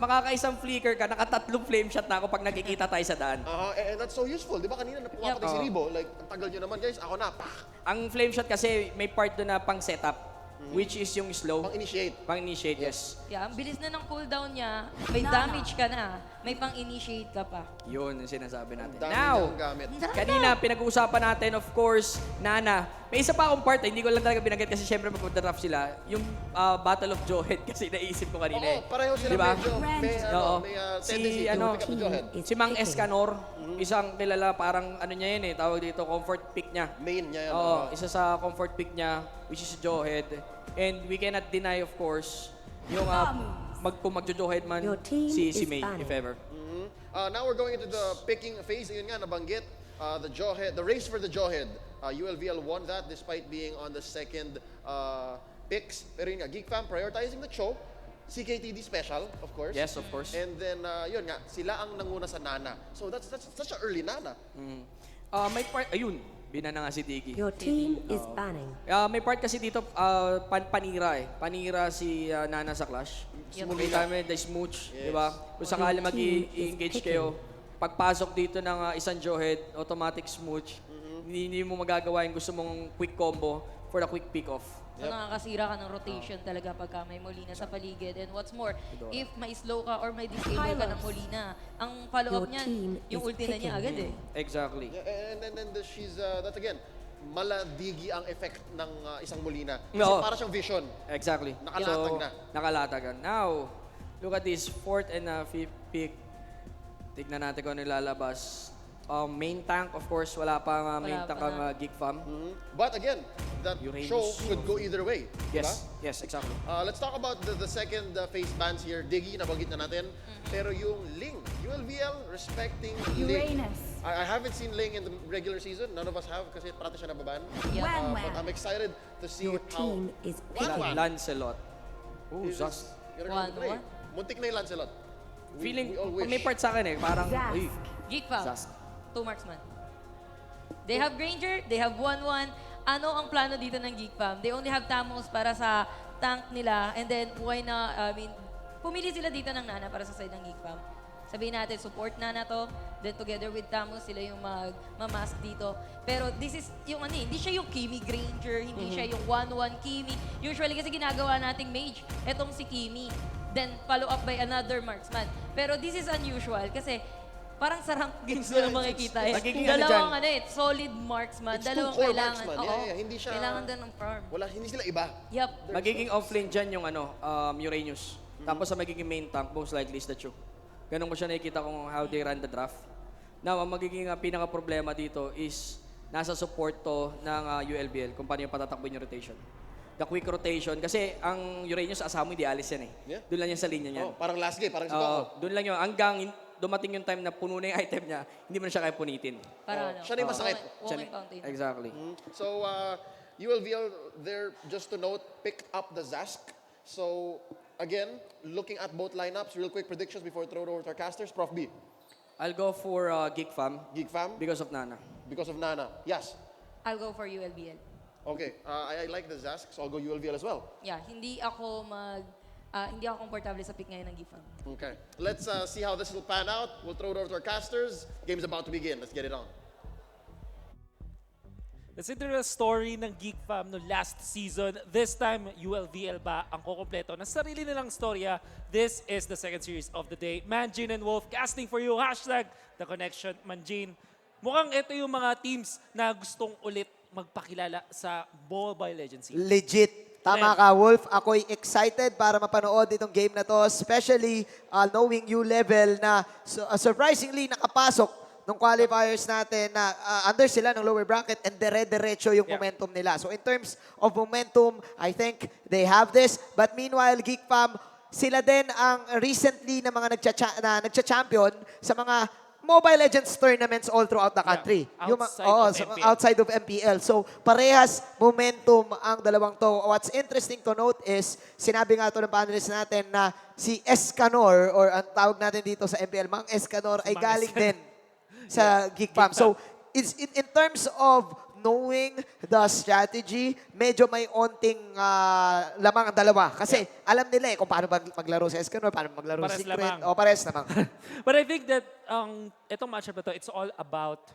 makakaisang flicker ka, nakatatlong flame shot na ako pag nakikita tayo sa daan. And that's so useful. Di ba kanina napapatay si Ribo? Like, ang tagal nyo naman guys, ako na, pak! Ang flame shot kasi may part doon na pang setup, which is yung slow. Pang-initiate. Pang-initiate, yes. Yeah, ang bilis na ng cooldown niya, may damage ka na, may pang-initiate ka pa. Yun ang sinasabi natin. Dami Now, niyang gamit. kanina pinag-uusapan natin, of course, Nana. May isa pa akong part, hindi ko lang talaga binanggit kasi syempre magpa-draft sila. Yung Battle of Jawhead kasi naisip ko kanina eh. Oo, pareho sila Diba? medyo Oo. may tendency to pick up the Jawhead. Si Mang Escanor, isang kilala parang ano niya yun eh, tawag dito, comfort pick niya. Main niya yan. Oo, isa sa comfort pick niya, which is Jawhead. And we cannot deny, of course, yung kung magjo-johead man Your team si is May, if ever. Now we're going into the picking phase. Ayun nga, nabanggit. The race for the jawhead. ULVL won that despite being on the second picks. Pero yun nga, Geek Fam prioritizing the show. CKTD special, of course. Yes, of course. And then, yun nga, sila ang nanguna sa Nana. So that's such an early Nana. May part, ayun, binana nga si Diggy. Your team is banning. May part kasi dito, panira eh. Panira si Nana sa Clash. May time the smooch, di ba? Kung sakali mag-i-engage kayo, pagpasok dito ng isang jawhead, automatic smooch, hindi mo magagawa yung gusto mong quick combo for the quick pick-off. So nakakasira ka ng rotation talaga pagka may Molina sa paligid. And what's more, if may slow ka or may disable ka ng Molina, ang follow-up niyan, yung ulti na niya agad eh. Exactly. Yeah, and then she's, that again, maladigi ang effect ng isang Molina. Kasi No. para siyang vision. Exactly. Nakalatag na. Nakalatag na. Now, look at this fourth and fifth pick. Tignan natin kung ano lalabas. Main tank, of course, wala pa main tank ang Geek Fam. But again, that show could go either way. Yes, yes, exactly. Let's talk about the second phase bans here. Diggy, nabanggit na natin. Pero yung Ling, ULVL respecting Ling. I haven't seen Ling in the regular season. None of us have kasi parati siya nababan. But I'm excited to see Your how... team is picking. Lancelot. Ooh, Zas. Muntik na yung Lancelot. Feeling, we all wish. may part sa akin eh, parang, uy, Geek Fam, Zas. 2 marksman. They have Granger, they have 1-1. Ano ang plano dito ng Geek Fam? They only have Tamos para sa tank nila. And then, pumili sila dito ng Nana para sa side ng Geek Fam. Sabihin natin, support Nana to. Then together with Tamos, sila yung mag-mask dito. Pero this is yung hindi siya yung Kimi Granger, hindi siya yung 1-1 Kimi. Usually kasi ginagawa nating mage, etong si Kimi. Then follow up by another marksman. Pero this is unusual kasi parang sa rank games na makikita eh. Dalawang solid marksman. Dalawang kailangan. Hindi siya... Kailangan din ng farm. Hindi sila iba. Yep. Magiging offlane dyan yung Uranus. Tapos sa magiging main tank, most likely is the Chu. Ganun ko siya nakikita kung how they run the draft. Now, ang magiging pinaka-problema dito is nasa support to ng ULVL kung paano yung patatakbo yung rotation. The quick rotation. Kasi ang Uranus, asamo hindi alis yan eh. Yeah. Doon lang yan sa linya niyan. Parang last game, parang si Coco. Doon lang yun. Hanggang dumating yung time na puno na yung item niya, hindi mo na siya kaya punitin. Siya na yung masakit. Walking fountain. Exactly. So, ULVL there, just to note, picked up the Zask. So, again, looking at both lineups, real quick predictions before we throw it over to our casters. Prof B. I'll go for Geek Fam. Geek Fam? Because of Nana. Because of Nana. Yes. I'll go for ULVL. Okay. I like the Zask, so I'll go ULVL as well. Yeah, hindi ako komportable sa pick ngayon ng Geek Fam. Okay. Let's see how this will pan out. We'll throw it over to our casters. Game's about to begin. Let's get it on. Let's enter the story ng Geek Fam no last season. This time, ULVL ba ang kukumpleto ng sarili nilang storya? This is the second series of the day. Manjin and Wolf casting for you. Hashtag The Connection Manjin. Mukhang ito yung mga teams na gustong ulit magpakilala sa Mobile Legends. Legit. Tama ka, Wolf. Ako'y excited para mapanood itong game na to, especially knowing ULVL na surprisingly nakapasok nung qualifiers natin na under sila ng lower bracket and dire-diretso yung momentum nila. So in terms of momentum, I think they have this. But meanwhile, Geek Fam, sila din ang recently na mga nagcha-champion sa mga Mobile Legends tournaments all throughout the country. Outside of MPL. So, parehas momentum ang dalawang to. What's interesting to note is, sinabi nga ito ng panelists natin na si Escanor, or ang tawag natin dito sa MPL, Mang Escanor, ay galing din sa Geek Fam. So, in terms of knowing the strategy, medyo may onting lamang ang dalawa. Kasi alam nila kung paano maglaro si Escanor, paano maglaro si Secret. Pares lamang. But I think that itong matchup na to, it's all about,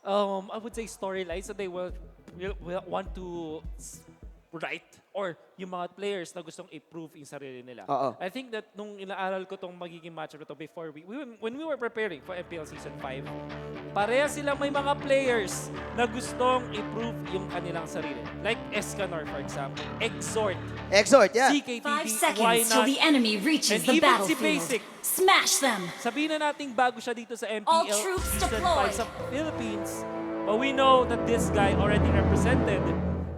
I would say, storylines that they will want to write or yung mga players na gustong i-prove yung sarili nila. I think that nung inaaral ko tong magiging matchup na to before when we were preparing for MPL Season 5, pareha silang may mga players na gustong i-prove yung kanilang sarili. Like Escanor, for example. Exhort, yeah. CKTV, 5 seconds till the enemy reaches the battlefield. Basic. Smash them! Sabihin na nating bago siya dito sa All MPL troops Season deployed. 5 sa Philippines, but we know that this guy already represented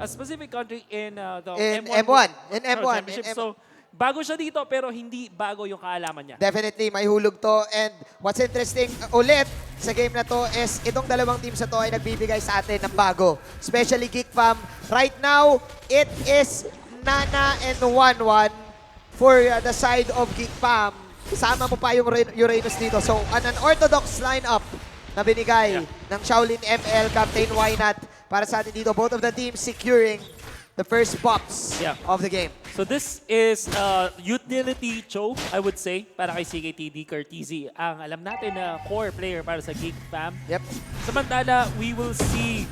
a specific country in the In M1. M1. In World M1. Championship. In M1. So, bago siya dito, pero hindi bago yung kaalaman niya. Definitely, may hulog to. And what's interesting ulit sa game na to is itong dalawang teams na to ay nagbibigay sa atin ng bago. Especially Geek Fam. Right now, it is Nana and 1-1 for the side of Geek Fam. Sama mo pa yung Uranus dito. So, an unorthodox lineup na binigay ng Shaolin ML Captain Why Not para sa atin dito. Both of the teams securing the first pops of the game. So this is utility Cho, I would say, para kay CKTD Curtizy. Ang alam natin na core player para sa Geek Fam. Yep. Samantala, we will see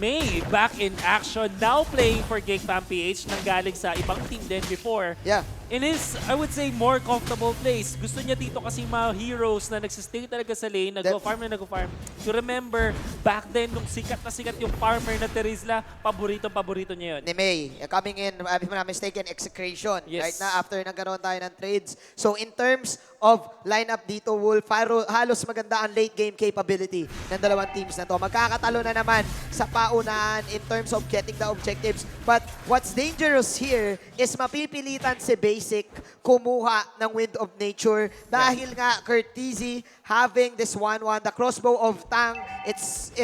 May back in action, now playing for Geek Fam PH, nanggaling sa ibang team din before. Yeah. In his, I would say, more comfortable place. Gusto niya dito kasi mga heroes na nagsistay talaga sa lane, nag-farm na nag-farm. You remember, back then, nung sikat na sikat yung farmer na Terizla, paborito niya yun. Ni May, coming in, if I'm not mistaken, execration. Yes. Right na, after nagkaroon tayo ng trades. So, in terms of lineup dito, Wolf, halos maganda ang late game capability ng dalawang teams na to. Magkakatalo na naman sa paunahan in terms of getting the objectives. But what's dangerous here is mapipilitan si Basic kumuha ng Wind of Nature dahil nga Curtizy having this 1-1, the crossbow of Tang, it's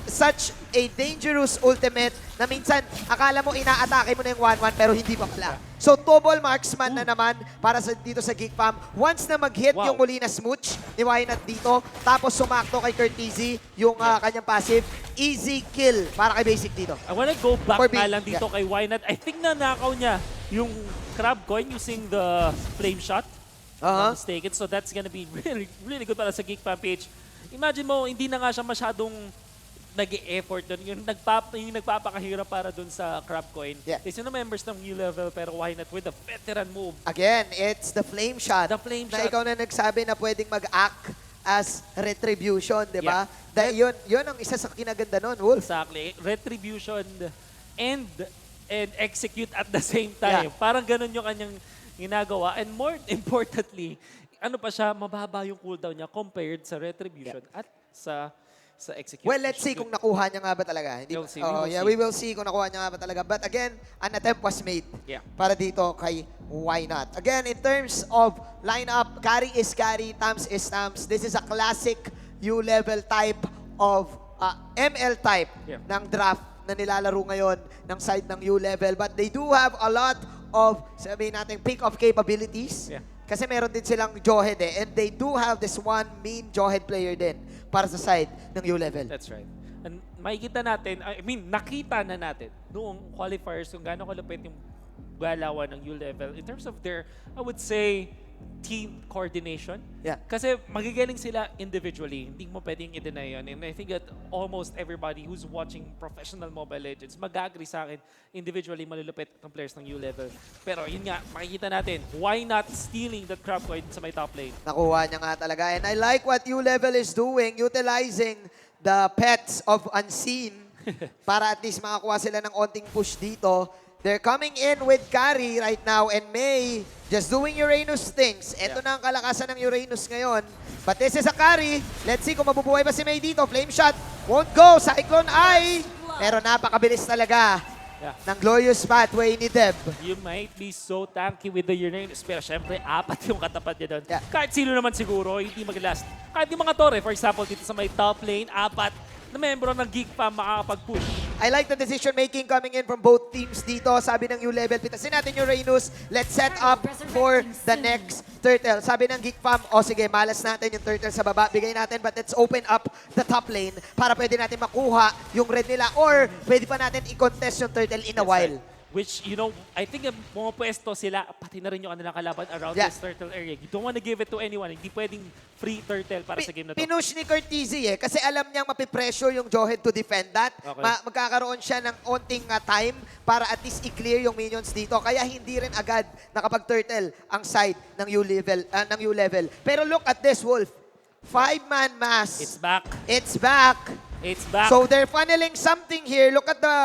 such a dangerous ultimate na minsan akala mo inaatake mo na yung 1-1 pero hindi pa pala. So double marksman na naman para dito sa Geek Fam. Once na mag-hit yung muli na smooch ni Wynat dito, tapos sumakto kay Curtizy yung kanyang passive, easy kill para kay Basic dito. I wanna go back For na lang dito kay Wynat. I think nanakaw niya yung crab coin using the flame shot. If I'm not mistaken. So that's gonna be really, really good para sa Geek Fam PH. Imagine mo, hindi na nga siya masyadong nag-e-effort doon. Yung nagpapakahirap para doon sa crab coin. Is yung members ng ULVL pero why not with the veteran move? Again, it's the flame shot. The flame na shot. ikaw na nagsabi na pwedeng mag-act as retribution, di ba? Yun ang isa sa kinaganda nun, Wolf. Exactly. Retribution and execute at the same time. Parang ganun yung kanyang ginagawa. And more importantly, ano pa siya, mababa yung cooldown niya compared sa retribution at sa execution. Well, let's see kung nakuha niya nga ba talaga. Hindi We'll see, we will see kung nakuha niya nga ba talaga. But again, an attempt was made para dito kay Why Not. Again, in terms of lineup, carry is carry, Tams is Tams. This is a classic U-level type of ML type ng draft na nilalaro ngayon ng side ng U-level. But they do have a lot of, sabihin natin, pick-off capabilities. Kasi meron din silang Jawhead and they do have this one main Jawhead player din para sa side ng U-level. That's right. And makikita natin, nakita na natin noong qualifiers kung gaano kalupit yung galawan ng U-level in terms of their, I would say, team coordination. Kasi magigaling sila individually. Hindi mo pwedeng i-deny yun. And I think that almost everybody who's watching professional Mobile Legends mag-agree sa akin individually malulupit ng players ng U-level. Pero yun nga, makikita natin, why not stealing that crab coin sa may top lane? Nakuha niya nga talaga. And I like what U-level is doing, utilizing the pets of Unseen para at least makakuha sila ng onting push dito. They're coming in with carry right now and May just doing Uranus things. Ito na ang kalakasan ng Uranus ngayon. But this is a carry. Let's see kung mabubuhay ba si May dito. Flame shot won't go. Cyclone Eye. Pero napakabilis talaga ng glorious pathway ni Deb. You might be so tanky with the Uranus, pero syempre, apat yung katapat niya doon. Kahit sino naman siguro, hindi mag-last. Kahit yung mga Torre, for example, dito sa may top lane, apat na membro ng Geek Fam makakapag-push. I like the decision-making coming in from both teams dito. Sabi ng U-level, pitasin natin yung Uranus. Let's set up for the next turtle. Sabi ng Geek Fam, sige, malas natin yung turtle sa baba. Bigay natin, but let's open up the top lane para pwede natin makuha yung red nila or pwede pa natin i-contest yung turtle in a while. Which, you know, I think mga pwesto sila, pati na rin yung kanilang kalaban around this turtle area. You don't want to give it to anyone. Hindi pwedeng free turtle para sa game na to. Pinush ni Curtizy kasi alam niyang mapipressure yung Jawhead to defend that. Magkakaroon siya ng onting time para at least i-clear yung minions dito. Kaya hindi rin agad nakapag-turtle ang side ng U-level. Pero look at this, Wolf. 5-man mass. It's back. It's back. It's back. So they're funneling something here. Look at the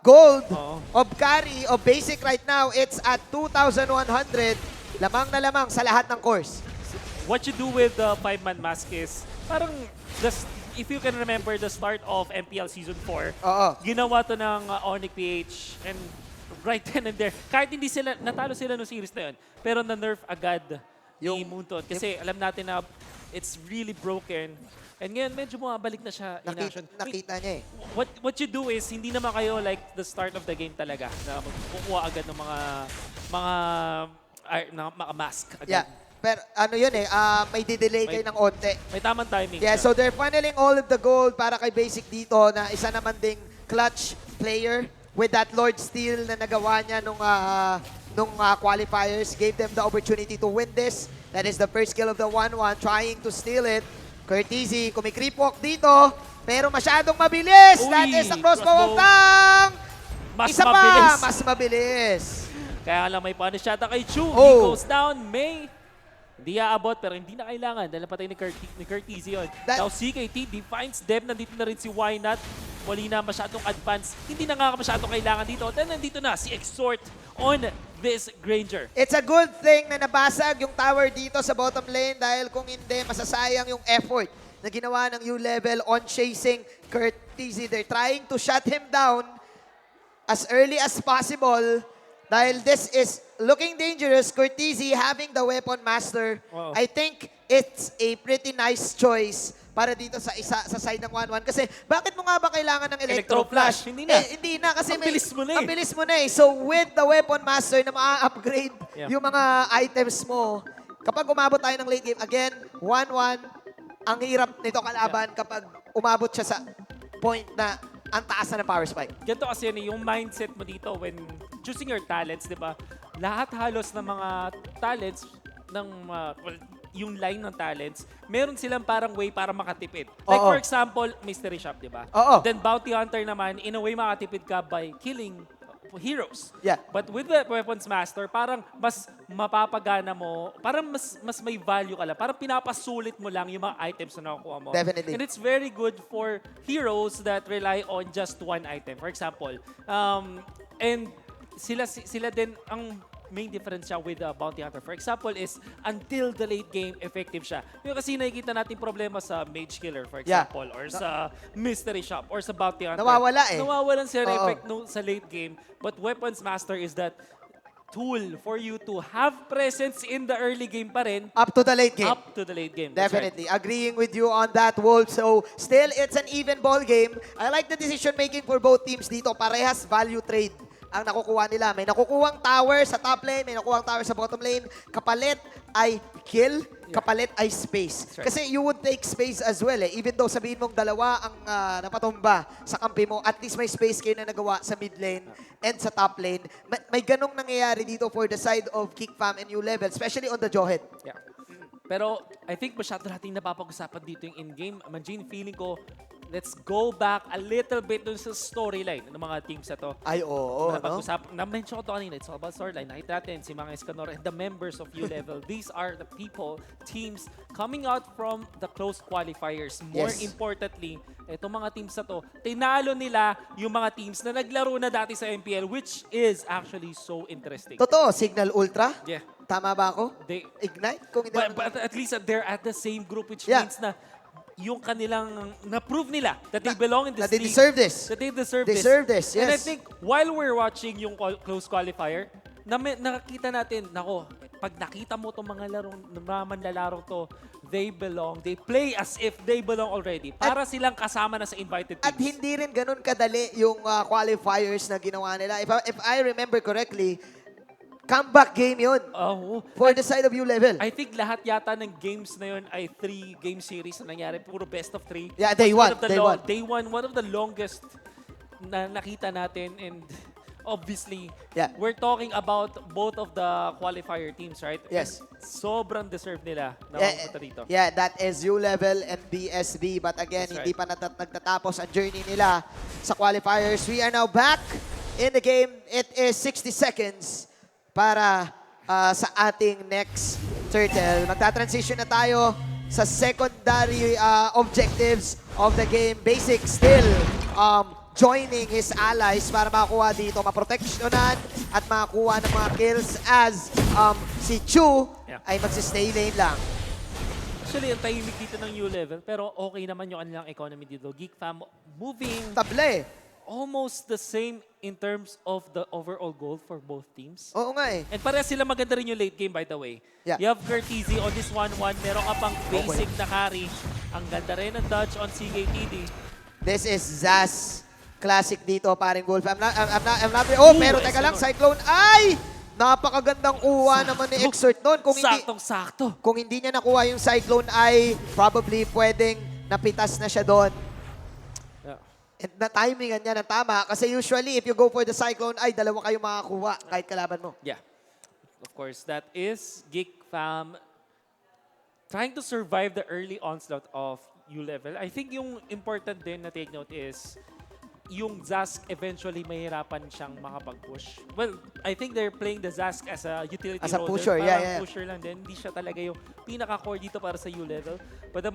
gold of carry of basic right now. It's at 2,100. Lamang na lamang sa lahat ng course. What you do with the 5-man mask is parang just if you can remember the start of MPL Season 4, ginawa to ng Onyx PH and right then and there. Kahit hindi sila, natalo sila no series na yun, pero na-nerf agad yung Moonton. Kasi alam natin na it's really broken. And ngayon, medyo bumabalik na siya in action. Nakita niya eh. What you do is, hindi naman kayo like the start of the game talaga na kukuha agad ng mga mask agad. Yeah. Pero ano yun eh, may didelay kayo ng onte. May tamang timing. Yeah, so they're funneling all of the gold para kay Basic dito na isa naman ding clutch player with that Lord Steel na nagawa niya nung qualifiers. Gave them the opportunity to win this. That is the first kill of the 1-1, trying to steal it. Courtesy, kumikreep walk dito, pero masyadong mabilis. That is the crossbow of Tang. Isa pa, mas mabilis. Kaya lang may punish yata kay Chu. He goes down, May. Hindi aabot, pero hindi na kailangan dahil napatay ni Courtesy yun. Now CKT defines Deb, nandito na rin si Why Not. Wali na masyadong advance. Hindi na nga masyadong kailangan dito. Then nandito na si Exhort on this Granger. It's a good thing na nabasag yung tower dito sa bottom lane dahil kung hindi, masasayang yung effort na ginawa ng ULVL on chasing Courtesy. They're trying to shut him down as early as possible dahil this is looking dangerous. Courtesy having the weapon master. I think it's a pretty nice choice para dito sa side ng 1-1. Kasi bakit mo nga ba kailangan ng Electro Flash? Hindi na. Hindi na kasi ang bilis mo na eh. Ang bilis mo na eh. So with the weapon master na ma-upgrade yung mga items mo, kapag umabot tayo ng late game, again, 1-1, ang hirap nito kalaban kapag umabot siya sa point na ang taas na ng power spike. Ganito kasi yung mindset mo dito when choosing your talents, di ba? Lahat halos ng mga talents ng yung line ng talents, meron silang parang way para makatipid. Like for example, Mystery Shop, di ba? Then Bounty Hunter naman, in a way makatipid ka by killing heroes. Yeah. But with the Weapons Master, parang mas mapapagana mo, parang mas may value ka lang. Parang pinapasulit mo lang yung mga items na nakukuha mo. Definitely. And it's very good for heroes that rely on just one item. For example, and sila din, ang main difference siya with Bounty Hunter, for example, is until the late game, effective siya. Yung kasi nakikita natin problema sa Mage Killer, for example, or sa Mystery Shop, or sa Bounty Hunter. Nawawala eh. Nawawalan siya effect sa late game. But Weapons Master is that tool for you to have presence in the early game pa rin. Up to the late game. Up to the late game. That's Definitely. Right. Agreeing with you on that, Wolf. So, still, it's an even ball game. I like the decision making for both teams dito. Parehas value trade ang nakukuha nila. May nakukuhang tower sa top lane, may nakukuhang tower sa bottom lane. Kapalit ay kill, kapalit ay space. Right. Kasi you would take space as well eh. Even though sabihin mong dalawa ang napatumba sa kampi mo, at least may space kayo na nagawa sa mid lane and sa top lane. May ganong nangyayari dito for the side of Geek Fam and ULVL, especially on the Jawhead. Yeah. Pero I think masyado natin napapag-usapan dito yung in-game. Imagine, feeling ko, let's go back a little bit dun sa storyline ng mga teams na to. Ay, oo, no? Na-mention ko to kanina, it's all about storyline. Nakita natin si mga Escanor and the members of ULVL. These are the people, teams, coming out from the close qualifiers. More importantly, itong mga teams na to, tinalo nila yung mga teams na naglaro na dati sa MPL, which is actually so interesting. Totoo, Signal Ultra? Yeah. Tama ba ako? Ignite? Kung hindi but at least they're at the same group, which means na yung kanilang, na-prove nila that they belong in this league. They deserve this. That they deserve this. Yes. And I think while we're watching yung close qualifier, nakita natin, nako, pag nakita mo itong mga manlalarong to, they belong. They play as if they belong already. Para silang kasama na sa invited teams. At hindi rin ganun kadali yung qualifiers na ginawa nila. If I remember correctly, comeback game yun for the side of ULVL. I think lahat yata ng games na yun ay 3-game series na nangyari. Puro best of 3. Yeah, day one. Day one, one of the longest na nakita natin. And obviously, we're talking about both of the qualifier teams, right? Yes. And sobrang deserve nila na mapunta dito. Yeah, that is ULVL and BSB. But again, hindi pa nagtatapos ang journey nila sa qualifiers. We are now back in the game. It is 60 seconds para sa ating next turtle. Magta-transition na tayo sa secondary objectives of the game. Basic still joining his allies para makakuha dito, maproteksyonan at makakuha ng mga kills as si Chu ay magsistay lane lang. Actually, ang tahimik dito ng ULVL, pero okay naman yung kanilang economy dito. Geek Fam moving Table eh. almost the same in terms of the overall goal for both teams. Oo nga eh. And pareha sila maganda rin yung late game, by the way. Yeah. You have Curtizy on this 1-1. Meron ka pang basic na carry. Ang ganda rin ng dodge on CKTD. This is Zaz. Classic dito, paring Wolf. I'm not, oh, pero teka lang, Cyclone. Ay! Napakagandang uwa naman ni Exert doon. Saktong-sakto. Kung hindi niya nakuha yung Cyclone ay probably pwedeng napitas na siya doon. And na-timingan niya na tama. Kasi usually, if you go for the Cyclone, ay dalawa kayo makakuha kahit kalaban mo. Yeah. Of course, that is Geek Fam trying to survive the early onslaught of ULVL. I think yung important din na take note is yung Zask eventually mahirapan siyang makapag-push. Well, I think they're playing the Zask as a utility as a holder. pusher, Parang pusher lang din. Hindi siya talaga yung pinaka-core dito para sa ULVL. But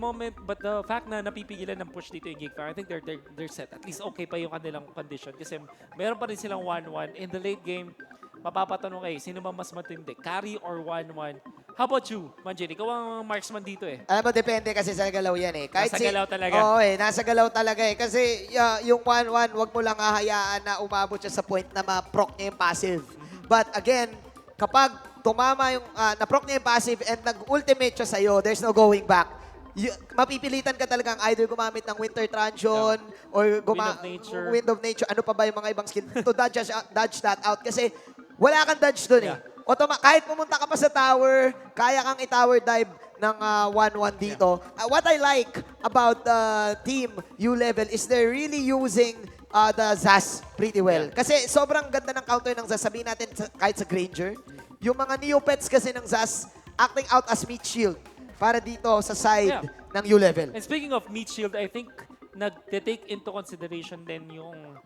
the fact na napipigilan ng push dito yung Geek Fam, I think they're set. At least okay pa yung kanilang condition. Kasi meron pa rin silang 1-1. In the late game, mapapatanong kayo, sino ba mas matindi? Carry or 1-1? How about you, Manjin? Ikaw ang marksman dito eh. Alam mo, depende kasi sa galaw yan eh. Nasa galaw talaga. Oo eh, nasa galaw talaga eh. Kasi yung 1-1, wag mo lang hahayaan na umabot siya sa point na ma-proc niya yung passive. But again, kapag tumama yung, na-proc niya yung passive and nag-ultimate siya sa'yo, there's no going back. Mapipilitan ka talagang either gumamit ng Winter Truncheon or Wind of Nature. Ano pa ba yung mga ibang skill to dodge that out. Kasi wala kang dodge doon eh. Kahit pumunta ka pa sa tower, kaya kang i-tower dive ng 1-1 dito. What I like about the team ULVL is they're really using the Zaz pretty well. Kasi sobrang ganda ng counter ng Zaz. Sabihin natin kahit sa Granger. Yung mga Neopets kasi ng Zaz acting out as meat shield para dito sa side ng ULVL. And speaking of meat shield, I think nag-take into consideration din yung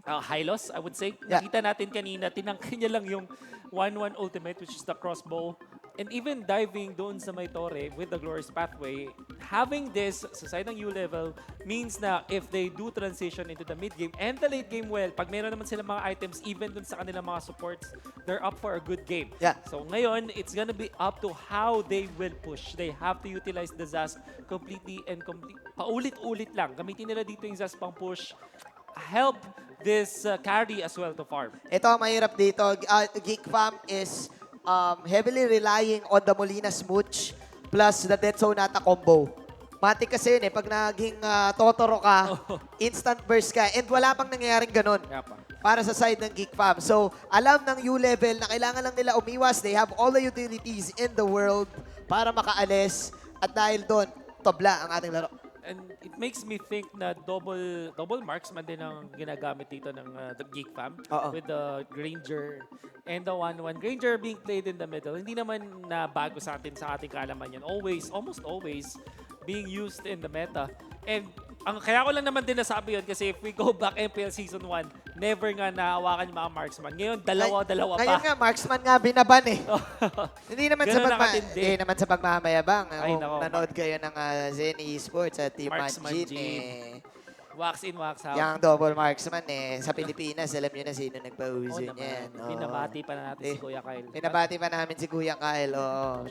high loss, I would say. Nakita natin kanina, tinangkin niya lang yung 1-1 ultimate, which is the crossbow. And even diving doon sa may torre with the glorious pathway, having this sa side ng ULVL means na if they do transition into the mid game and the late game, well, pag meron naman sila mga items, even dun sa kanilang mga supports, they're up for a good game. So ngayon, it's gonna be up to how they will push. They have to utilize the Zaz completely and paulit-ulit lang. Gamitin nila dito yung Zaz pang push. Help this carry as well to farm. Ito ang mahirap dito. Geek Fam is heavily relying on the Molina Smooch plus the Dead Sonata combo. Matik kasi yun eh. Pag naging Totoro ka, instant burst ka. And wala pang nangyayaring ganun para sa side ng Geek Fam. So, alam ng ULVL na kailangan lang nila umiwas. They have all the utilities in the world para makaalis. At dahil doon, tabla ang ating laro. And it makes me think na double marksman din ang ginagamit dito ng the Geek Fam with the Granger and the 1-1. Granger being played in the middle. Hindi naman na bago sa ating kaalaman yan. Almost always being used in the meta. And kaya ko lang naman din nasabi yun kasi if we go back MPL Season 1, never nga nahawakan yung mga marksman. Ngayon, dalawa pa. Ngayon nga, marksman nga binaban eh. Hindi naman sa pagmamayabang. Kung nanood kayo ng Zen Esports at Team Manjin eh. Wax in, wax out. Yung double marksman eh. Sa Pilipinas, alam nyo na sino nagpa-uso niyan. Pinabati pa na natin si Kuya Kyle. Pinabati pa namin si Kuya Kyle.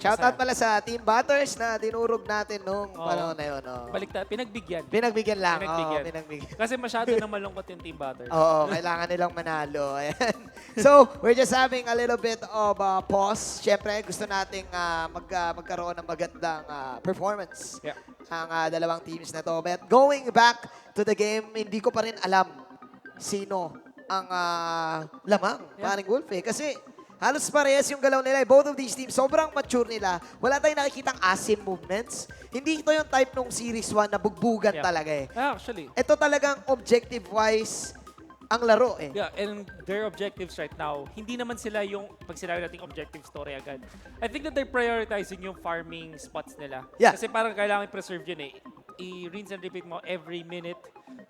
Shoutout pala sa Team Butters na dinurog natin nung panahon na yun. Baliktad, pinagbigyan. Pinagbigan lang. Pinagbigyan. Kasi masyado nang malungkot yung Team Butters. Kailangan nilang manalo. Ayan. So, we're just having a little bit of pause. Siyempre, gusto nating magkaroon ng magandang performance ang dalawang teams na to. But going back to the game, hindi ko pa rin alam sino ang lamang, paring Wolf eh. Kasi halos parehas yung galaw nila. Both of these teams, sobrang mature nila. Wala tayong nakikitang asim movements. Hindi ito yung type nung Series 1 na bugbugan talaga eh. Actually. Ito talagang objective-wise ang laro eh. Yeah, and their objectives right now, hindi naman sila yung, pag sinabi natin objective story agad. I think that they're prioritizing yung farming spots nila. Yeah. Kasi parang kailangan i-preserve yun eh. i-rinse and repeat mo every minute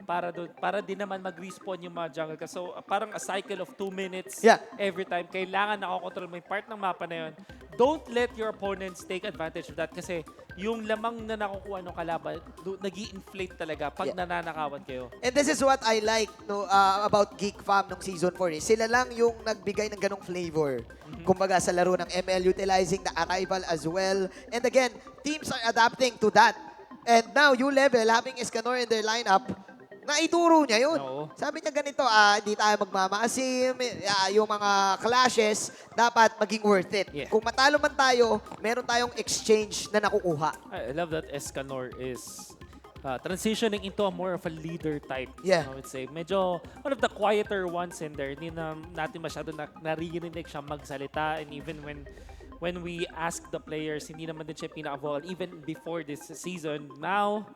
para din naman mag-respawn yung mga jungle ka. So, parang a cycle of 2 minutes every time. Kailangan nakakontrol mo yung part ng mapa na yun. Don't let your opponents take advantage of that kasi yung lamang na nakukuha ng kalaban, nag-i-inflate talaga pag nananakawan kayo. And this is what I like about Geek Fam nung Season 4. Sila lang yung nagbigay ng ganong flavor. Kumbaga sa laro ng ML, utilizing the arrival as well. And again, teams are adapting to that. And now, ULVL, having Escanor in their lineup, naituro niya yun. Sabi niya ganito, hindi tayo magmamaasim, yung mga clashes, dapat maging worth it. Kung matalo man tayo, meron tayong exchange na nakukuha. I love that Escanor is transitioning into a more of a leader type. I would say. Medyo one of the quieter ones in there. Hindi na natin masyado naririnig siya magsalita. And even when we ask the players, hindi naman din siya pinaka-vocal. Even before this season, now,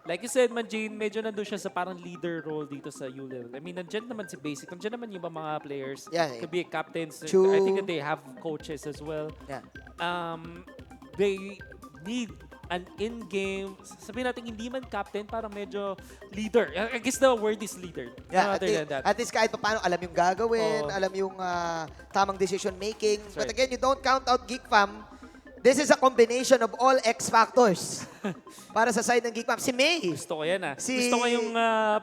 like you said, Manjin, medyo nandun siya sa parang leader role dito sa ULVL. I mean, nandyan naman si Basic. Nandyan naman yung mga players. Could be captains. I think that they have coaches as well. They need an in-game, sabihin natin hindi man captain, parang medyo leader. I guess the word is leader. At least kahit paano alam yung gagawin, alam yung tamang decision making. But again, you don't count out Geek Fam. This is a combination of all X factors para sa side ng Geek Fam. Si May. Gusto ko yan Gusto ko yung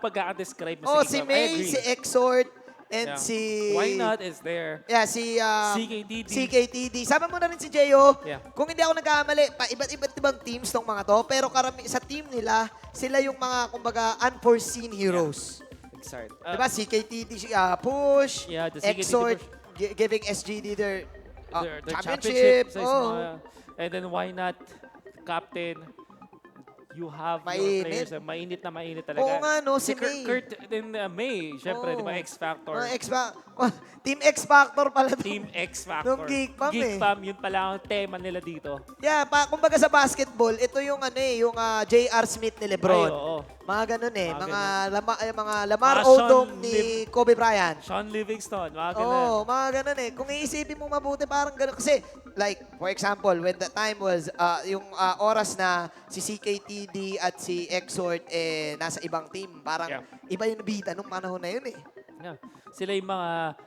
pagkaka-describe mo sa Geek Fam. Si May, si Exort, and si... Why Not is there. Si CKTD. CKTD. Sama mo na rin si Jeyo. Kung hindi ako nagkamali, iba't ibang teams tong mga to. Pero sa team nila, sila yung mga, kumbaga, unforeseen heroes. Excited. Diba? CKTD, push, Exort, giving SGD their championship. And then Why Not, captain. You have your players. Mainit na mainit talaga. Oo nga, no? Si May. Kurt and May, syempre, di ba? X-Factor. Team X-Factor pala. Team X-Factor. Nung Geek Fam Geek Fam, yun pala ang tema nila dito. Kumbaga sa basketball, ito yung yung J.R. Smith ni Lebron. Ay, oo. Mga ganun mga Lamar Odom ni Kobe Bryant. Sean Livingston, mga ganun. Mga ganun Kung iisipin mo mabuti, parang ganun. Kasi, like, for example, when the time was, yung oras na si CKTD at si Exort nasa ibang team, parang iba yung nabita nung panahon na yun Sila yung mga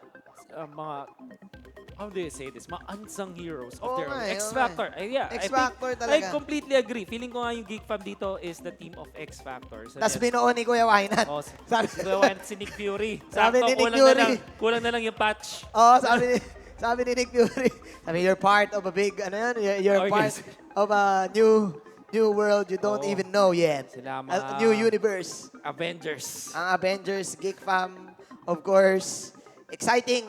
how do you say this? Mga unsung heroes of their own. X-Factor. X-Factor talaga. I completely agree. Feeling ko nga yung Geek Fam dito is the team of X-Factor. Tapos binuo ni Kuya Wynat. Si Kuya Wynat, si Nick Fury. Sabi ni Nick Fury. Kulang na lang yung patch. Sabi ni Nick Fury. You're part of a big, you're part of a new world you don't even know yet. A new universe. Avengers. Ang Avengers, Geek Fam, of course. Exciting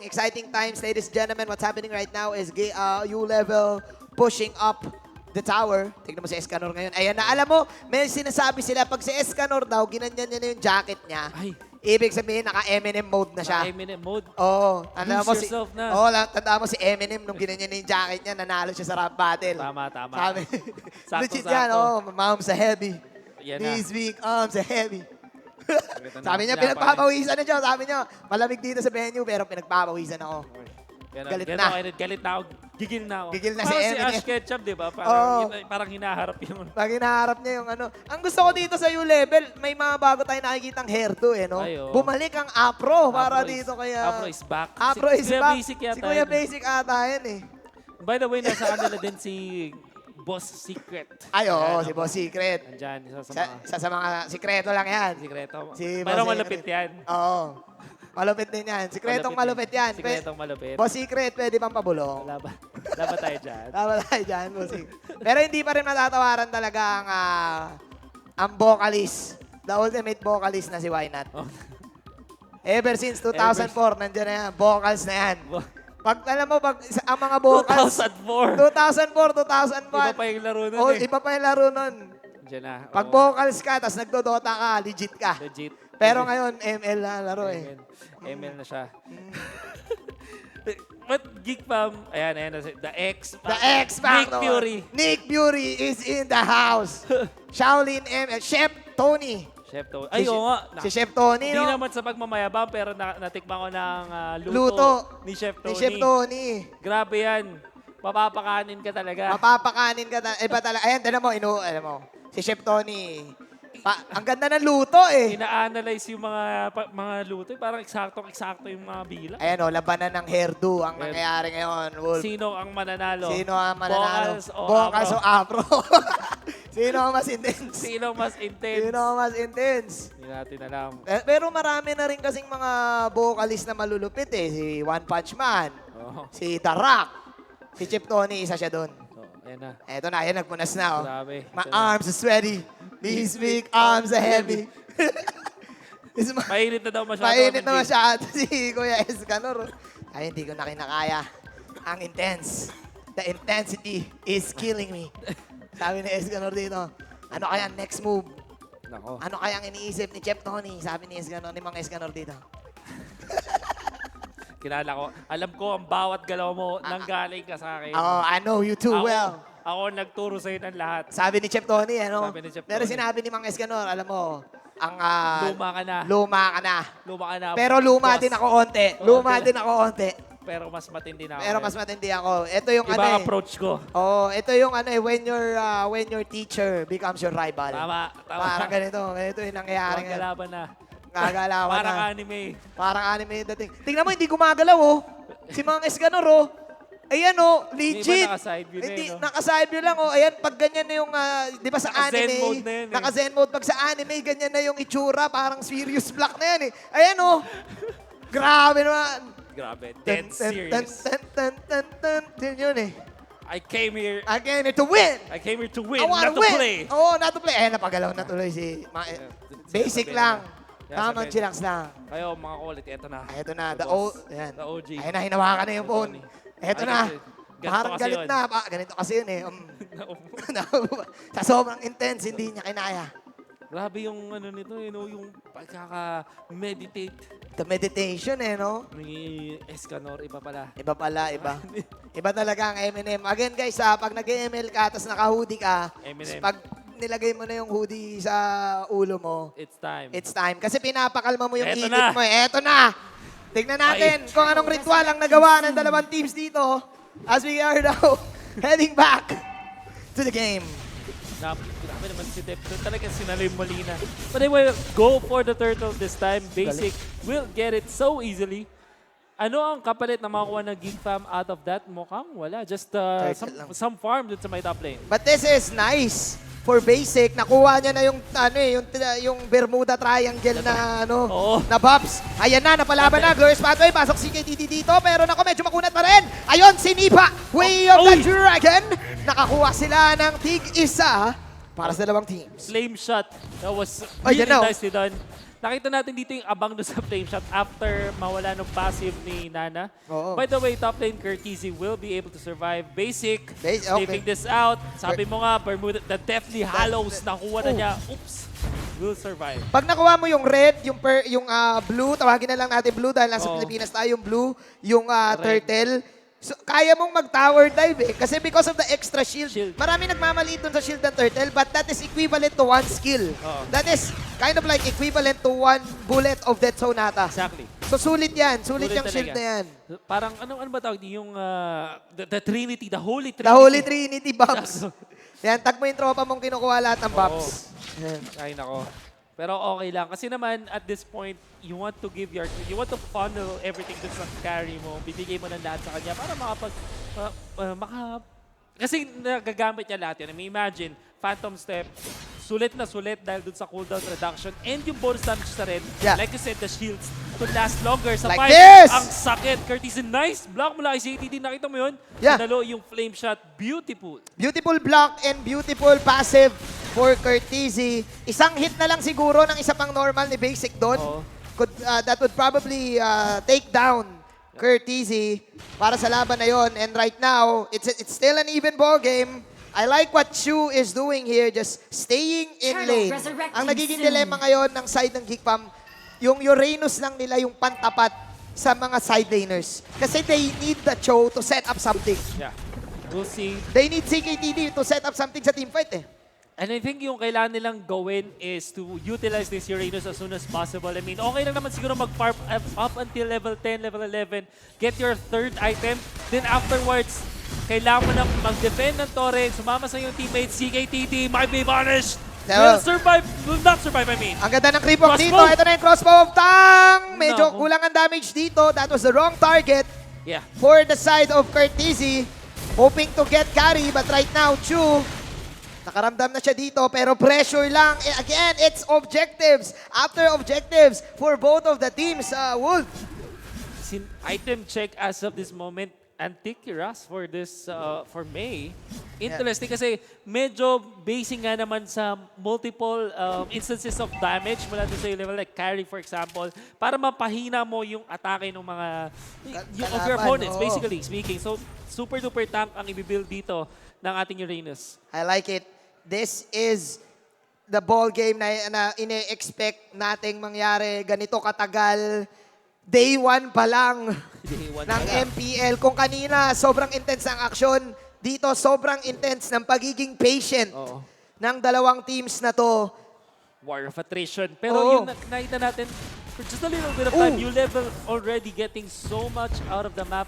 times, ladies and gentlemen. What's happening right now is ULVL pushing up the tower. Tignan mo si Escanor ngayon. Ayan na, alam mo, may sinasabi sila, pag si Escanor daw, ginanyan niya na yung jacket niya. Ibig sabihin, naka-Eminem mode na siya. Eminem mode? Oo. Lose yourself na. Tandaan mo si Eminem nung ginanyan na yung jacket niya, nanalo siya sa rap battle. Tama. Sabi, legit yan, moms are heavy. These weak arms are heavy. Sabi niya, pinagpapawisan na siya. Sabi niya, malamig dito sa venue, pero pinagpapawisan ako. Galit na ako. Gigil na ako. Gigil na si Eminem. Eminem. Si Ash Ketchum, di ba? Parang hinaharap yung... Pag hinaharap niya yung Ang gusto ko dito sa ULVL, may mga bago tayo nakikitang hairdo Bumalik ang Afro para dito kaya... Afro is back. Afro is back. Si Kuya Basic Basic ata yan By the way, nasa kanila din si Boss Secret. Si Boss Secret. Andyan, sa mga sikreto lang yan. Sikreto. Si Pero Boss malapit yan. Oo. Malupit din yan. Sikretong malupit yan. Sikretong malupit. Boss Secret, pwede bang pabulong? Laban tayo dyan. Boss Secret. Pero hindi pa rin matatawaran talaga ang vocalist. The ultimate vocalist na si Why Not. Ever since 2004, nandiyan na yan. Vocals na yan. Alam mo, ang mga vocals... 2004, 2001. Iba pa yung laro nun Iba pa yung laro nun. Diyan na. Pag vocals ka, tapos nagdodota ka, legit ka. Legit. Pero ngayon, ML na laro ML na siya. But Geek Fam, ayan, the X-Factor. Nick Fury is in the house. Shaolin ML. Chef Tony. Ay, oo nga. Si Chef Tony, Hindi naman sa pagmamayabang, pero natikman ko ng luto ni Chef Tony. Grabe yan. Mapapakanin ka talaga. Iba talaga. Ayan, alam mo, si Chef Tony, Ang ganda ng luto eh. Ina-analyze yung mga luto. Parang eksakto yung mga bilang. Ayan o, labanan ng hairdo ang nangyayari ngayon, Wolf. Sino ang mananalo? Sino ang mananalo? Vocals o afro? Sino ang mas intense? Sino mas intense? Sino ang mas intense? Hindi natin alam. Pero marami na rin kasing mga vocalist na malulupit eh. Si One Punch Man, si The Rock, si Chip Tony, isa siya doon. Ayan na. Eto na, ayan, nagpunas na. Oh. Grabe. My arms are sweaty. These big arms are heavy. Mainit na daw masyado. Mainit na masyado si Kuya Escanor. Ay, hindi ko na kinakaya. Ang intense. The intensity is killing me. Sabi ni Escanor dito, ano kaya next move? Nako. Ano kaya ang iniisip ni Chef Tony? Sabi ni Escanor, ni Mang Escanor dito. Kilala ko. Alam ko ang bawat galaw mo nanggaling ka sa akin. Oh, I know you too well. Ako nagturo sa'yo ng lahat. Sabi ni Chef Tony, ano? Sabi ni Chef Pero Tony. sinabi ni Mang Escanor, alam mo, ang Luma ka na. Luma ka na. Luma ka na. Pero luma boss. din ako onte. Luma din ako onte. Pero mas matindi na ako. Pero mas matindi ako. Ito yung Iba ano ang eh. approach ko. Oh, ito yung ano eh, when your teacher becomes your rival. Tama. Parang ganito. Ganito yung nangyayari ngayon. Galaban na. Gagalawan Parang na. anime. Parang anime yung dating. Tingnan mo, hindi gumagalaw oh. Si Mang Escanor oh. Ayan oh, legit. Hindi ba naka-side view na Hindi, yun, no? naka-side view lang oh. Ayan, pag ganyan na yung, di ba sa Naka-zen anime, mode na yun eh. naka-zen mode. Pag sa anime, ganyan na yung itsura, parang serious black na yan eh. Ayan oh. Grabe naman. Grabe. Dead serious. Din yun eh. I came here to win. I came here to win, I wanna not to win. play. Oo, not to play. Eh, napagalaw na tuloy si... Basic lang. Yeah, Tamang sabihin. chillax lang. Kayo, mga kulit, eto na. Ito na, The the boss. Ayan. The OG. Ayun na, hinawakan na yung phone. Ito na. Ganito Parang kasi galit yun. na. Ganito kasi yun eh. Sa sobrang intense, hindi niya kinaya. Grabe yung ano nito, yung pagkaka-meditate. The meditation eh, no? Ni Escanor, iba pala. Iba pala, iba. Iba talaga ang M&M. Again guys, pag nag-ML ka, tapos naka-hoodie ka, M&M. pag nilagay mo na yung hoodie sa ulo mo, It's time. it's time. Kasi pinapakalma mo yung Eto init na. mo. Eto na! Tignan natin kung anong ritual ang nagawa ng dalawang teams dito as we are now heading back to the game. Grabe naman si Dep. Talagang sinaloy Molina. But anyway, go for the turtle this time. Basic will get it so easily. Ano ang kapalit na makuha ng Geek Fam out of that? Mukhang wala. Just some farm dun sa may top lane. But this is nice for basic. Nakuha niya na yung yung Bermuda Triangle na na buffs. Ayan na, napalaban na. Glorious Pathway, pasok si KTT dito. Pero nako, medyo makunat pa rin. Ayun, si Nipa, Way of the Dragon. Nakakuha sila ng tig-isa para sa dalawang teams. Flame shot. That was Ayan really na. nicely done. Nakita natin dito yung abang doon sa flame shot after mawala ng passive ni Nana. Oo. By the way, top lane Courtesy will be able to survive. Basic, okay. sniffing this out. Sabi mo nga, Bermuda, the Deathly Hallows, nakuha na niya. Oops, will survive. Pag nakuha mo yung red, yung blue, tawagin na lang natin blue dahil nasa Pilipinas tayo, yung blue, yung turtle, so, kaya mong mag-tower dive eh. Kasi because of the extra shield. Marami nagmamaliit dun sa shield ng turtle, but that is equivalent to one skill. That is kind of like equivalent to one bullet of Death Sonata. Exactly. So sulit yan. Sulit yung talaga. shield na yan. Parang, ano ba tawag? Yung the Trinity, the Holy Trinity. The Holy Trinity buffs. Yan, tag mo yung tropa mong kinukuha lahat ng buffs. Ay, nako. Pero okay lang. Kasi naman, at this point, you want to funnel everything dun sa carry mo. Bibigay mo ng lahat sa kanya para kasi nagagamit niya lahat yun. I mean, imagine, Phantom Step, sulit na sulit dahil dun sa cooldown reduction and yung bonus damage na rin. Yeah. Like you said, the shields to last longer sa Like fight. this! Ang sakit. Courtesy, nice block mula kay CTD. Nakita mo yun? Yeah. Nanalo yung flame shot. Beautiful. Beautiful block and beautiful passive for Courtesy. Isang hit na lang siguro ng isa pang normal ni Basic doon. That would probably take down Courtesy para sa laban na yon. And right now, it's still an even ball game. I like what Shu is doing here, just staying in lane. Ang nagiging dilemma ngayon ng side ng Geek Fam, yung Uranus lang nila yung pantapat sa mga side laners. Kasi they need the Cho to set up something. Yeah. We'll see. They need CKTD to set up something sa teamfight eh. And I think yung kailangan nilang gawin is to utilize this Uranus as soon as possible. I mean, okay lang naman siguro mag-farm up until level 10, level 11, get your third item, then afterwards, kailangan mo nang mag-defend ng torrent, sumama sa yung teammates, CKTD might be vanished. will survive, will not survive, I mean. Ang ganda ng creep walk dito. Crossbow. Ito na yung crossbow of Tang. Medyo Nako. kulang ang damage dito. That was the wrong target Yeah. for the side of Curtizy. Hoping to get carry, but right now, Chu, nakaramdam na siya dito, pero pressure lang. Again, it's objectives after objectives for both of the teams. Wolf. Item check as of this moment, Antikiras for this, for May. Interesting kasi medyo basing nga naman sa multiple instances of damage mula doon sa level like carry for example, para mapahina mo yung atake ng mga of your opponents, basically speaking. So, super duper tank ang ibibuild dito ng ating Uranus. I like it. This is the ball game na ine-expect nating mangyari. Ganito katagal. Day 1 pa lang ng MPL. Kung kanina sobrang intense ang aksyon, dito sobrang intense ng pagiging patient ng dalawang teams na to. War of attrition. Pero yung nakita natin, for just a little bit of time, ULVL already getting so much out of the map.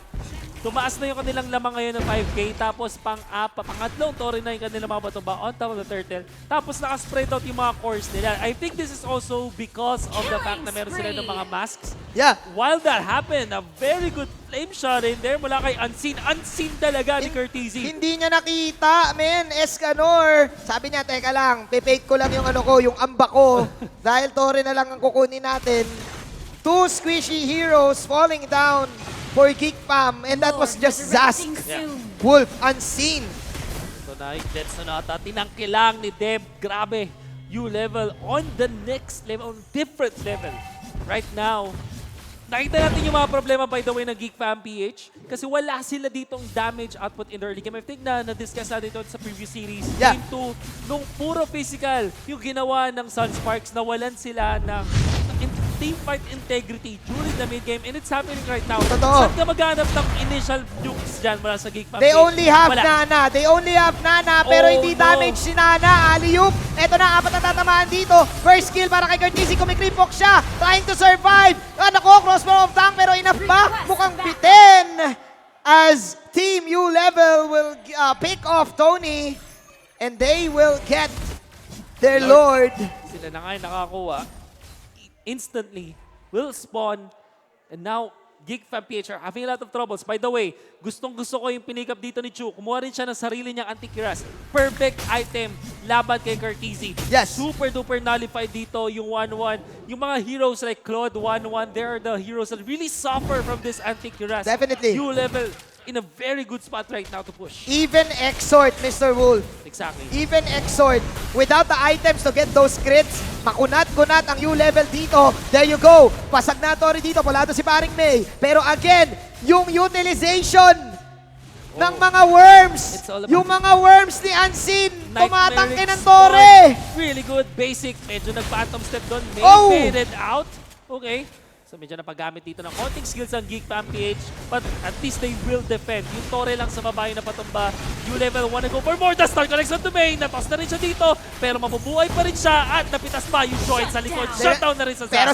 Tumaas na yung kanilang lamang ngayon ng 5K, tapos pangatlong tore na yung kanilang mga batumba on top of the turtle. Tapos naka-spread out yung mga cores nila. I think this is also because of the fact na meron sila ng mga masks. Yeah. While that happened, a very good flame shot in there mula kay Unseen. Unseen talaga ni Curtizy. Hindi niya nakita, men. Escanor. Sabi niya, teka lang, pipake ko lang yung yung amba ko. Dahil tore na lang ang kukunin natin. 2 squishy heroes falling down for Geek Fam, and that was just Zask. Yeah. Wolf, Unseen. So na yung Dead Sonata, tinangkilang ni Deb. Grabe. ULVL on the next level, on different level. Right now, nakita natin yung mga problema by the way ng Geek Fam PH kasi wala sila ditong damage output in the early game. I think na-discuss natin ito sa previous series. Yeah. Game 2, nung puro physical, yung ginawa ng Sunsparks, nawalan sila ng teamfight integrity during the mid-game, and it's happening right now. Totoo. Saan ka maghanap ng initial nukes dyan mula sa Geek Fam They PH? only have Wala. Nana. They only have Nana, pero hindi damage si Nana. Alley-oop. Ito na, 4 na tatamaan dito. First kill para kay Curtizy. Kumikreepok siya. Trying to survive. Nako, crossbow of Tang, pero enough ba? Mukhang bitin. As Team ULVL will pick off Tony, and they will get their Lord. Sila na nga yung nakakuha. Instantly will spawn, and now Geek Fam PH are having a lot of troubles. By the way, gustong-gusto ko yung pinikap dito ni Chu. Kumuha rin siya ng sarili niyang anti-kiras. Perfect item laban kay Curtizy. Yes. Super duper nullified dito yung 1-1. Yung mga heroes like Claude 1-1, they are the heroes that really suffer from this anti-kiras. Definitely. ULVL in a very good spot right now to push. Even Exort, Mr. Wolf. Exactly. Even Exort, without the items to get those crits, makunat-kunat ang ULVL dito. There you go. Pasag na Tori dito. Wala to si Paring May. Pero again, yung utilization ng mga worms. Yung mga worms ni Unseen. Tumatangke ng Tore. Really good. Basic. Medyo nag-phantom step doon. May faded out. Okay. So medyo napagamit dito ng konting skills ang Geek Fam PH, but at least they will defend. Yung Tore lang sa babae na patumba. ULVL wanna go for more. The star connects on to May. Natos na rin siya dito, pero mabubuhay pa rin siya at napitas pa yung joint sa likod. Shutdown na rin sa Zask. Pero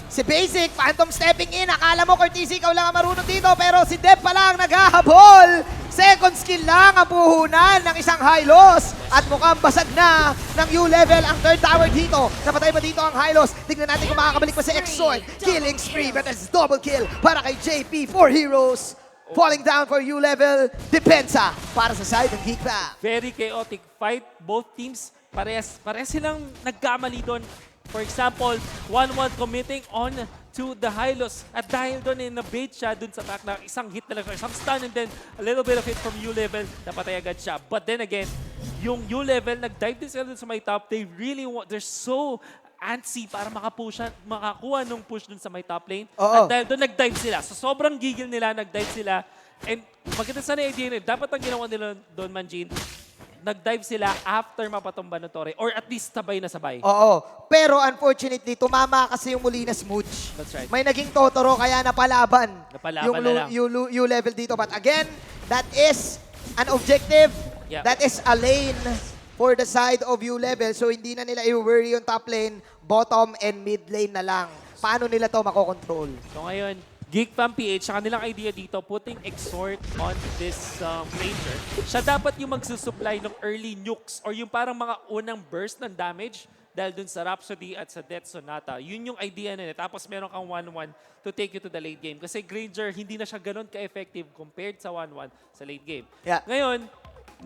si Basic, phantom stepping in. Akala mo, Curtizy, ikaw lang ang marunong dito, pero si Deb pa lang naghahabol. Second skill lang ang puhunan ng isang Hylos. At mukhang basag na ng ULVL ang third tower dito. Napatay ba dito ang Hylos? Tignan natin kung makakabalik pa si Exort. Killing spree, but it's double kill para kay JP. 4 heroes falling down for ULVL. Depensa para sa side ng Geek Fam. Very chaotic fight. Both teams, parehas silang nagkamali doon. For example, 1-1 committing on to the Hylos. At dahil doon na-bait siya doon sa attack na isang hit na lang, isang stun, and then a little bit of hit from ULVL, napatay agad siya. But then again, yung ULVL, nag-dive din sila sa my top. They really want, they're so antsy para makakuha nung push dun sa my top lane. At dahil doon, nag-dive sila. So sobrang gigil nila, nag-dive sila. And maganda sana idea nila, dapat ang ginawa nila doon, Manjin, nag-dive sila after mapatumba ng Tore. Or at least sabay na sabay. Oo. Pero unfortunately, tumama kasi yung Molina Smooch. That's right. May naging Totoro kaya napalaban. Napalaban yung na lang. U-level dito. But again, that is an objective. Yeah. That is a lane for the side of U-level. So hindi na nila i-worry yung top lane, bottom and mid lane na lang. Paano nila to makokontrol? So ngayon, Geek Fam PH, sa kanilang idea dito, putting Exhort on this Ranger. Siya dapat yung magsusupply ng early nukes or yung parang mga unang burst ng damage dahil dun sa Rhapsody at sa Death Sonata. Yun yung idea nila. Tapos meron kang 1-1 to take you to the late game. Kasi Granger, hindi na siya ganun ka-effective compared sa 1-1 sa late game. Yeah. Ngayon,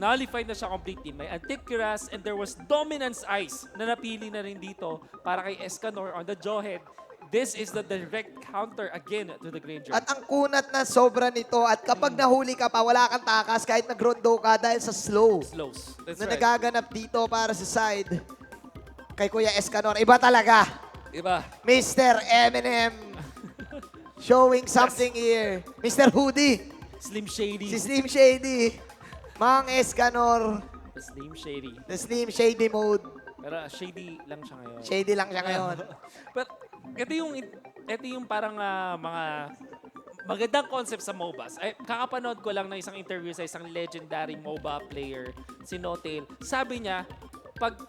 nullified na siya completely. May Antikyras and there was Dominance Ice na napili na rin dito para kay Escanor on the Jawhead. This is the direct counter again to the Granger. At ang kunat na sobra nito at kapag nahuli ka pa, wala kang takas kahit nagrondo ka dahil sa slow. Slows. That's Na right. nagaganap dito para sa side kay Kuya Escanor. Iba talaga. Iba. Mr. Eminem. Showing something here. Mr. Hoodie. Slim Shady. Si Slim Shady. Mang Escanor. Slim Shady. The Slim Shady mode. Pero shady lang siya ngayon. Shady lang siya ngayon. But ito yung parang mga magandang concept sa MOBAs. Ay, kakapanood ko lang ng isang interview sa isang legendary MOBA player, si Notail. Sabi niya, pag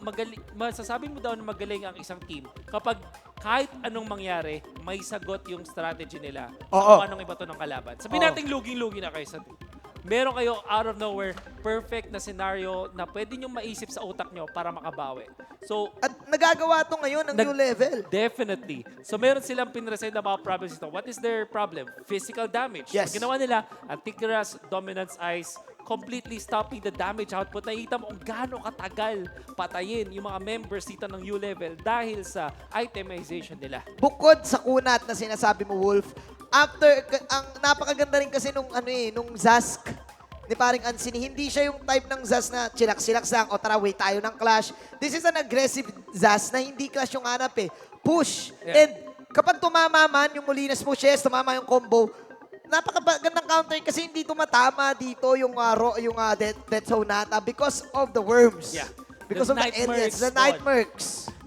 masasabi mo daw na magaling ang isang team, kapag kahit anong mangyari, may sagot yung strategy nila Oo. kung anong iba to ng kalaban. Sabihin natin luging-lugi na kayo sa team. Meron kayo out of nowhere, perfect na scenario na pwede nyo maisip sa utak nyo para makabawi. So, At nagagawa to ngayon ng new level. Definitely. So meron silang pinresent na mga problems ito. What is their problem? Physical damage. Yes. Ang ginawa nila, Antikyras, Dominance Ice, completely stopping the damage output. Nakikita mo kung gaano katagal patayin yung mga members dito ng ULVL dahil sa itemization nila. Bukod sa kunat na sinasabi mo, Wolf, ang napakaganda rin kasi nung Zask ni paring Ansini, hindi siya yung type ng Zask na chillax-chillax lang o tara, wait tayo ng clash. This is an aggressive Zask na hindi clash yung hanap eh. Push. Yeah. And kapag tumama man yung Molinas pushes, tumama yung combo, napakagandang counter kasi hindi tumatama dito yung Death Sonata because of the worms. Yeah. Because The of the Nightmare aliens, the Spawn. Nightmerks.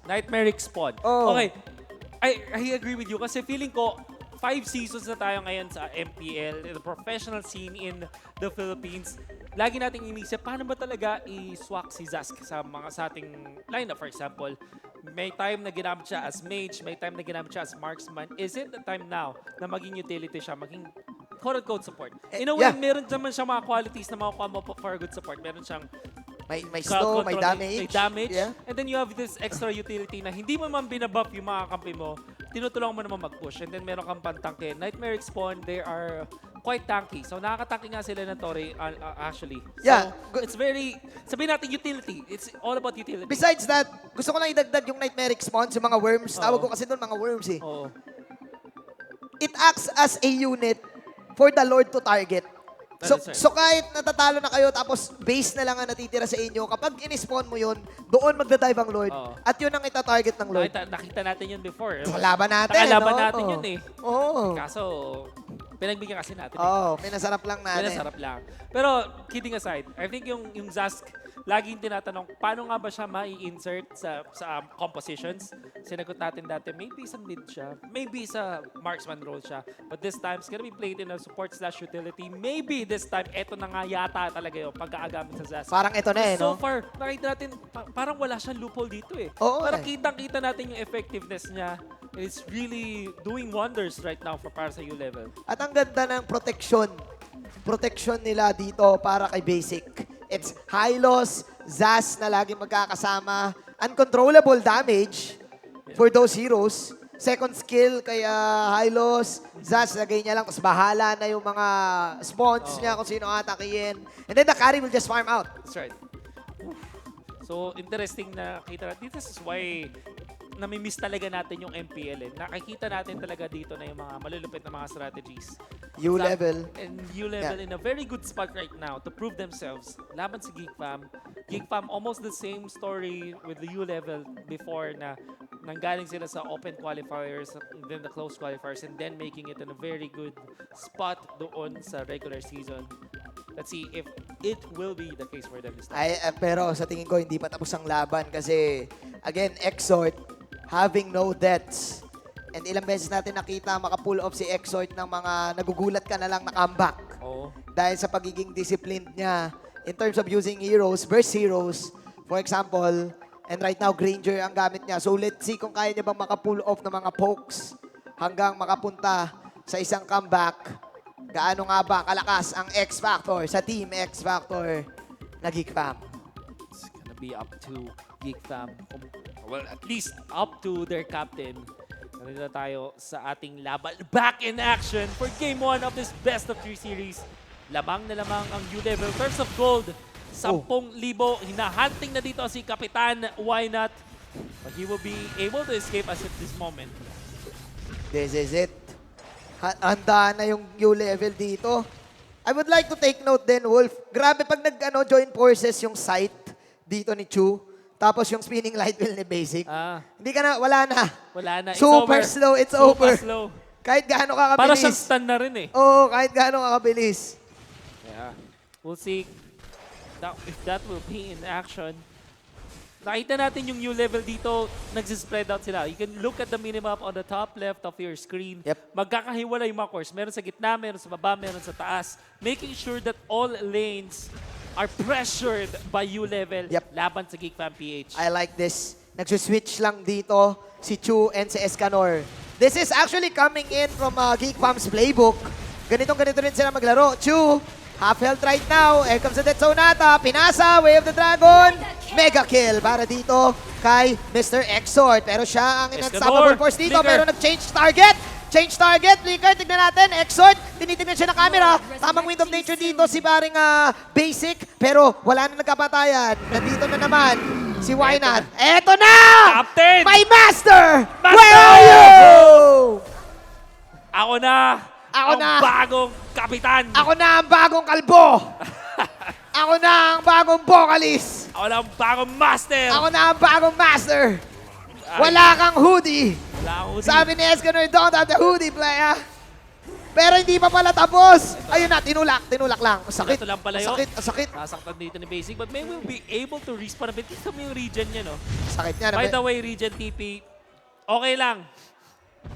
Nightmare Spawn. Oh. Okay. I agree with you kasi feeling ko 5 seasons na tayo ngayon sa MPL, the professional scene in the Philippines. Lagi nating inisip, paano ba talaga i-swak si Zask sa ating lineup, for example? May time na ginamit siya as mage, may time na ginamit siya as marksman. Is it the time now na maging utility siya, maging quote-unquote support? In a way, meron naman siya mga qualities na makukuha mo for a good support. Meron siyang may slow, may damage. May damage. Yeah. And then you have this extra utility na hindi mo man binabuff yung mga kampi mo, tinutulungan mo naman mag-push. And then meron kang pantangke. Nightmare Spawn, they are quite tanky. So nakakatanky nga sila ng Torre actually. So Yeah. it's very, sabihin natin utility. It's all about utility. Besides that, gusto ko lang idagdag yung Nightmare Spawns, yung mga worms. Tawag ko kasi doon mga worms eh. Oo. It acts as a unit for the Lord to target. So kahit natatalo na kayo tapos base na lang ang natitira sa inyo, kapag in-spawn mo yun, doon magda-dive ang Lord. Oo. At yun ang itatarget ng Lord. Nakita natin yun before. Sa laban natin. Nakalaban no? natin yun eh. Oo. Kaso, pinagbigyan kasi natin. Oo, pinasarap lang natin. Pinasarap lang. Pero, kidding aside, I think yung Zask, laging tinatanong, paano nga ba siya mai-insert sa compositions? Sinagot natin dati, maybe sa mid siya, maybe sa marksman role siya. But this time, it's gonna be played in a support/utility. Maybe this time, eto na nga yata talaga yung pagkaagamit sa Zask. Parang ito na eh, So no? far, nakita natin, parang wala siyang loophole dito eh. Oo, Parang eh. kitang-kita natin yung effectiveness niya. It's really doing wonders right now para sa U-level. At ang ganda ng protection. Protection nila dito para kay Basic. It's Hylos, Zaz na laging magkakasama. Uncontrollable damage for those heroes. Second skill kay Hylos, Zaz lagay niya lang. Tapos bahala na yung mga spawns niya kung sino atakihin. And then the carry will just farm out. That's right. So, interesting na kita natin. This is why nami-miss talaga natin yung MPL. Nakikita natin talaga dito na yung mga malulupit na mga strategies. U-level. And U-level in a very good spot right now to prove themselves. Laban si Geek Fam. Geek Fam, almost the same story with the U-level before na nanggaling sila sa open qualifiers, then the close qualifiers, and then making it in a very good spot doon sa regular season. Let's see if it will be the case for them this time. Pero sa tingin ko, hindi pa tapos ang laban kasi, again, Exhort, having no deaths. And ilang beses natin nakita maka-pull off si Exhort ng mga nagugulat ka na lang na comeback. Oo. Dahil sa pagiging disciplined niya in terms of using heroes, burst heroes, for example. And right now, Granger ang gamit niya. So let's see kung kaya niya bang maka-pull off ng mga pokes hanggang makapunta sa isang comeback. Gaano nga ba kalakas ang X Factor sa Team X Factor na Geek Fam? It's gonna be up to Geek Fam. Well, at least up to their captain. Nandito tayo sa ating laban. Back in action for Game 1 of this Best of 3 series. Lamang na lamang ang ULVL. First of gold, 10,000. Hinahunting na dito si Kapitan. Why not? But he will be able to escape as at this moment. This is it. Handa na yung ULVL dito. I would like to take note din, Wolf. Grabe pag join forces yung sight dito ni Chu. Tapos yung spinning light wheel ni Basic. Hindi ka na, wala na. Wala na. It's Super over. slow, it's Super over. slow. Kahit gaano ka kabilis. Para siyang stun na rin eh. Oo, kahit gaano ka kabilis. Yeah. We'll see if that will be in action. Nakita natin yung ULVL dito, nagsispread out sila. You can look at the minimap on the top left of your screen. Yep. Magkakahiwalay yung mga course. Meron sa gitna, meron sa baba, meron sa taas. Making sure that all lanes are pressured by ULVL laban sa Geek Fam PH. I like this. Nagsuswitch lang dito si Chu and si Escanor. This is actually coming in from Geek Fam's playbook. Ganito rin sila maglaro. Chu, half health right now. Here comes the Death Sonata. Pinasa, Way of the Dragon. Mega kill para dito kay Mr. Exort. Pero siya ang unstoppable force dito. Flicker. Pero nag-change target. Change target. Flicker, tignan natin. Exort, tinitignan siya ng camera. Tamang wind of nature dito si paring Basic. Pero wala na nagkapatayan. Nandito na naman si Wynat. Eto na! Captain! My master! Master! Where are you? Ako na! Ako ang na! bagong kapitan! Ako na ang bagong kalbo! Ako na ang bagong vocalist! Ako na ang bagong master! Ako na ang bagong master! Wala kang hoodie! Wala akong hoodie. Sabi ni Escanor, don't have the hoodie, playa. Pero hindi pa pala tapos. Ayun na, tinulak lang. Ang sakit, Ito lang pala ang yun. sakit, ang sakit. Nasaktan dito ni Basic, but may will be able to respawn a bit. Ito mo yung region niya, no? Sakit niya. By the way, region TP, okay lang.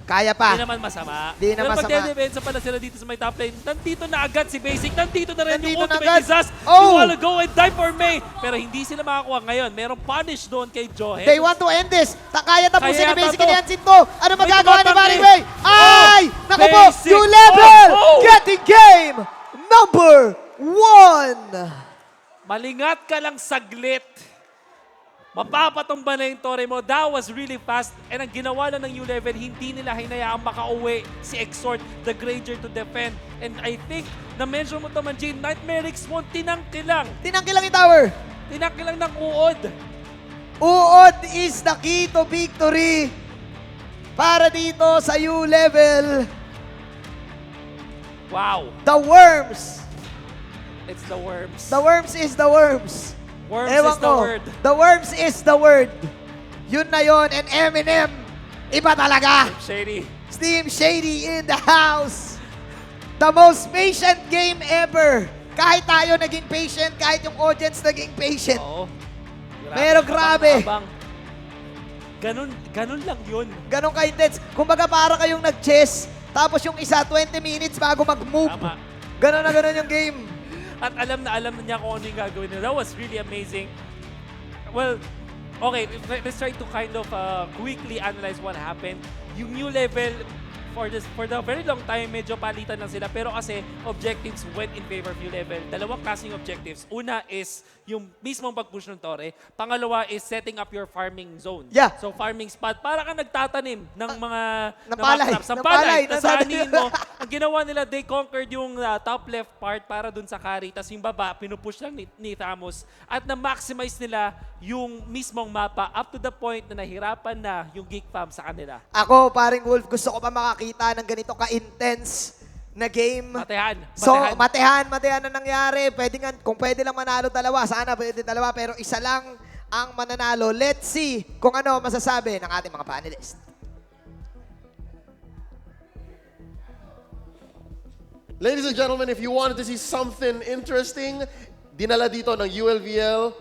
Kaya pa. Hindi naman masama. Di na Pero masama. pag dedepensa pala sila dito sa may top lane, nandito na agad si Basic. Nandito na rin Nandito yung na ultimate agad. ni Zaz. Oh! You wanna go and die for May. Pero hindi sila makakuha ngayon. Merong punish doon kay Johe. They want to end this. Kaya tapusin Kaya ni Basic yata to. ni Hansin to. Ano May magagawa ni tumatanggi. Maring Ray? Ay! Naku po! Basic. New level! Oh! Getting game number 1! Malingat ka lang saglit. Mapapatumba na yung tore mo. That was really fast. And ang ginawa lang ng ULVL, hindi nila hinayaang makauwi si Exort, the Granger, to defend. And I think, na-mention mo ito man, Jane, Nightmare X1, tinangkilang. Tinangkilang yung tower. Tinangkilang ng uod. Uod is the key to victory para dito sa ULVL. Wow. The Worms. It's the Worms. The Worms is the Worms. Worms Ewan is the ko. word. The Worms is the word. Yun na yun. And Eminem, iba talaga. Shady. Steam Shady in the house. The most patient game ever. Kahit tayo naging patient, kahit yung audience naging patient. Oo. Pero grabe. Ganun lang yun. Ganun ka-intense. Kumbaga para kayong nag-chess, tapos yung isa 20 minutes bago mag-move. Tama. Ganun na ganun yung game. At alam na niya kung ano yung gagawin niya. That was really amazing. Well, okay, let's try to kind of quickly analyze what happened. Yung new level, for the very long time, medyo palitan lang sila. Pero kasi objectives went in favor of new level. Dalawang klaseng objectives. Una is yung mismong pag-push ng tore. Pangalawa is setting up your farming zone. Yeah. So farming spot. Para ka nagtatanim ng mga palay. crops. Ng Ng palay. palay. Tapos aanihin mo. Ang ginawa nila, they conquered yung top left part para dun sa carry. Tapos yung baba, pinupush lang ni Thamos. At na-maximize nila yung mismong mapa up to the point na nahirapan na yung Geek Fam sa kanila. Ako, paring Wolf, gusto ko pa makakita ng ganito ka-intense na game. Matehan. So, matehan na nangyari. Kung pwede lang manalo dalawa, sana pwede dalawa, pero isa lang ang mananalo. Let's see kung ano masasabi ng ating mga panelists. Ladies and gentlemen, if you wanted to see something interesting, dinala dito ng ULVL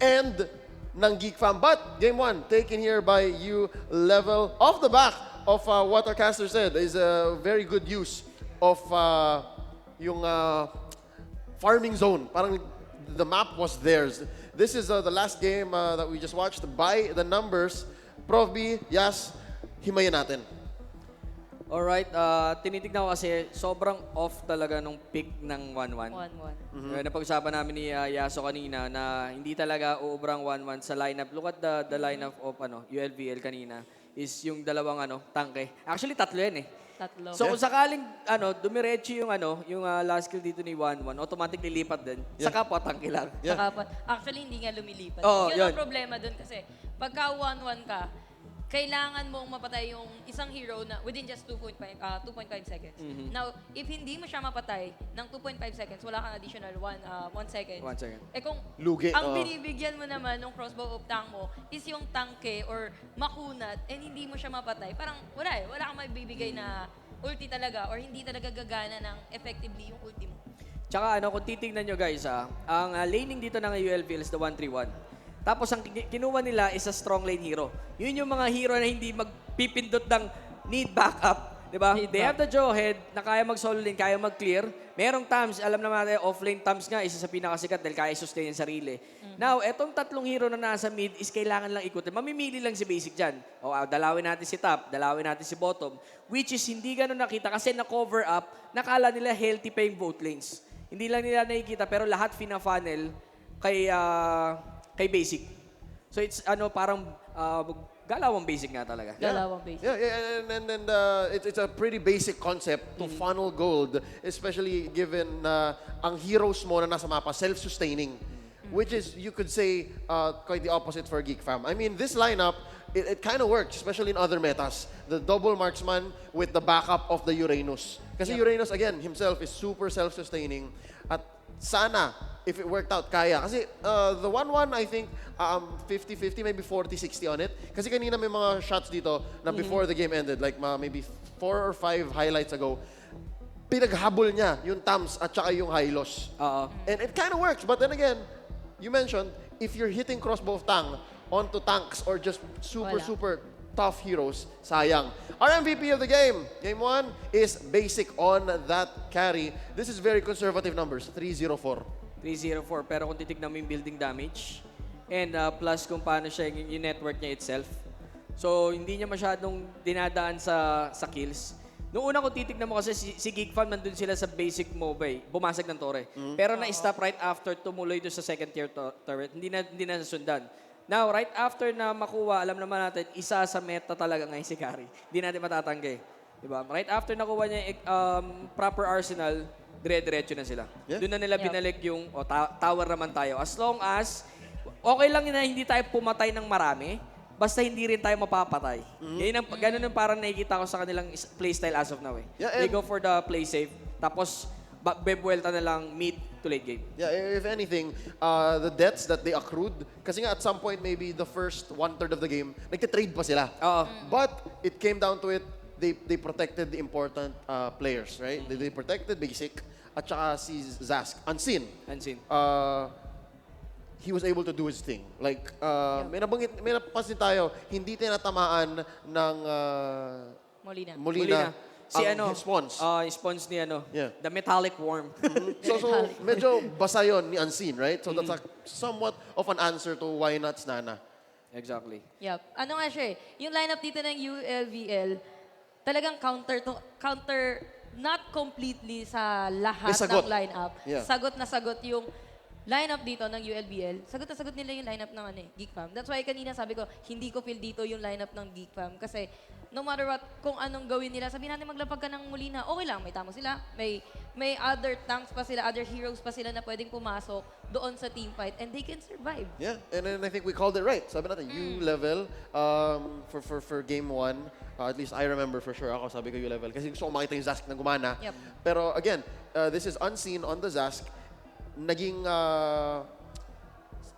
and ng Geek Fam. But Game 1, taken here by ULVL. Off the back of what our caster said, is a very good use of yung farming zone. Parang the map was theirs. This is the last game that we just watched. By the numbers, Prof B, Yas, himayin natin. Alright, tinitignan ko kasi sobrang off talaga nung pick ng 1-1. 1-1. Napag-usapan namin ni Yaso kanina na hindi talaga uubrang 1-1 sa lineup. Look at the lineup of ULVL kanina is yung dalawang tangke. Actually, tatlo yan eh. Tatlo. So kung sakaling dumiretso yung last kill dito ni 1-1, automatic lilipat din. Sa kapwa tangke lang. Sa kapwa. Actually, hindi nga lumilipat. Oo, yun yun. ang problema dun kasi pagka 1-1 ka, kailangan mong mapatay yung isang hero na within just 2.5 seconds. Now, if hindi mo siya mapatay ng 2.5 seconds, wala kang additional 1 second. 1 second. Eh kung Lugi, ang binibigyan mo naman ng crossbow of tank mo is yung tangke or makunat and hindi mo siya mapatay, parang wala eh. Wala kang maibibigay na ulti talaga or hindi talaga gagana ng effectively yung ulti mo. Tsaka kung titignan nyo guys, ang laning dito ng ULVL is the 1-3-1. Tapos ang kinuha nila is a strong lane hero. Yun yung mga hero na hindi magpipindot ng need backup. Diba? They have the Jawhead na kaya mag-solo lane, kaya mag-clear. Merong Tams, alam naman natin, off-lane Tams nga, isa sa pinakasikat dahil kaya sustain yung sarili. Now, etong tatlong hero na nasa mid is kailangan lang ikutin. Mamimili lang si basic dyan. O, dalawin natin si top, dalawin natin si bottom. Which is hindi ganun nakita kasi na-cover up, nakala nila healthy pa yung both lanes. Hindi lang nila nakikita pero lahat fina-funnel kay basic. So it's parang galawang basic nga talaga. Galawang basic. Yeah, and it's a pretty basic concept to funnel gold, especially given na ang heroes mo na nasa mapa self-sustaining, which is, you could say, quite the opposite for Geek Fam. I mean, this lineup, it kind of works, especially in other metas. The double marksman with the backup of the Uranus. Kasi Uranus, again, himself is super self-sustaining. At sana, if it worked out, kaya. Kasi the 1-1, I think, 50-50, maybe 40-60 on it. Kasi kanina may mga shots dito na before the game ended, like maybe 4 or 5 highlights ago, pinaghabol niya yung Tams at saka yung Hylos. And it kind of works. But then again, you mentioned, if you're hitting crossbow of Tang onto tanks or just super tough heroes, sayang. Our MVP of the game 1, is basic on that carry. This is very conservative numbers, 304. 304, pero kung titignan mo yung building damage, and plus kung paano siya yung network niya itself. So, hindi niya masyadong dinadaan sa kills. Noong una kung titignan mo kasi si Geek Fam, nandun sila sa basic MOBA, bumasag ng tore. Pero na-stop right after tumuloy doon sa second tier turret, hindi na nasundan. Now, right after na makuha, alam naman natin, isa sa meta talaga ngayon si Carry. Hindi natin matatanggi. Diba? Right after nakuha niya proper arsenal, dire-diretso na sila. Doon na nila binalik yung tower naman tayo. As long as, okay lang na hindi tayo pumatay ng marami, basta hindi rin tayo mapapatay. Ganun yung parang nakikita ko sa kanilang playstyle as of now. They go for the play safe, tapos bebuelta na lang mid to late game. Yeah, if anything, the deaths that they accrued, kasi nga at some point, maybe the first 1/3 of the game, nagtitrade pa sila. But it came down to it, they protected the important players, right? They protected basic, at saka si Zask, unseen. He was able to do his thing. Like, may napansin tayo, hindi tinatamaan ng Molina. Si spawns. Spawns ni the metallic worm. So medyo basa yun ni Unseen, right? So that's somewhat of an answer to why not Nana. Exactly. Yep. Ano nga siya yung lineup dito ng ULVL, talagang counter not completely sa lahat ng lineup. Sagot na sagot yung lineup dito ng ULVL. Sagot na sagot nila yung lineup ng Geek Fam. That's why kanina sabi ko, hindi ko feel dito yung lineup ng Geek Fam kasi no matter what, kung anong gawin nila, sabihin natin maglapag ka ng Molina, okay lang, may tamo sila, may other tanks pa sila, other heroes pa sila na pwedeng pumasok doon sa team fight and they can survive. Yeah, and then I think we called it right. Sabi natin, U-level for game 1, at least I remember for sure ako, sabi ko U-level, kasi gusto ko makita yung Zask na gumana. Pero again, this is Unseen on the Zask, naging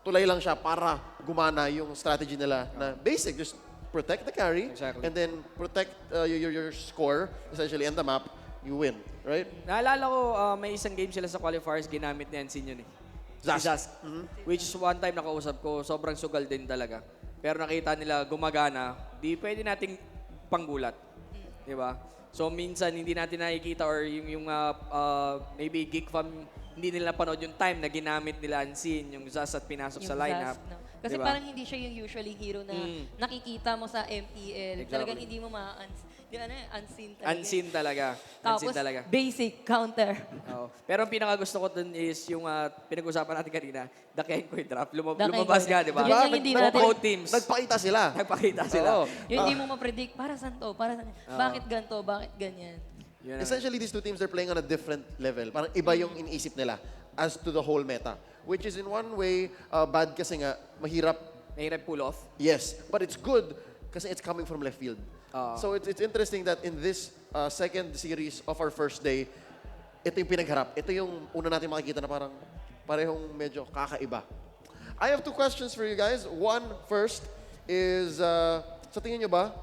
tulay lang siya para gumana yung strategy nila na basic, just protect the carry, and then protect your score, essentially, and the map, you win, right? Naalala ko, may isang game sila sa qualifiers, ginamit ni Unseen yun Zask. Which is one time nakausap ko, sobrang sugal din talaga. Pero nakita nila gumagana, di pwede nating panggulat. Di ba? So minsan hindi natin nakikita or yung maybe Geek Fam, hindi nila panood yung time na ginamit nila Unseen, yung Zask at pinasok sa lineup. Kasi parang hindi siya yung usually hero na nakikita mo sa MPL. Talagang hindi mo Di ano unseen talaga. Unseen talaga. Tapos, Unseen talaga. basic counter. Oo. Pero ang pinakagusto ko dun is yung pinag-usapan natin kanina, the Kenkoy drop. The Lumabas Kenkoy ka, di ba? drop. Yun yung hindi natin- Both teams. Nagpakita sila. Nagpakita sila. Oo. Yung hindi mo ma-predict, para saan to? Para saan? Bakit ganito? Bakit ganyan? Yun ang- Essentially, these two teams, they're playing on a different level. Parang iba yung iniisip nila as to the whole meta. Which is in one way, bad kasi nga, mahirap. Mahirap pull off. Yes, but it's good kasi it's coming from left field. So it's interesting that in this second series of our first day, ito yung pinagharap. Ito yung una natin makikita na parang parehong medyo kakaiba. I have two questions for you guys. One first is, sa tingin nyo ba,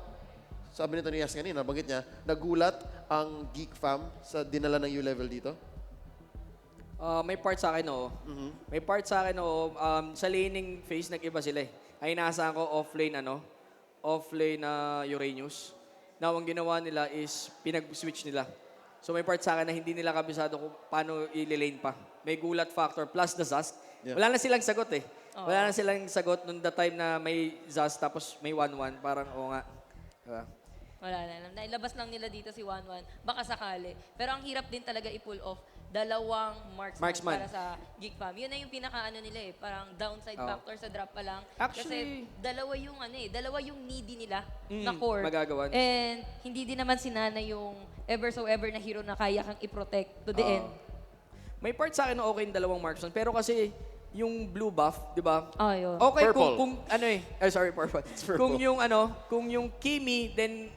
sabi nito ni Yas kanina, banggit niya, nagulat ang Geek Fam sa dinala ng ULVL dito? May part sa akin, oo. May part sa akin, oo. Sa laning phase, nag-iba sila eh. Ay inaasahan ko offlane na Uranus. Now, ang ginawa nila is pinag-switch nila. So may part sa akin na hindi nila kabisado kung paano i-lane pa. May gulat factor plus the Zast. Yeah. Wala na silang sagot eh. Wala na silang sagot nung the time na may Zast tapos may 1-1. Parang, oo nga. Diba? Wala na. Nailabas lang nila dito si 1-1. Baka sakali. Pero ang hirap din talaga i-pull off. Dalawang marksman para sa Geek Fam. Yun na yung pinaka-ano nila eh. Parang downside factor sa drop pa lang. Actually, kasi dalawa yung needy nila na core. magagawan. And hindi din naman sinana yung ever so ever na hero na kaya kang i-protect to the end. May part sa akin na okay yung dalawang marksman. Pero kasi yung blue buff, di ba? Yun. Okay Purple. kung ano eh. Sorry, purple. Kung yung Kimi, then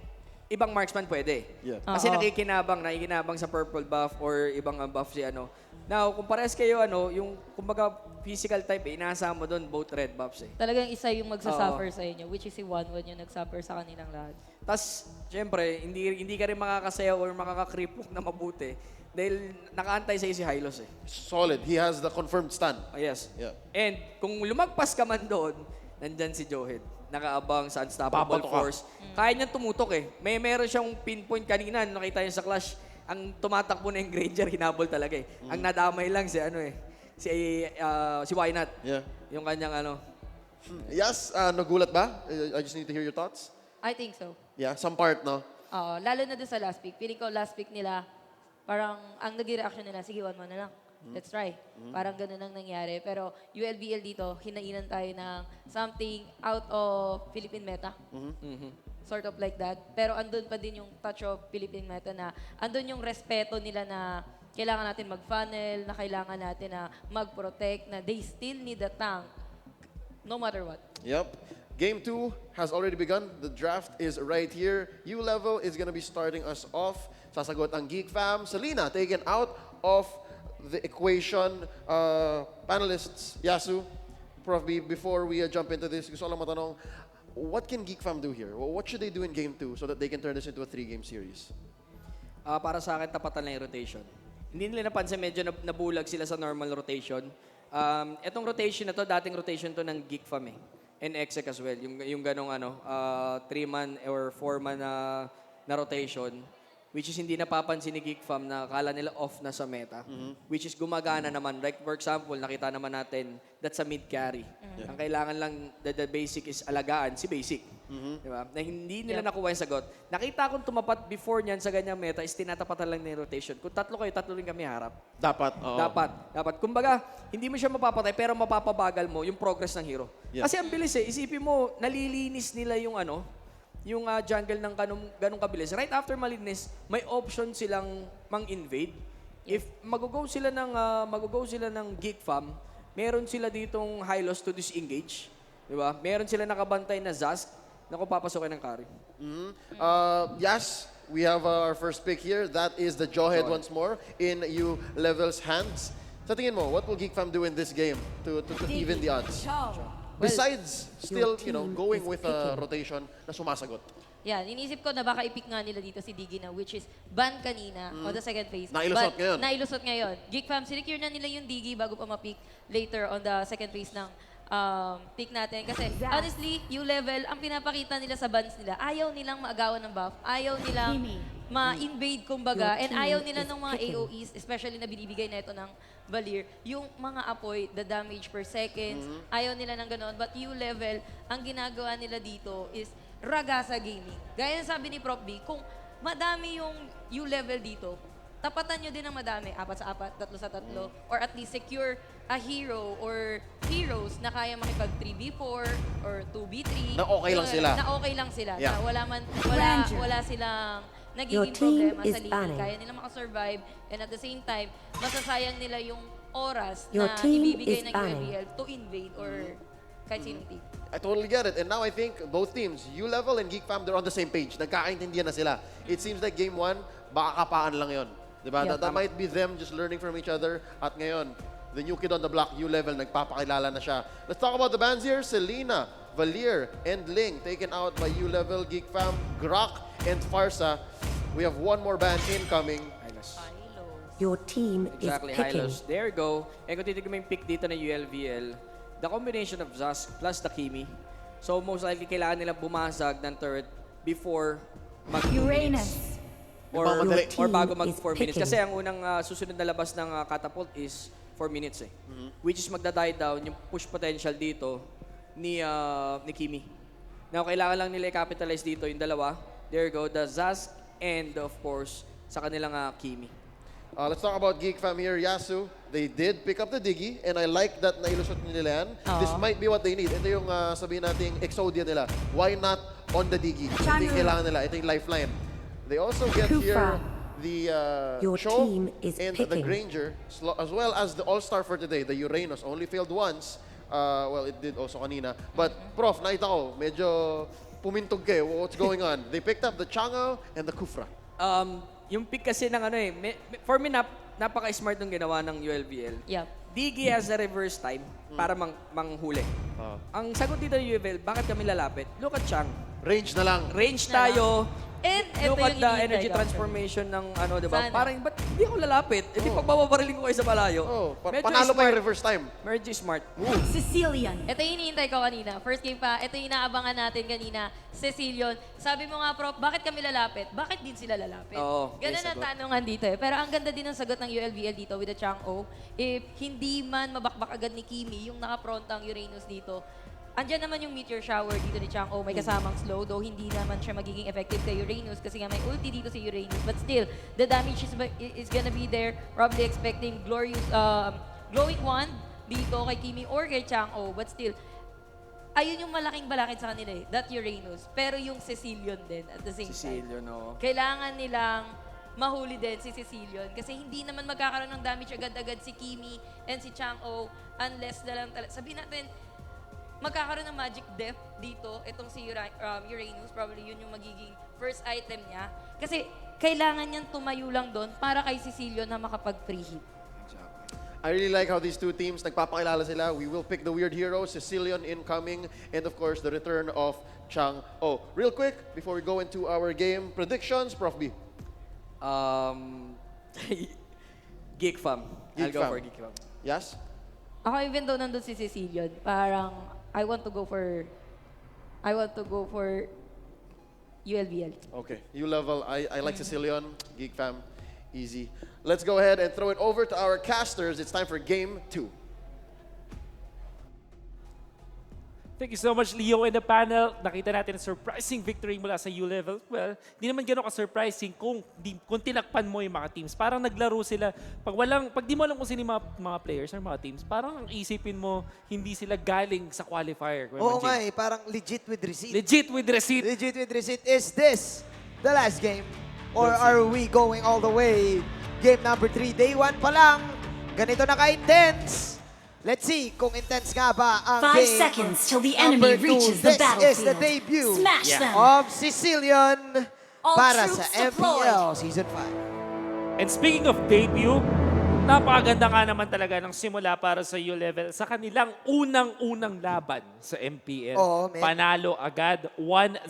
ibang marksman pwede. Yeah. Kasi nakikinabang sa purple buff or ibang buff si ano. Now, kung parehas kayo yung kumbaga physical type, inaasahan mo doon both red buffs eh. Talagang isa yung magsasuffer sa inyo, which is si 1-1 yung nagsuffer sa kanilang lahat. Tapos, syempre, hindi ka rin makakasayaw or makakakripok na mabuti dahil nakaantay sa si Hylos eh. Solid. He has the confirmed stun. Yes. Yeah. And kung lumagpas ka man doon, nandyan si Johed. Nakaabang sa unstoppable Papatok ka. force. Kaya niya tumutok eh. Meron siyang pinpoint kanina, nakita niyo sa Clash, ang tumatakbo na yung Granger, hinabol talaga eh. Ang nadamay lang si si Wynat. Yeah. Yung kanyang Yes, nagulat ba? I just need to hear your thoughts. I think so. Yeah, some part, no? Oo, lalo na doon sa last pick. Feeling ko last pick nila, parang ang naging reaction nila, sige, 1-1 na lang. Let's try. Parang ganun ang nangyari. Pero ULVL dito, hinainan tayo ng something out of Philippine meta. Sort of like that. Pero andun pa din yung touch of Philippine meta na andun yung respeto nila na kailangan natin mag-funnel, na kailangan natin na mag-protect, na they still need a tank no matter what. Yep. Game 2 has already begun. The draft is right here. ULVL is gonna be starting us off. Sasagot ang Geek Fam. Selena taken out of the equation. Panelists, Yasu, Prof B, before we jump into this, gusto ko lang matanong, what can Geek Fam do here? What should they do in Game 2 so that they can turn this into a 3-game series? para sa akin, tapatan lang yung rotation. Hindi nila napansin, medyo nabulag sila sa normal rotation. Etong rotation na to, dating rotation to ng Geek Fam eh. And Exec as well. Yung ganong 3-man or 4-man na rotation. Which is hindi napapansin ni Geek Fam na akala nila off na sa meta. Which is gumagana naman. Like for example, nakita naman natin that's a mid carry. Ang kailangan lang, the basic is alagaan, si basic. Diba? Na hindi nila nakuha yung sagot. Nakita kong tumapat before niyan sa ganyang meta is tinatapatan lang ng rotation. Kung tatlo kayo, tatlo rin kami harap. Dapat, oo. Dapat. Kumbaga, hindi mo siya mapapatay pero mapapabagal mo yung progress ng hero. Yeah. Kasi ang bilis eh. Isipin mo, nalilinis nila yung yung jungle ng ganong kabilis. Right after malinis, may option silang mang-invade. If mag-go sila ng Geek Fam, meron sila ditong high loss to disengage. Diba? Meron sila nakabantay na Zast na kung papasokin ng carry. Yes, we have our first pick here. That is the Jawhead once more in ULVL's hands. Sa tingin mo, what will Geek Fam do in this game to even the odds? Besides still, going with a rotation na sumasagot. Yan, inisip ko na baka i-pick nga nila dito si Diggy na which is ban kanina on the second phase. Nailusot ngayon. Nailusot ngayon. Geek Fam, sinecure na nila yung Diggy bago pa ma-pick later on the second phase ng pick natin. Kasi honestly, ULVL, ang pinapakita nila sa bans nila, ayaw nilang maagawan ng buff, ayaw nilang ma-invade kumbaga, and ayaw nila ng mga AOEs, especially na binibigay na ito ng Valir, yung mga apoy, the damage per seconds, ayaw nila ng ganoon. But ULVL, ang ginagawa nila dito is ragasa gaming. Gaya ng sabi ni Prof B, kung madami yung U-level dito. Tapatan nyo din ng madami, 4 sa 4, 3 sa 3, or at least secure a hero or heroes na kaya makipag 3v4 or 2v3. Na okay lang sila. Na okay lang sila. Yeah. Na wala silang Your nagiging team problema is sa liga. banning. Kaya nila makasurvive and at the same time, masasayang nila yung oras Your na team ibibigay is ng banning. ULVL to invade or kahit sinong team. I totally get it. And now I think both teams, ULVL and Geek Fam, they're on the same page. Nagkakaintindihan na sila. It seems like game 1, baka kapaan lang yon. Diba? Yeah. That might be them just learning from each other. At ngayon, the new kid on the block, ULVL, nagpapakilala na siya. Let's talk about the bans here. Selena, Valier, and Ling taken out by ULVL, Geek Fam, Grok, and Farsa. We have one more ban incoming. Your team Exactly, is picking. Hylos. There you go. And kung titignan mo yung pick dito ng ULVL, the combination of Zas plus the Kimi. So most likely kailangan nilang bumasag ng turret before mag Uranus. or bago mag 4 minutes. picking. Kasi ang unang susunod na labas ng catapult is 4 minutes eh. Which is magda-die down yung push potential dito ni Kimi. Now, kailangan lang nila i-capitalize dito yung dalawa. There you go, the Zas and of course, sa kanilang Kimi. Let's talk about Geek Fam here. Yasu, they did pick up the Diggy, and I like that nailusot nila yan. This might be what they need. Ito yung sabihin nating Exodia nila. Why not on the Diggy? Ito yung kailangan nila. Ito yung lifeline. They also get here the Your Choke team is and the picking. Granger, as well as the All-Star for today, the Uranus. Only failed once. Well, it did also kanina. But, Prof, nakita ko, medyo pumintog kayo. What's going on? They picked up the Chang'o and the Kufra. Yung pick kasi ng for me, napaka-smart nung ginawa ng ULVL. Yep. Diggy has a reverse time para manghuli. Ang sagot dito ng ULVL, bakit kami lalapit? Look at Chang. Range na lang. Range tayo. And ito Look at yung the hinihintay energy ko, transformation ng di ba? Sana. Parang, ba't hindi ako lalapit? Hindi pagbababariling ko kayo sa malayo. Medyo Panalo pa smart. yung reverse time. Medyo smart. Sicilian. Ito yung hinihintay ko kanina. First game pa, ito yung inaabangan natin kanina. Cecilion, sabi mo nga, Prof, bakit kami lalapit? Bakit din sila lalapit? Oo, Ganun may ang sagot. tanungan dito eh. Pero ang ganda din ng sagot ng ULVL dito with the Chang'o. If hindi man mabakbak agad ni Kimi, yung nakaprontang Uranus dito, andyan naman yung meteor shower dito ni Chang'o. May kasamang slow, though hindi naman siya magiging effective kay Uranus kasi nga may ulti dito si Uranus. But still, the damage is gonna be there. Probably expecting glorious, glowing wand dito kay Kimi or kay Chang'o. But still, ayun yung malaking balakid sa kanila eh. That Uranus. Pero yung Cecilion din at the same time. Sicilian, no? Kailangan nilang mahuli din si Cecilion kasi hindi naman magkakaroon ng damage agad-agad si Kimi and si Chang'o unless na lang sabihin natin, magkakaroon ng magic death dito, itong si Uranus, probably yun yung magiging first item niya. Kasi kailangan niyang tumayo lang doon para kay Cecilion na makapag-free hit. I really like how these two teams, nagpapakilala sila. We will pick the weird hero, Sicilian incoming, and of course, the return of Chang'o. Real quick, before we go into our game predictions, Prof B. Geek Fam. I'll Geek go Fam. for Geek Fam. Yes? Ako even though nandun si Cecilion, parang I want to go for ULVL. Okay, ULVL. I like Sicilian, Geek Fam, easy. Let's go ahead and throw it over to our casters. It's time for game 2. Thank you so much, Leo, and the panel. Nakita natin ang surprising victory mula sa ULVL. Well, hindi naman gano'n ka-surprising kung tinakpan mo yung mga teams. Parang naglaro sila. Pag di mo alam kung sino yung mga players or mga teams, parang ang isipin mo, hindi sila galing sa qualifier. Oo nga eh, parang legit with receipt. Legit with receipt. Legit with receipt. Is this the last game? Or are we going all the way? Game number 3, day 1 pa lang. Ganito na ka-intense. Let's see kung intense nga ba ang 5 game. seconds till the Number enemy reaches the This battlefield. is the debut Smash them. of Sicilian All para troops sa MPL Season 5. And speaking of debut, napakaganda nga naman talaga ng simula para sa ULVL sa kanilang unang-unang laban sa MPL. Oo, man. Panalo agad, 1-0.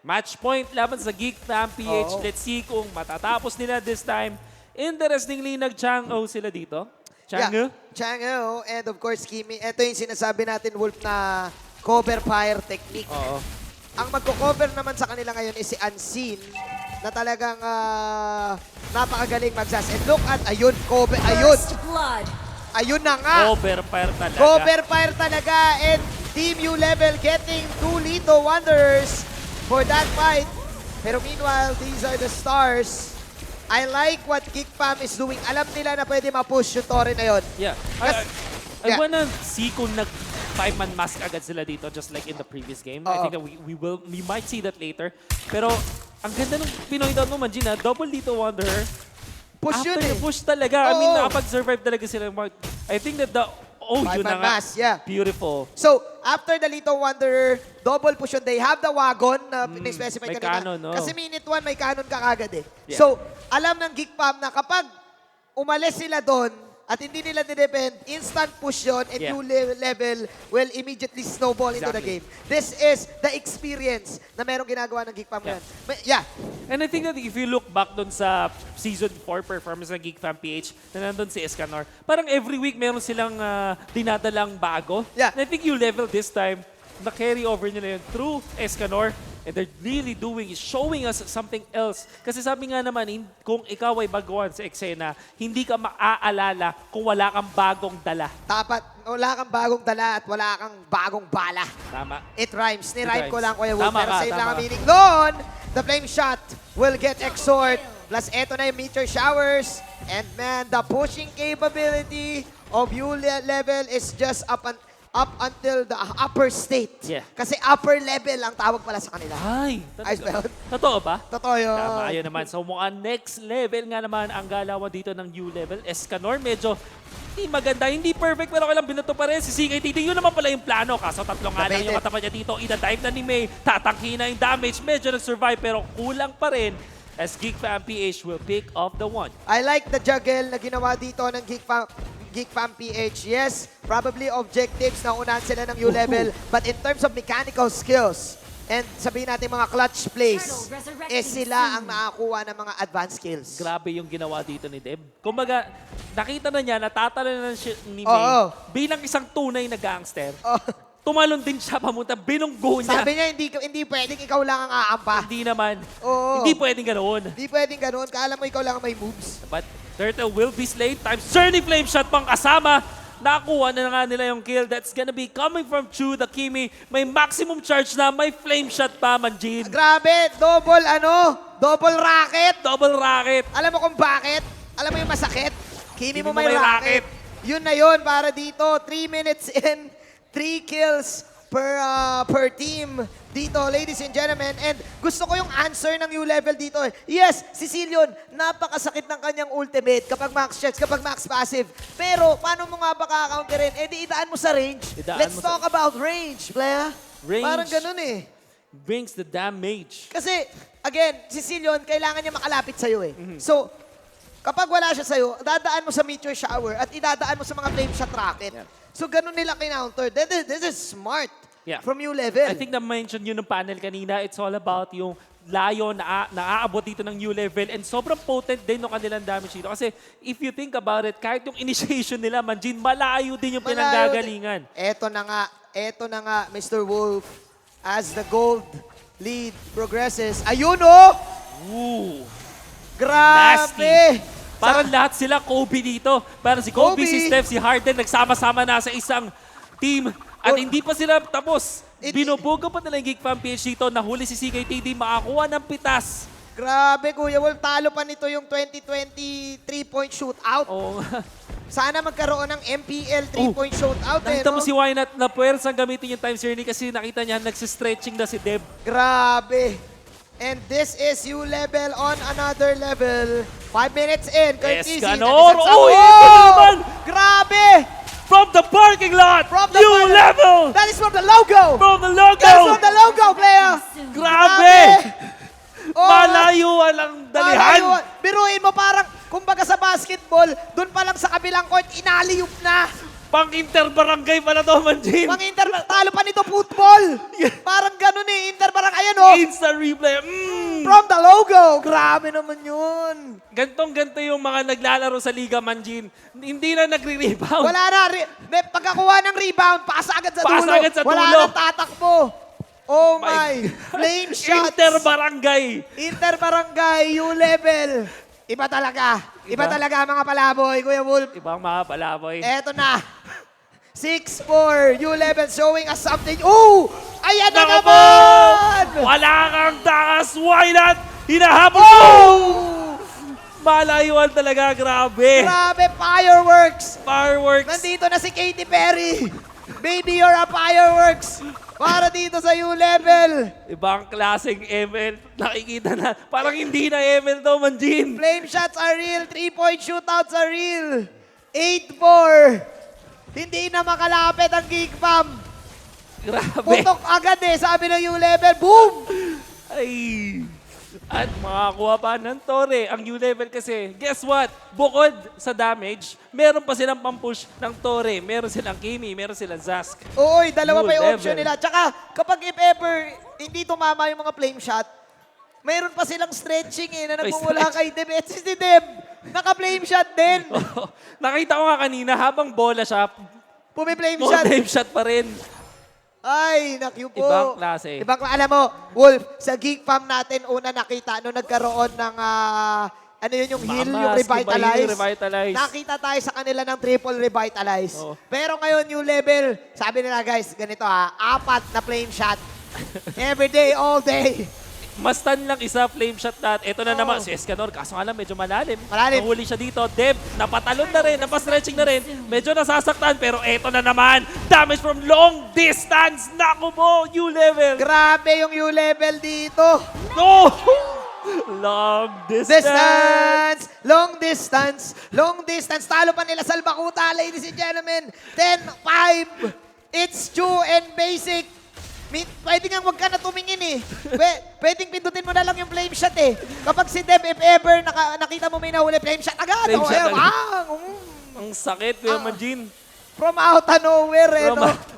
Match point laban sa Geek Fam PH. Oo. Let's see kung matatapos nila this time. Interestingly, nag-Chang'o sila dito. Chang'o? Yeah, Chang'o. And of course, Kimi. Ito yung sinasabi natin, Wolf, na cover fire technique. Oo. Ang magko-cover naman sa kanila ngayon is si Unseen na talagang napakagaling mag-sass. And look at, ayun, cover, ayun. First blood. Ayun na nga. Cover fire talaga. Cover fire talaga. And Team ULVL getting 2 Lito Wanderers for that fight. Pero meanwhile, these are the stars. I like what Geek Fam is doing. Alam nila na pwede ma-push yung Torre na yun. Yeah. I wanna see kung nag 5-man mask agad sila dito just like in the previous game. I think that we might see that later. Pero ang ganda nung Pinoy down mo, Manjin, double dito Wanderer. Push yun eh. Push talaga. I mean, nakapag-survive talaga sila. I think that yun na nga. Yeah. Beautiful. So, after the Little Wanderer, double push yun. They have the wagon na specify may kanina. cannon, no? Kasi minute 1, may cannon ka kagad eh. Yeah. So, alam ng Geek Fam na kapag umalis sila doon, at hindi nila didepend, instant push yun, and new level will immediately snowball into the game. This is the experience na merong ginagawa ng Geek Fam ngayon. Yeah. And I think that if you look back dun sa Season 4 performance ng Geek Fam PH, na nandun si Escanor, parang every week meron silang dinadalang bago. Yeah. And I think you level this time, na-carry over nila yun through Escanor. And they're really showing us something else. Kasi sabi nga naman, kung ikaw ay baguhan sa eksena, hindi ka maaalala kung wala kang bagong dala. Dapat, wala kang bagong dala at wala kang bagong bala. Tama. It rhymes. Ni-rhyme ko lang, Kuya Wolf. Tama Pero ka, same lang ang tama. meaning. Doon, the flame shot will get exhort. Plus, eto na yung meteor showers. And man, the pushing capability of ULVL is just up until the upper state. Yeah. Kasi upper level ang tawag pala sa kanila. Ay, Ayos ba yun? Totoo ba? Totoo yun. Tama, yun naman. So mukhang next level nga naman ang galawan dito ng U-level. Escanor, medyo hindi maganda, hindi perfect, pero kailang binato pa rin si CKTD. Yun naman pala yung plano. Kaso tatlong nga lang yung katapat niya dito. Ida-dive na ni May. Tatangki na yung damage. Medyo nag-survive, pero kulang pa rin as Geek Fam PH will pick off the one. I like the juggle na ginawa dito ng Geek Fam PH. Yes, probably objectives na unahan sila ng U-level. But in terms of mechanical skills, and sabihin natin mga clutch plays, sila ang nakakuha ng mga advanced skills. Grabe yung ginawa dito ni Deb. Kumbaga, nakita na niya, natatalo na ni May bilang isang tunay na gangster. Tumalon din siya pamunta, binunggo niya. Sabi niya, hindi pwedeng ikaw lang ang aampa. Hindi naman. Oo. Hindi pwedeng ganoon. Hindi pwedeng ganoon. Kala mo ikaw lang ang may moves. But Turtle will be slain. Times Journey Flame Shot pang kasama. Nakuha na nga nila yung kill. That's gonna be coming from Chu, the Kimi. May maximum charge na, may flame shot pa, Manjin. Grabe, double racket. Double racket. Alam mo kung bakit? Alam mo yung masakit? Kimi mo may racket. Yun na yun para dito. 3 minutes in, 3 kills per team dito, ladies and gentlemen. And gusto ko yung answer ng U-level dito. Yes, si Cilion, napakasakit ng kanyang ultimate kapag max checks, kapag max passive. Pero, paano mo nga ba kaka-counterin? Eh di idaan mo sa range. Let's talk about range, playa. Range. Parang ganun eh. Brings the damage. Kasi, again, si Cilion, kailangan niya makalapit sa'yo eh. So, kapag wala siya sa'yo, dadaan mo sa meteor shower at idadaan mo sa mga flame shot rocket. So, ganun nila kinounter. This is smart from U-level. I think na-mention yun ng panel kanina. It's all about yung layo na naaabot dito ng U-level and sobrang potent din yung kanilang damage dito. Kasi if you think about it, kahit yung initiation nila, Manjin, malayo din yung pinanggagalingan. Eto na nga, Mr. Wolf, as the gold lead progresses. Ayun oh! Ooh. Grabe! Nasty. Parang lahat sila Kobe dito. Parang si Kobe, si Steph, si Harden, nagsama-sama na sa isang team. At hindi pa sila tapos. Binubugo pa nila yung Geek Fam PH dito. Nahuli si CKTD, makakuha ng pitas. Grabe, Kuya Wolf. Talo pa nito yung 2020 3-point shootout. Oo. Sana magkaroon ng MPL 3-point shootout. Nakita mo si Wynat na puwersang gamitin yung time journey kasi nakita niya nagsistretching na si Deb. Grabe. And this is U-level on another level. 5 minutes in. Escanor! Oh, ito naman! Grabe! From the parking lot! U-level! That is from the logo! From the logo! That is from the logo, player! Grabe! Malayo walang dalihan! Biruin mo parang, kumbaga sa basketball, doon pa lang sa kabilang court, inaliyup na. Pang-inter-barangay pala to, Manjin. Talo pa nito football. Parang ganun eh, inter-barangay. Ayan oh. Instant replay. From the logo. Grabe naman yun. Gantong-ganto yung mga naglalaro sa liga, Manjin. Hindi na nagre-rebound. Wala na. Pagkakuha ng rebound, pasa agad sa dulo. Pasa agad sa dulo. Wala nang tatakbo. Oh my. Flame shots. Inter-barangay. Inter-barangay, U-level. Iba talaga. Iba talaga mga palaboy, Kuya Wolf. Ibang mga palaboy. Eto na. 6-4. ULVL showing us something. Oh! Ayan na Nako po! naman! Wala kang takas. Why not? Hinahabol Oh! mo! Malayuan talaga. Grabe. Grabe, fireworks! Fireworks. Nandito na si Katy Perry. Baby, you're a fireworks. Para dito sa ULVL. Ibang klaseng ML. Nakikita na. Parang hindi na ML to, Manjin. Flame shots are real. 3-point shootouts are real. 8-4. Hindi na makalapit ang Geek Fam. Grabe. Putok agad sabi ng ULVL. Boom! Ay. At makakuha pa ng Tore. Ang ULVL kasi, guess what? Bukod sa damage, meron pa silang pampush ng Tore. Meron silang Kimi, meron silang Zask. Oy, dalawa pa yung ULVL. option nila. Tsaka, kapag if ever hindi tumama yung mga flame shot, meron pa silang stretching na nagmumula kay Deb. At si Deb, naka-flame shot din. Nakita ko nga kanina, habang bola siya, Pumi-flame shot. flame shot pa rin. Ay, nakyu po. Ibang klase. Ibang klase. Alam mo, Wolf, sa Geek Fam natin, una nakita, nung nagkaroon ng, ano yun, yung heal, yung revitalize. Revitalize. Nakita tayo sa kanila ng triple revitalize. Oh. Pero ngayon, new level, sabi nila guys, ganito 4 na flame shot. Every day, all day. Mas tan lang isa, flame shot na. Ito na naman, si Escanor. Kaso nga lang, medyo malalim. Malalim. Nahuli siya dito. Deb, napatalon na rin, napastretching na rin. Medyo nasasaktan, pero ito na naman. Damage from long distance. Naku mo, U-level. Grabe yung ULVL dito. No! Long distance. Distance! Long distance! Long distance! Talo pa nila Salbakuta, ladies and gentlemen. 10-5. It's true and basic. Pwede nga huwag ka na tumingin Pwedeng pindutin mo na lang yung flame shot Kapag si Deb, if ever nakita mo may nahuli, flame shot agad. Flame shot agad. Bang! Ang sakit, Kuya Manjin. From out of nowhere,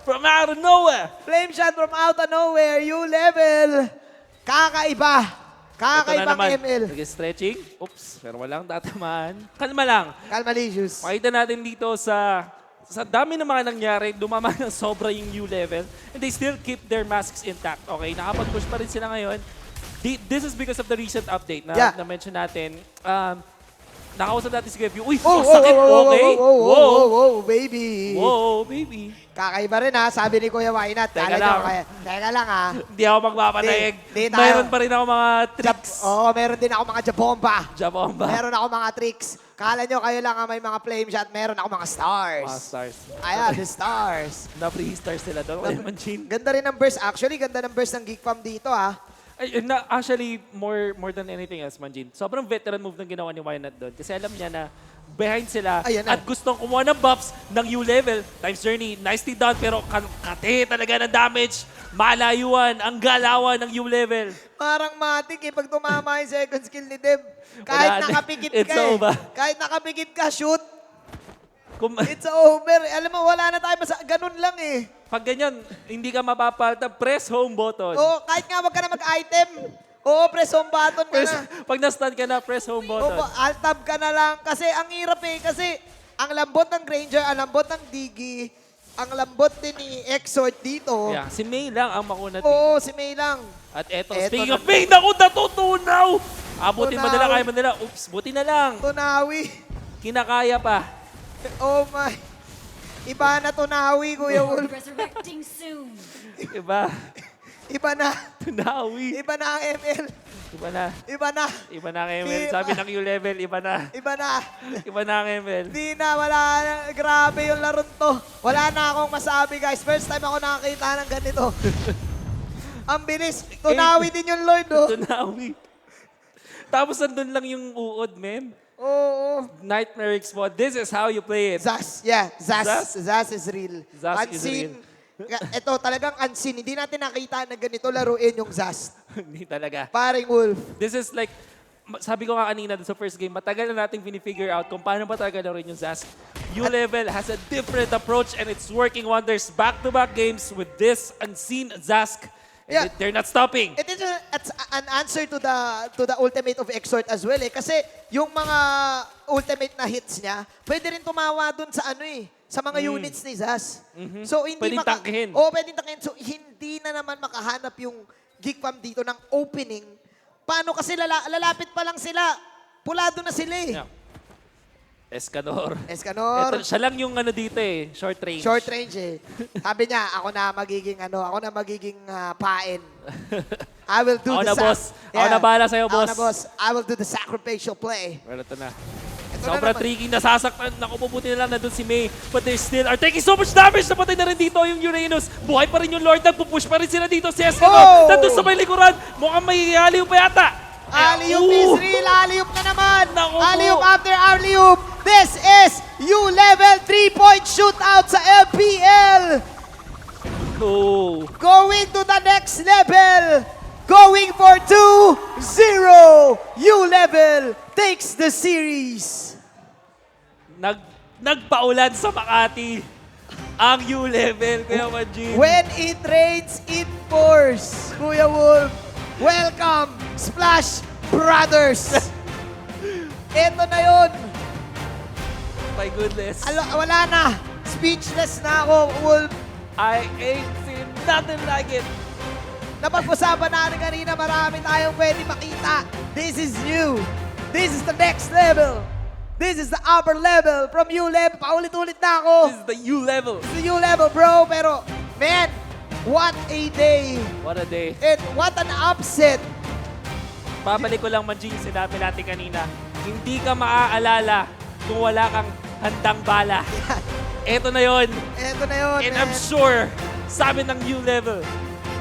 From out of nowhere. Flame shot from out of nowhere. ULVL. Kakaiba. Kakaibang ML. Nag-stretching. Oops, pero walang tatamaan. Kalma lang. Kalmalicious. Makita natin dito sa dami ng mga nangyari, dumama ng sobra yung U-level, and they still keep their masks intact. Okay, nakapag-push pa rin sila ngayon. This is because of the recent update na na-mention natin. Nakausap natin si Gabi. Uy, sakit, okay? Whoa, baby. Whoa, baby. Kakaiba rin sabi ni Kuya Wainat. Teka lang. Teka lang Hindi ako magpapanaig. Mayroon pa rin ako mga tricks. Meron din ako mga jabomba. Jabomba. Meron ako mga tricks. Kala nyo kayo lang may mga flame shot. Meron ako mga stars. Mga stars. Ayan, the stars. Na-free stars sila doon. Kuya Manjin. Ganda rin ng burst. Actually, ganda ng burst ng Geek Fam dito Actually, more than anything else, Manjin. Sobrang veteran move ng ginawa ni Wynat doon. Kasi alam niya na behind sila at gustong kumuha ng buffs ng U-level. Times Journey, nicely done, pero kate talaga ng damage. Malayuan ang galawan ng U-level. Parang matik pag tumama yung second skill ni Deb. Kahit nakapikit ka Kahit nakapikit ka, shoot. It's over. Alam mo, wala na tayo. Ganun lang Pag ganyan, hindi ka mapapalta, press home button. Kahit nga wag ka na mag-item. Press home button ka na. Pag na-stun ka na, press home button. Alt-tab ka na lang. Kasi ang hirap Kasi ang lambot ng Granger, ang lambot ng Diggy, ang lambot din ni Exort dito. Yeah, si May lang ang makunat. Si May lang. At eto, speaking of May, naku, natutunaw! Abutin ba nila, kaya ba nila? Oops, buti na lang. Tunawi. Kinakaya pa. Oh my. Iba na Tunawi, Kuya Wolf. Resurrecting soon. Iba. Iba na. Tunawi. Iba na ang ML. Iba na. Iba na. Iba na ang ML. Sabi ng U-level, iba na. Iba na. Iba na ang ML. Di na, wala na. Grabe yung laron to. Wala na akong masabi, guys. First time ako nakakita ng ganito. Ang bilis. Tunawi din yung Lord, Tunawi. Tapos nandun lang yung uod, mem. Oo. Nightmare Expo. This is how you play it. Zas, yeah. Zas is real. Zas is real. Ito talagang unseen. Hindi natin nakita na ganito laruin yung Zas. Hindi talaga. Paring Wolf. This is like, sabi ko nga kanina sa first game, matagal na natin pinifigure out kung paano ba talaga laruin yung Zas. U-level has a different approach and it's working wonders. Back-to-back games with this unseen Zask. And they're not stopping. It is an answer to the ultimate of Exort as well kasi yung mga ultimate na hits niya, pwede rin tumawa dun sa sa mga units ni Zaz. So hindi pwedeng tangkihin. Pwedeng tangkihin. So hindi na naman makahanap yung Geek Fam dito ng opening. Paano kasi lalapit pa lang sila. Pulado na sila Escanor. Escanor. Ito, siya lang yung ano dito eh, short range. Short range eh. Sabi niya, ako na magiging pain. I will do Ako the na, boss. Ako na bahala sa'yo, boss. Ako na, boss. I will do the sacrificial play. Well, ito na. Ito Sobrang na naman. tricky, nasasaktan. Naku, mabuti na lang nandun si May. But they still are taking so much damage. Napatay na rin dito yung Uranus. Buhay pa rin yung Lord. Nagpupush pa rin sila dito. Si Escanor, Oh! nandun sa may likuran. Mukhang may haliw pa yata. Alley-oop is real. Alley-oop na naman. Naku po. Alley-oop after alley-oop. This is ULVL 3-point shootout sa MPL. Oh. Going to the next level. Going for 2-0. ULVL takes the series. Nagpaulan sa Makati ang U-level, Kuya Manjin. When it rains, it pours. Kuya Wolf, welcome, Splash Brothers. Ito na yun. My goodness. Wala na. Speechless na ako, Wolf. I ain't seen nothing like it. Napag-usapan natin kanina, marami tayong pwede makita. This is new. This is the next level. This is the upper level from U-level. Paulit-ulit na ako. This is the U-level. This is the U-level, bro. Pero, man, what a day. What a day. And what an upset. Babalik ko lang, Manjin, sinabi natin kanina. Hindi ka maaalala kung wala kang handang bala. Eto na yon. Eto na yun, And man. I'm sure, sabi ng U-level,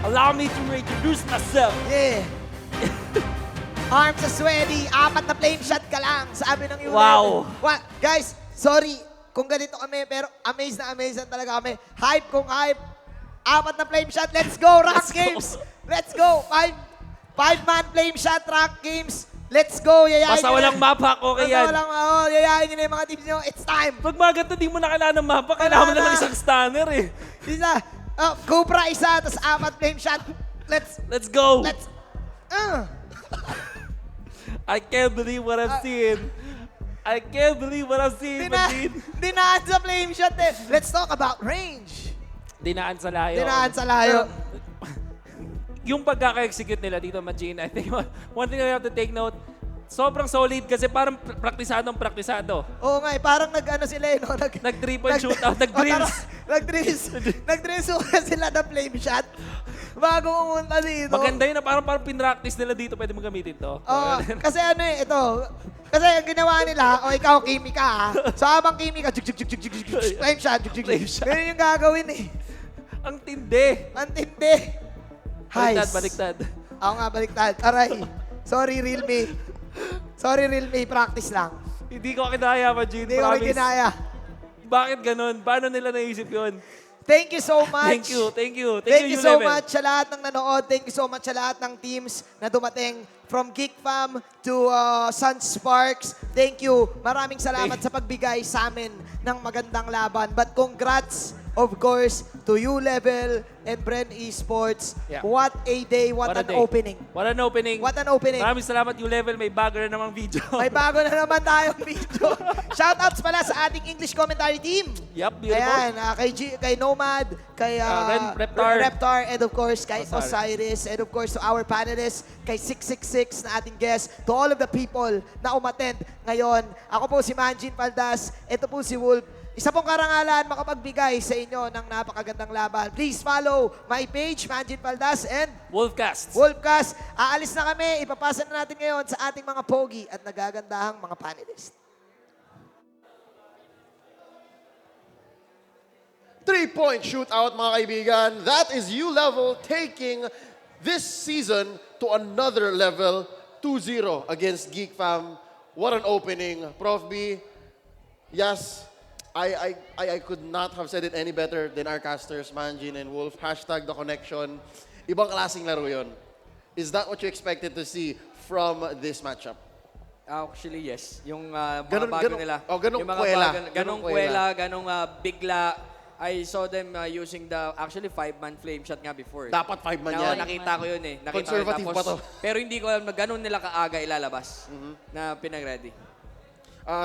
allow me to introduce myself. Yeah. Arms are sweaty. 4 na flame shot ka lang. Sabi ng Wow. Guys, sorry kung ganito kami, pero amazed na talaga kami. Hype kung hype. 4 na flame shot. Let's go, rank games. Let's go. 5-man flame shot, rank games. Let's go. Yayain Basta nyo walang na. mapa, okay yan. Basta walang, yayain nyo na yung mga teams nyo. It's time. Pag mga ganito, di mo na kailangan ng mapa. Kailangan mo na lang isang stunner eh. Isa. Cobra isa, tapos 4 flame shot. Let's go. Let's. I can't believe what I'm seeing. I can't believe what I'm seeing, Manjin. Dinaan sa flame shot eh. Let's talk about range. Dinaan sa layo. Dinaan sa layo. Yung pagkaka-execute nila dito, Manjin, I think one thing I have to take note, sobrang solid kasi parang praktisado. Oo nga eh, parang nag-ano sila eh, no? Nag-3-point shootout, nag-drills. Nag-drills sila ng flame shot bago pumunta dito. Maganda yun na parang pinractice nila dito, pwede mo gamitin to. Oo, kasi ano eh, ito. Kasi ang ginawa nila, ikaw, Kimi ka ha. So habang Kimi ka, flame shot, ganyan yung gagawin eh. Ang tindi. Ang tindi. Baliktad. Ako nga, baliktad. Aray. Sorry, real me. Sorry, real me. Practice lang. Hindi ko kinaya, Manjin. Hindi ko rin kinaya. Bakit ganun? Paano nila naisip yun? Thank you so much. Thank you. Thank you so much sa lahat ng nanood. Thank you so much sa lahat ng teams na dumating from Geek Fam to Sunsparks. Thank you. Maraming salamat sa pagbigay sa amin ng magandang laban. But congrats, of course, to ULVL and Bren Esports. Yeah. What a day. What an day. opening. What an opening. What an opening. Maraming salamat, U-Level. May bago na namang video. May bago na naman tayong video. Shoutouts pala sa ating English commentary team. Yup, beautiful. Ayan, kay Nomad, kay Reptar. and of course kay Osiris, and of course to our panelists, kay 666 na ating guest, to all of the people na umattend ngayon. Ako po si Manjin Paldas, ito po si Wolf. Isa pong karangalan makapagbigay sa inyo ng napakagandang laban. Please follow my page, Manjin Paldas and Wolfcast. Aalis na kami, ipapasa na natin ngayon sa ating mga pogi at nagagandahang mga panelists. 3-point shootout, mga kaibigan. That is ULVL taking this season to another level, 2-0 against Geek Fam. What an opening. Prof B, yes, I could not have said it any better than our casters, Manjin and Wolf. Hashtag the connection. Ibang klaseng laro yun. Is that what you expected to see from this matchup? Actually, yes. Yung mga bago nila. Ganong yung mga kwela. Ganong kwela, ganong bigla. I saw them using the actually 5-man flame shot nga before. Dapat 5-man yan. Nakita ko yun eh. Conservative pa to. Pero hindi ko alam na ganun nila kaaga ilalabas na pinag-ready.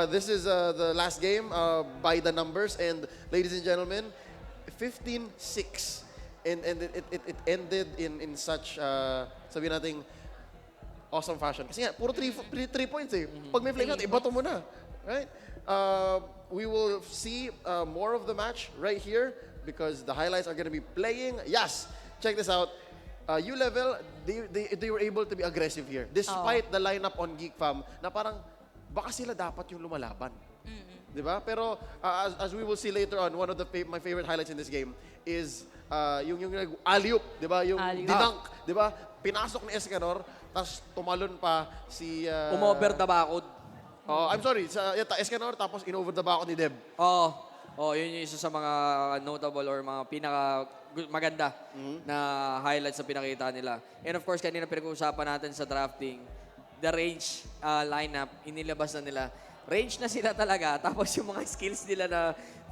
This is the last game by the numbers, and ladies and gentlemen, 15-6, and it ended in such sabihin nating awesome fashion. Kasi nga puro 3 points eh. Pag may flame shot, ibato mo na. right? We will see more of the match right here because the highlights are going to be playing. Yes, check this out. ULVL, they were able to be aggressive here despite the lineup on Geek Fam na parang baka sila dapat yung lumalaban. Diba? Pero as we will see later on, one of my favorite highlights in this game is yung alley-oop, diba? Yung dinunk, diba? Pinasok ni Escanor, tapos tumalon pa si... Umover the bakod. I'm sorry, Escanor, tapos in-over the bakod ni Deb. Yun yung isa sa mga notable or mga maganda na highlights na pinakita nila. And of course, kanina pinag-uusapan natin sa drafting, the range lineup, inilabas na nila. Range na sila talaga, tapos yung mga skills nila na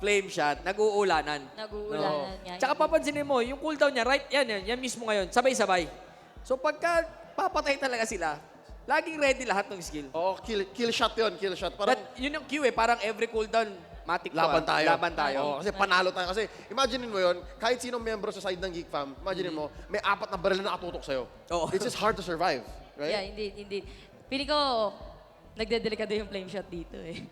flame shot, nag-uulanan. Nag-uulanan nga. Tsaka papansinin mo, yung cooldown niya, right, yan mismo ngayon, sabay-sabay. So pagka papatay talaga sila, laging ready lahat ng skill. Kill shot yun, kill shot. Parang, yun yung cue parang every cooldown, matik laban tayo. Laban tayo. Kasi panalo tayo. Kasi imagine mo yun, kahit sinong membro sa side ng Geek Fam, imagine mo, may 4 na baril na nakatutok sa'yo. It's just hard to survive, right? Yeah, indeed. Pili ko, nagdedelikado yung flame shot dito eh.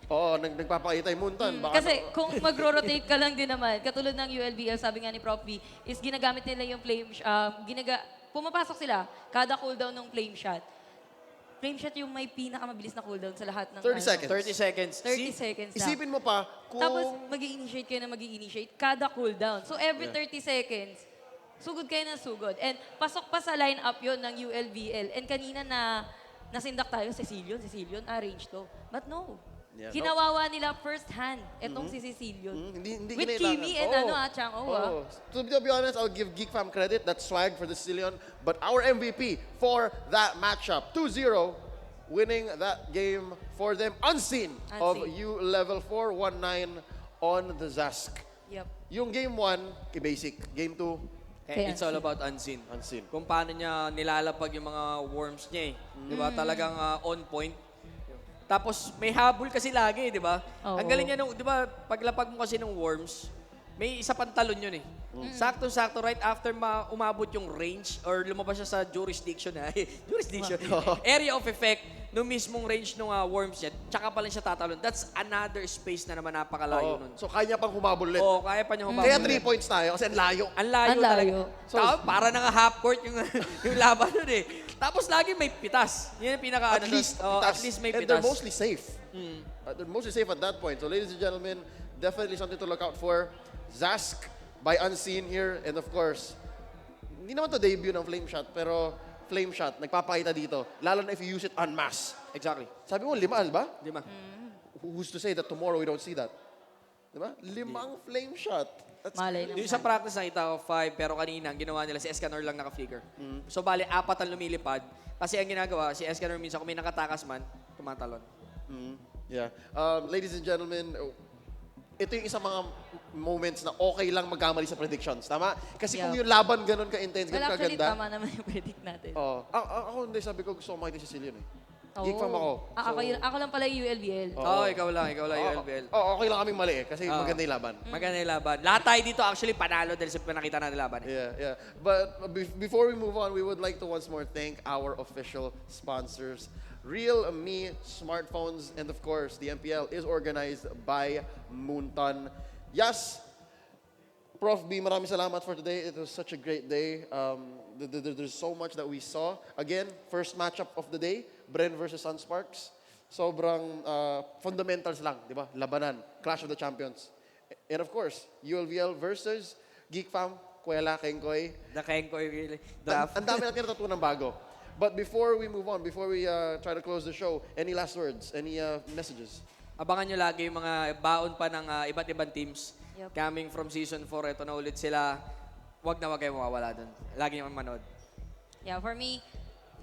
Nagpapakita yung Muntan. Kasi kung magro-rotate ka lang din naman, katulad ng ULVL, sabi nga ni Prof B, is ginagamit nila yung flame pumapasok sila kada cooldown ng flame shot. Flame shot yung may pinakamabilis na cooldown sa lahat ng 30 seconds. 30 seconds. 30 seconds lang. Isipin mo pa kung... Tapos mag-i-initiate kayo na mag-i-initiate kada cooldown. So every 30 seconds, sugod kayo na sugod. And pasok pa sa line-up yon ng ULVL. And kanina nasindak tayo, Cecilion, range to. But no. Yeah, Kinawawa nila first hand etong si Cecilion. Hindi With kinailangan. Kimi and Chang Oh. To be honest, I'll give Geek Fam credit. That's swag for the Sicilian. But our MVP for that matchup, 2-0, winning that game for them, unseen. Of U level 4, 1-9 on the Zask. Yep. Yung game 1, basic. Game 2, It's all about unseen. Kung paano niya nilalapag yung mga worms niya eh. Di ba? Talagang on point. Tapos may habol kasi lagi, di ba? Ang galing niya nung, di ba, paglapag mo kasi ng worms, may isa pang talon yun eh. Sakto-sakto right after umabot yung range or lumabas siya sa jurisdiction area of effect nung mismong range ng worms niya, tsaka pa lang siya tatalon. That's another space na naman napakalayo nun. So kaya pang humabol ulit. Kaya pa niya humabol. Kaya 3 points tayo kasi ang layo. Ang layo talaga. So, para na nga half court yung laban nun eh. Tapos lagi may pitas. Yan yung pinaka At least may pitas. And they're mostly safe. They're mostly safe at that point. So ladies and gentlemen, definitely something to look out for. Zask by Unseen here. And of course, hindi naman to debut ng Flame Shot, pero Flame Shot, nagpapakita dito. Lalo na if you use it en masse. Exactly. Sabi mo, 5, ba? 5. Who's to say that tomorrow we don't see that? Diba? 5 Flame Shot. Yung sa practice nakita ko 5, pero kanina, ang ginawa nila, si Escanor lang naka-flicker. So, bali, 4 ang lumilipad. Kasi ang ginagawa, si Escanor minsan, kung may nakatakas man, tumatalon. Yeah. Ladies and gentlemen, ito yung isang mga moments na okay lang magkamali sa predictions. Tama? Kasi kung yung laban ganun ka-intense, ganun actually, kaganda. tama naman yung predict natin. Ako hindi, sabi ko gusto ko makita si Cecilion eh. Geek Fam ako. Ako lang pala yung ULVL. Ikaw lang ULVL. Okay lang kaming mali eh, kasi maganda yung laban. Maganda yung laban. Lahat tayo dito actually panalo dahil sa pinakita natin laban. Yeah. But before we move on, we would like to once more thank our official sponsors. Realme Smartphones, and of course, the MPL is organized by Moonton. Yes, Prof B, maraming salamat for today. It was such a great day. There's so much that we saw. Again, first matchup of the day, Bren versus Sunsparks. Sobrang fundamentals lang, di ba? Labanan, Clash of the Champions. And of course, ULVL versus Geek Fam, Kuwela, Kengkoy. The Kengkoy draft. Ang dami natin natutunan bago. But before we move on, before we try to close the show, any last words, any messages? Abangan nyo lagi yung mga baon pa ng iba't ibang teams. Coming from Season 4, ito na ulit sila. Huwag na huwag kayo mawawala dun. Lagi nyo manood. Yeah, for me,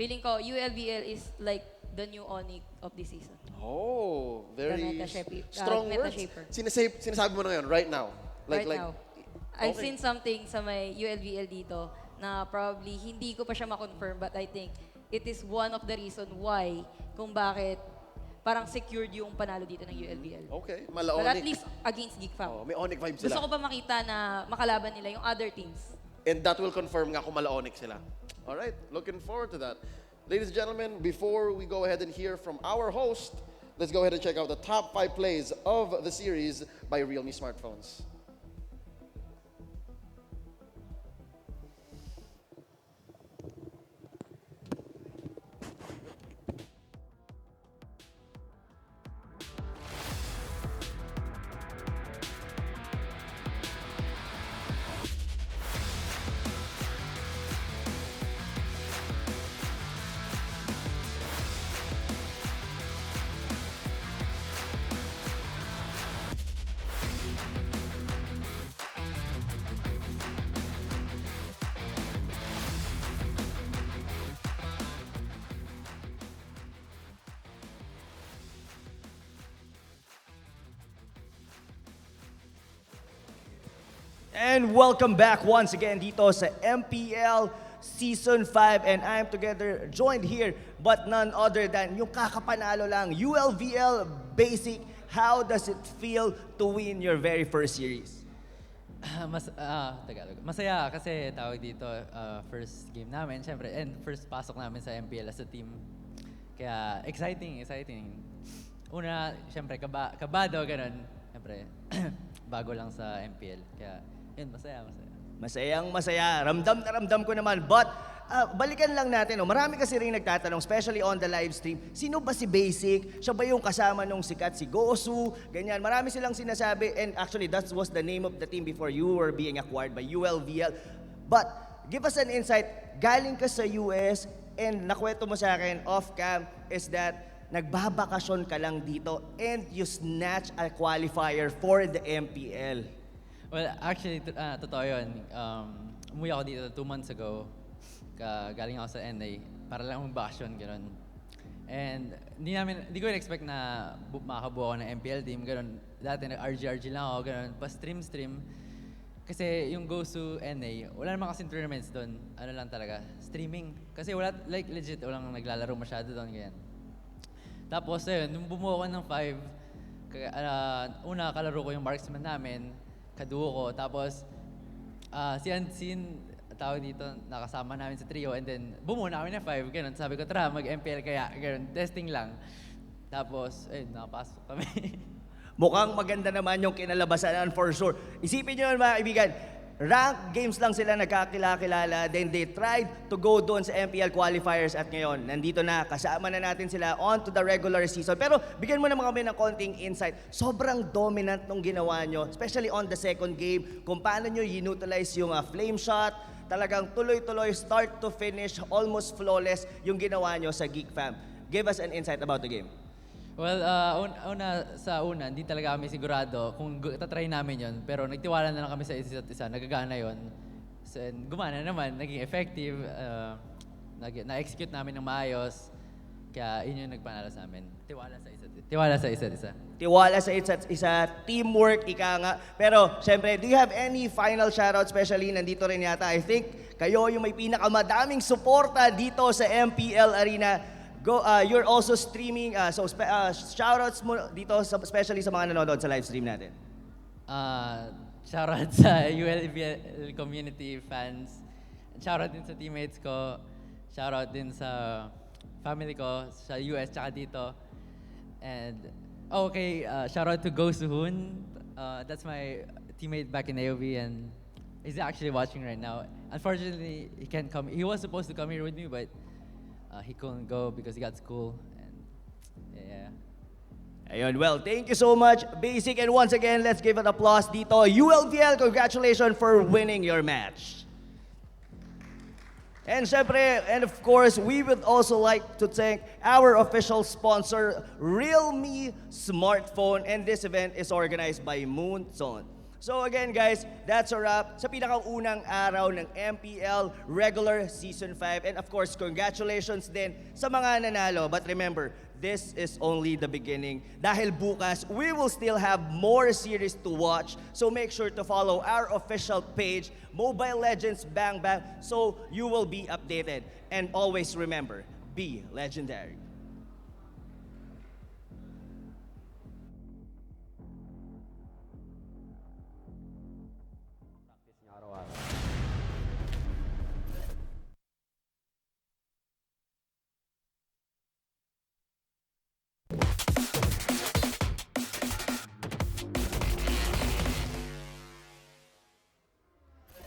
feeling ko, ULVL is like the new Onyx of this season. Oh, very strong meta words. shaper. Sinasabi mo na ngayon, right now. Right now. I've seen something sa may ULVL dito na probably hindi ko pa siya ma-confirm, but I think it is one of the reason why kung bakit parang secured yung panalo dito ng ULVL. Okay, But at least against Geek Fam. may Onyx vibes Gusto sila. ko pa makita na makalaban nila yung other teams. And that will confirm nga kung mala-Onyx sila. All right, looking forward to that. Ladies and gentlemen, before we go ahead and hear from our host, let's go ahead and check out the top 5 plays of the series by Realme smartphones. And welcome back once again dito sa MPL Season 5, and I'm together, joined here, but none other than yung kakapanalo lang, ULVL Basic. How does it feel to win your very first series? Tagalog. Masaya kasi tawag dito, first game namin, syempre, and first pasok namin sa MPL as a team. Kaya exciting. Una, syempre, kabado, ganun. Syempre, bago lang sa MPL. Kaya, yun, masaya. Masaya. Ramdam na ramdam ko naman. But, balikan lang natin. Marami kasi rin nagtatanong, especially on the live stream, sino ba si Basic? Siya ba yung kasama nung sikat si Gosu? Ganyan. Marami silang sinasabi. And actually, that was the name of the team before you were being acquired by ULVL. But, give us an insight. Galing ka sa US, and nakwento mo sa akin off-cam, is that nagbabakasyon ka lang dito and you snatch a qualifier for the MPL. Well, actually, totoo yun. Umuwi ako dito 2 months ago. Galing ako sa NA para lang magbakasyon, gano'n. And hindi ko in-expect na makabuo ako ng MPL team, gano'n. Dati nag-RG lang ako, gano'n. Pa-stream. Kasi yung goes to NA, wala naman kasing tournaments doon. Ano lang talaga, streaming. Kasi wala, like legit, walang naglalaro masyado doon, ganyan. Tapos ayun, nung bumuo ko ng 5, una kalaro ko yung marksman namin, kaduo ko. Tapos si Ansin, tawag dito, nakasama namin sa trio, and then bumuo namin ng 5, ganun. Sabi ko, tara, mag-MPL kaya, ganun, testing lang. Tapos, ayun, nakapasok kami. Mukhang maganda naman yung kinalabasan for sure. Isipin nyo mga kaibigan, rank games lang sila nagkakilala, then they tried to go doon sa MPL qualifiers at ngayon, nandito na, kasama na natin sila on to the regular season. Pero bigyan mo naman kami ng konting insight. Sobrang dominant nung ginawa nyo, especially on the second game, kung paano nyo utilize yung flame shot, talagang tuloy-tuloy, start to finish, almost flawless yung ginawa nyo sa Geek Fam. Give us an insight about the game. Well, una, hindi talaga kami sigurado kung tatry namin yon. Pero nagtiwala na lang kami sa isa't isa, nagagana yon. So, gumana naman, naging effective, na-execute namin ng maayos. Kaya yun yung nagpanalo sa amin. Tiwala sa isa't isa. Tiwala sa isa't isa, teamwork, ika nga. Pero, syempre, do you have any final shoutout, especially nandito rin yata, I think, kayo yung may pinakamadaming suporta dito sa MPL Arena. You're also streaming, so shoutouts mo dito, especially sa mga nanonood sa live stream natin. Shoutout sa ULVL community fans. Shoutout din sa teammates ko. Shoutout din sa family ko sa US tsaka dito. And shoutout to Go Suhun. That's my teammate back in AOV, and he's actually watching right now. Unfortunately, he can't come. He was supposed to come here with me, but he couldn't go because he got school, and yeah. Ayun, well, thank you so much, Basic, and once again, let's give an applause dito. ULVL, congratulations for winning your match. And syempre, and of course, we would also like to thank our official sponsor, Realme Smartphone, and this event is organized by Moonzone. So again guys, that's a wrap sa pinakaunang araw ng MPL Regular Season 5. And of course, congratulations din sa mga nanalo. But remember, this is only the beginning. Dahil bukas, we will still have more series to watch. So make sure to follow our official page, Mobile Legends Bang Bang, so you will be updated. And always remember, be legendary.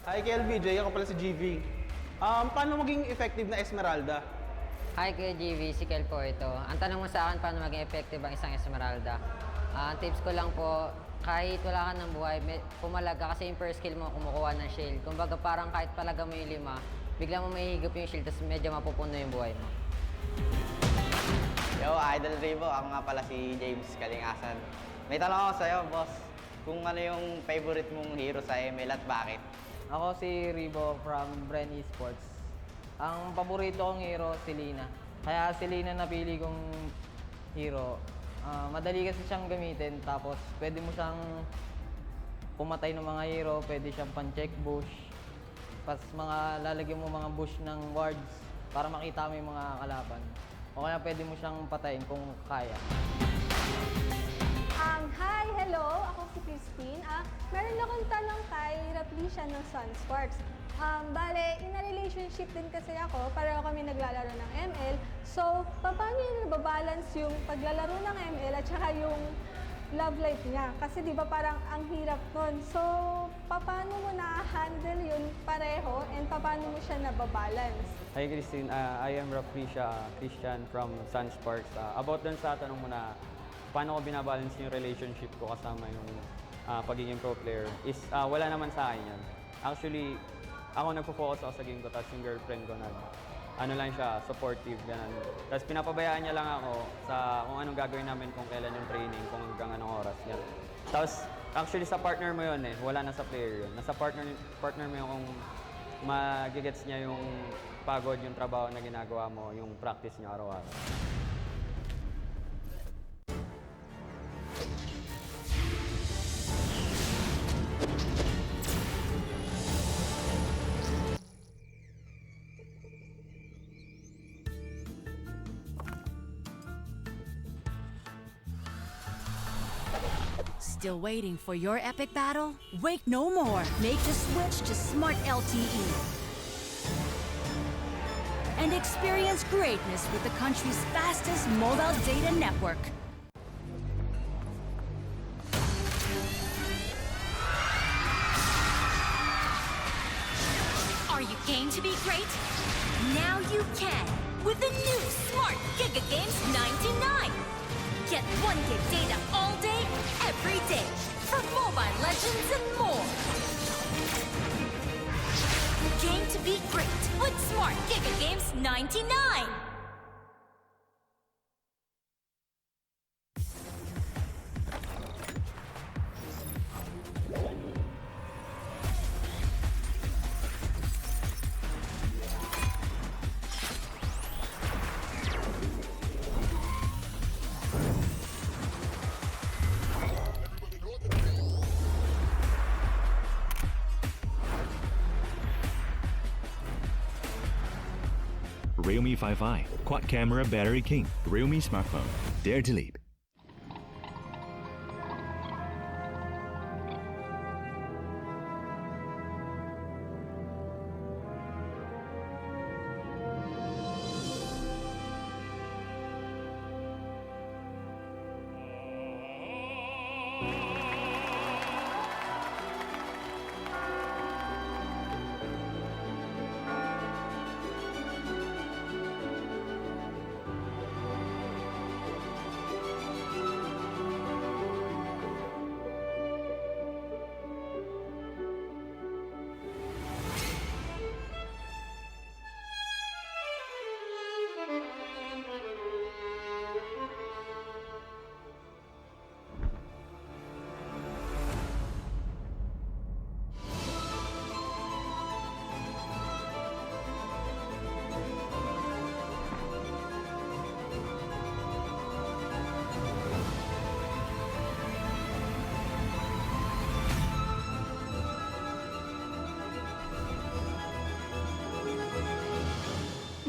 Hi, KLBJ. Ako pala si GV. Paano maging effective na Esmeralda? Hi, Kuya GV. Si Kel po ito. Ang tanong mo sa akin, paano maging effective ang isang Esmeralda? Ang tips ko lang po, kahit wala ka ng buhay, pumalag ka kasi yung first skill mo kumukuha ng shield. Kumbaga parang kahit palaga mo yung 5, bigla mo mahihigop yung shield, tapos medyo mapupuno yung buhay mo. Yo, Idol Rivo. Ako nga pala si James Kalingasan. May tanong ako sa'yo, boss. Kung ano yung favorite mong hero sa ML at bakit? Ako si Rivo from Bren Esports. Ang paborito kong hero, si Lina. Kaya si Lina napili kong hero. Madali kasi siyang gamitin, tapos pwede mo siyang pumatay ng mga hero, pwede siyang pan-check bush. Pas mga lalagyan mo mga bush ng wards para makita mo yung mga kalaban. O kaya pwede mo siyang patayin kung kaya. Hi, hello. Ako si Christine. Meron akong tanong kay Raplicia ng Sunsparks. Bale, in a relationship din kasi ako, pareho kami naglalaro ng ML. So, paano yun nababalance yung paglalaro ng ML at saka yung love life niya? Kasi di ba parang ang hirap nun. So, paano mo na-handle yun pareho and paano mo siya nababalance? Hi Christine, I am Raplicia Christian from Sunsparks. About dun sa tanong mo na paano ko binabalance yung relationship ko kasama yung pagiging pro player is wala naman sa akin yan. Actually, ako nagpo-focus ako sa game ko, tapos yung girlfriend ko ano lang siya, supportive, ganun. Tapos pinapabayaan niya lang ako sa kung anong gagawin namin, kung kailan yung training, kung hanggang anong oras, ganun. Tapos, actually sa partner mo yun wala na sa player yun. Nasa partner mo yun kung magigets niya yung pagod, yung trabaho na ginagawa mo, yung practice niya araw-araw. Still waiting for your epic battle? Wait no more. Make the switch to Smart LTE. And experience greatness with the country's fastest mobile data network. Are you game to be great? Now you can with the new Smart Giga Games 99. Get 1 gig data all day, every day, for Mobile Legends and more. Game to be great with Smart Giga Games 99. Realme 5i, quad camera battery king, Realme smartphone. Dare to leap.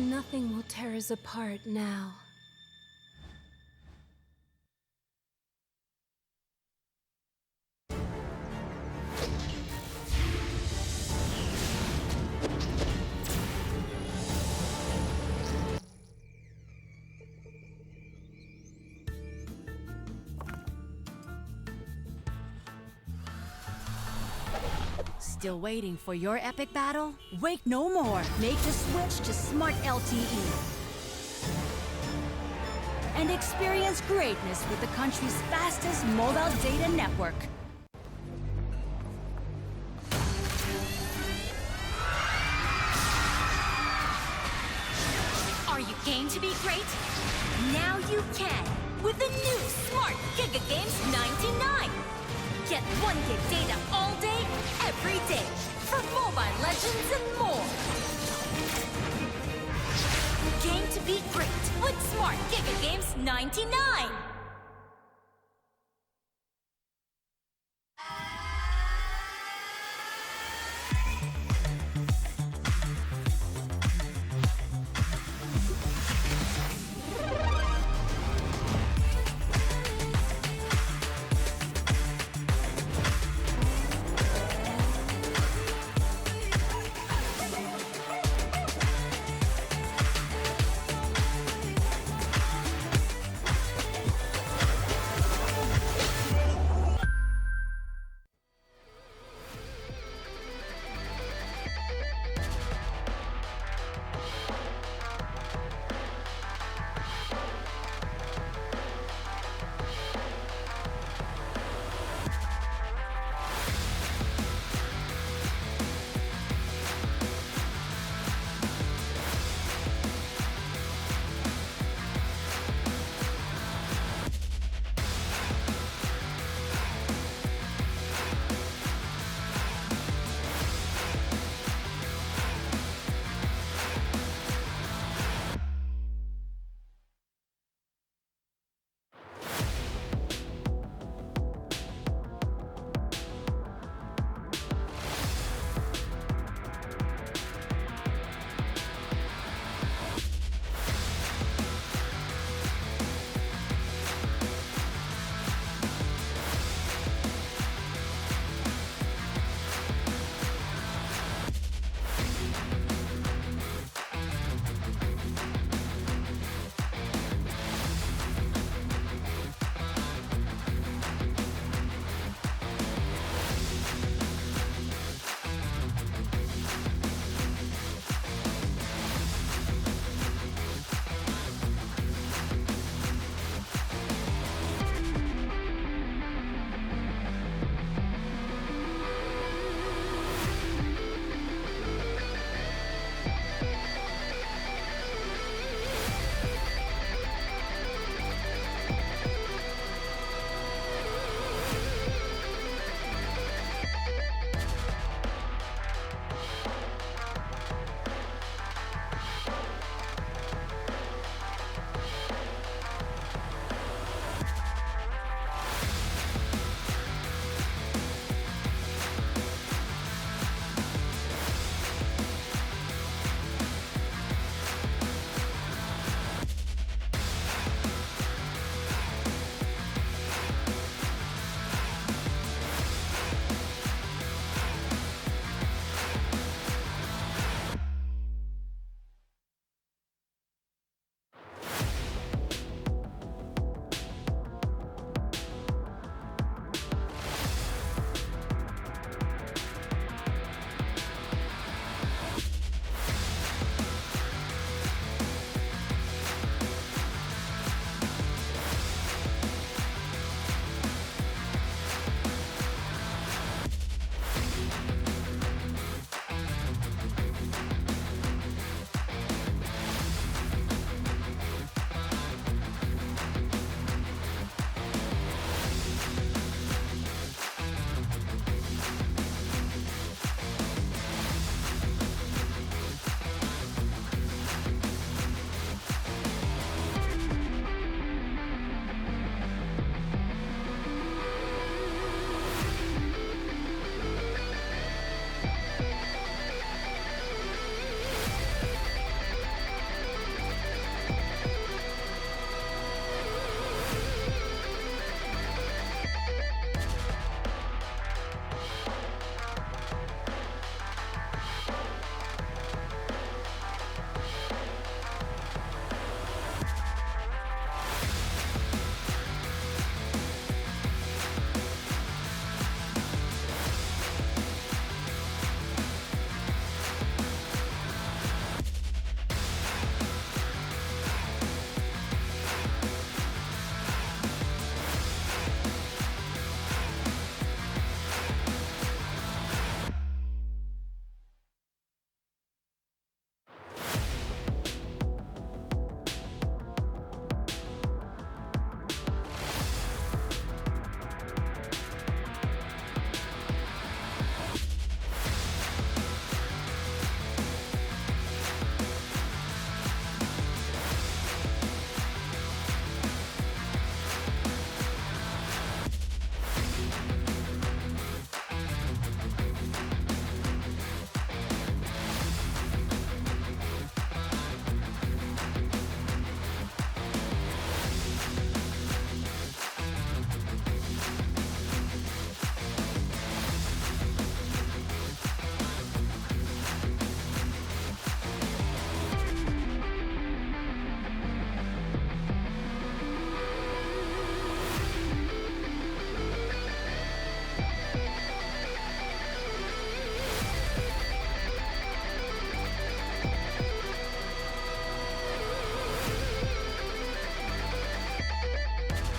Nothing will tear us apart now. Still waiting for your epic battle? Wait no more. Make the switch to Smart LTE. And experience greatness with the country's fastest mobile data network. Are you game to be great? Now you can with the new Smart Giga Games 99. Get 1 gig data all day, every day for Mobile Legends and more. Game to be great with Smart Giga Games 99.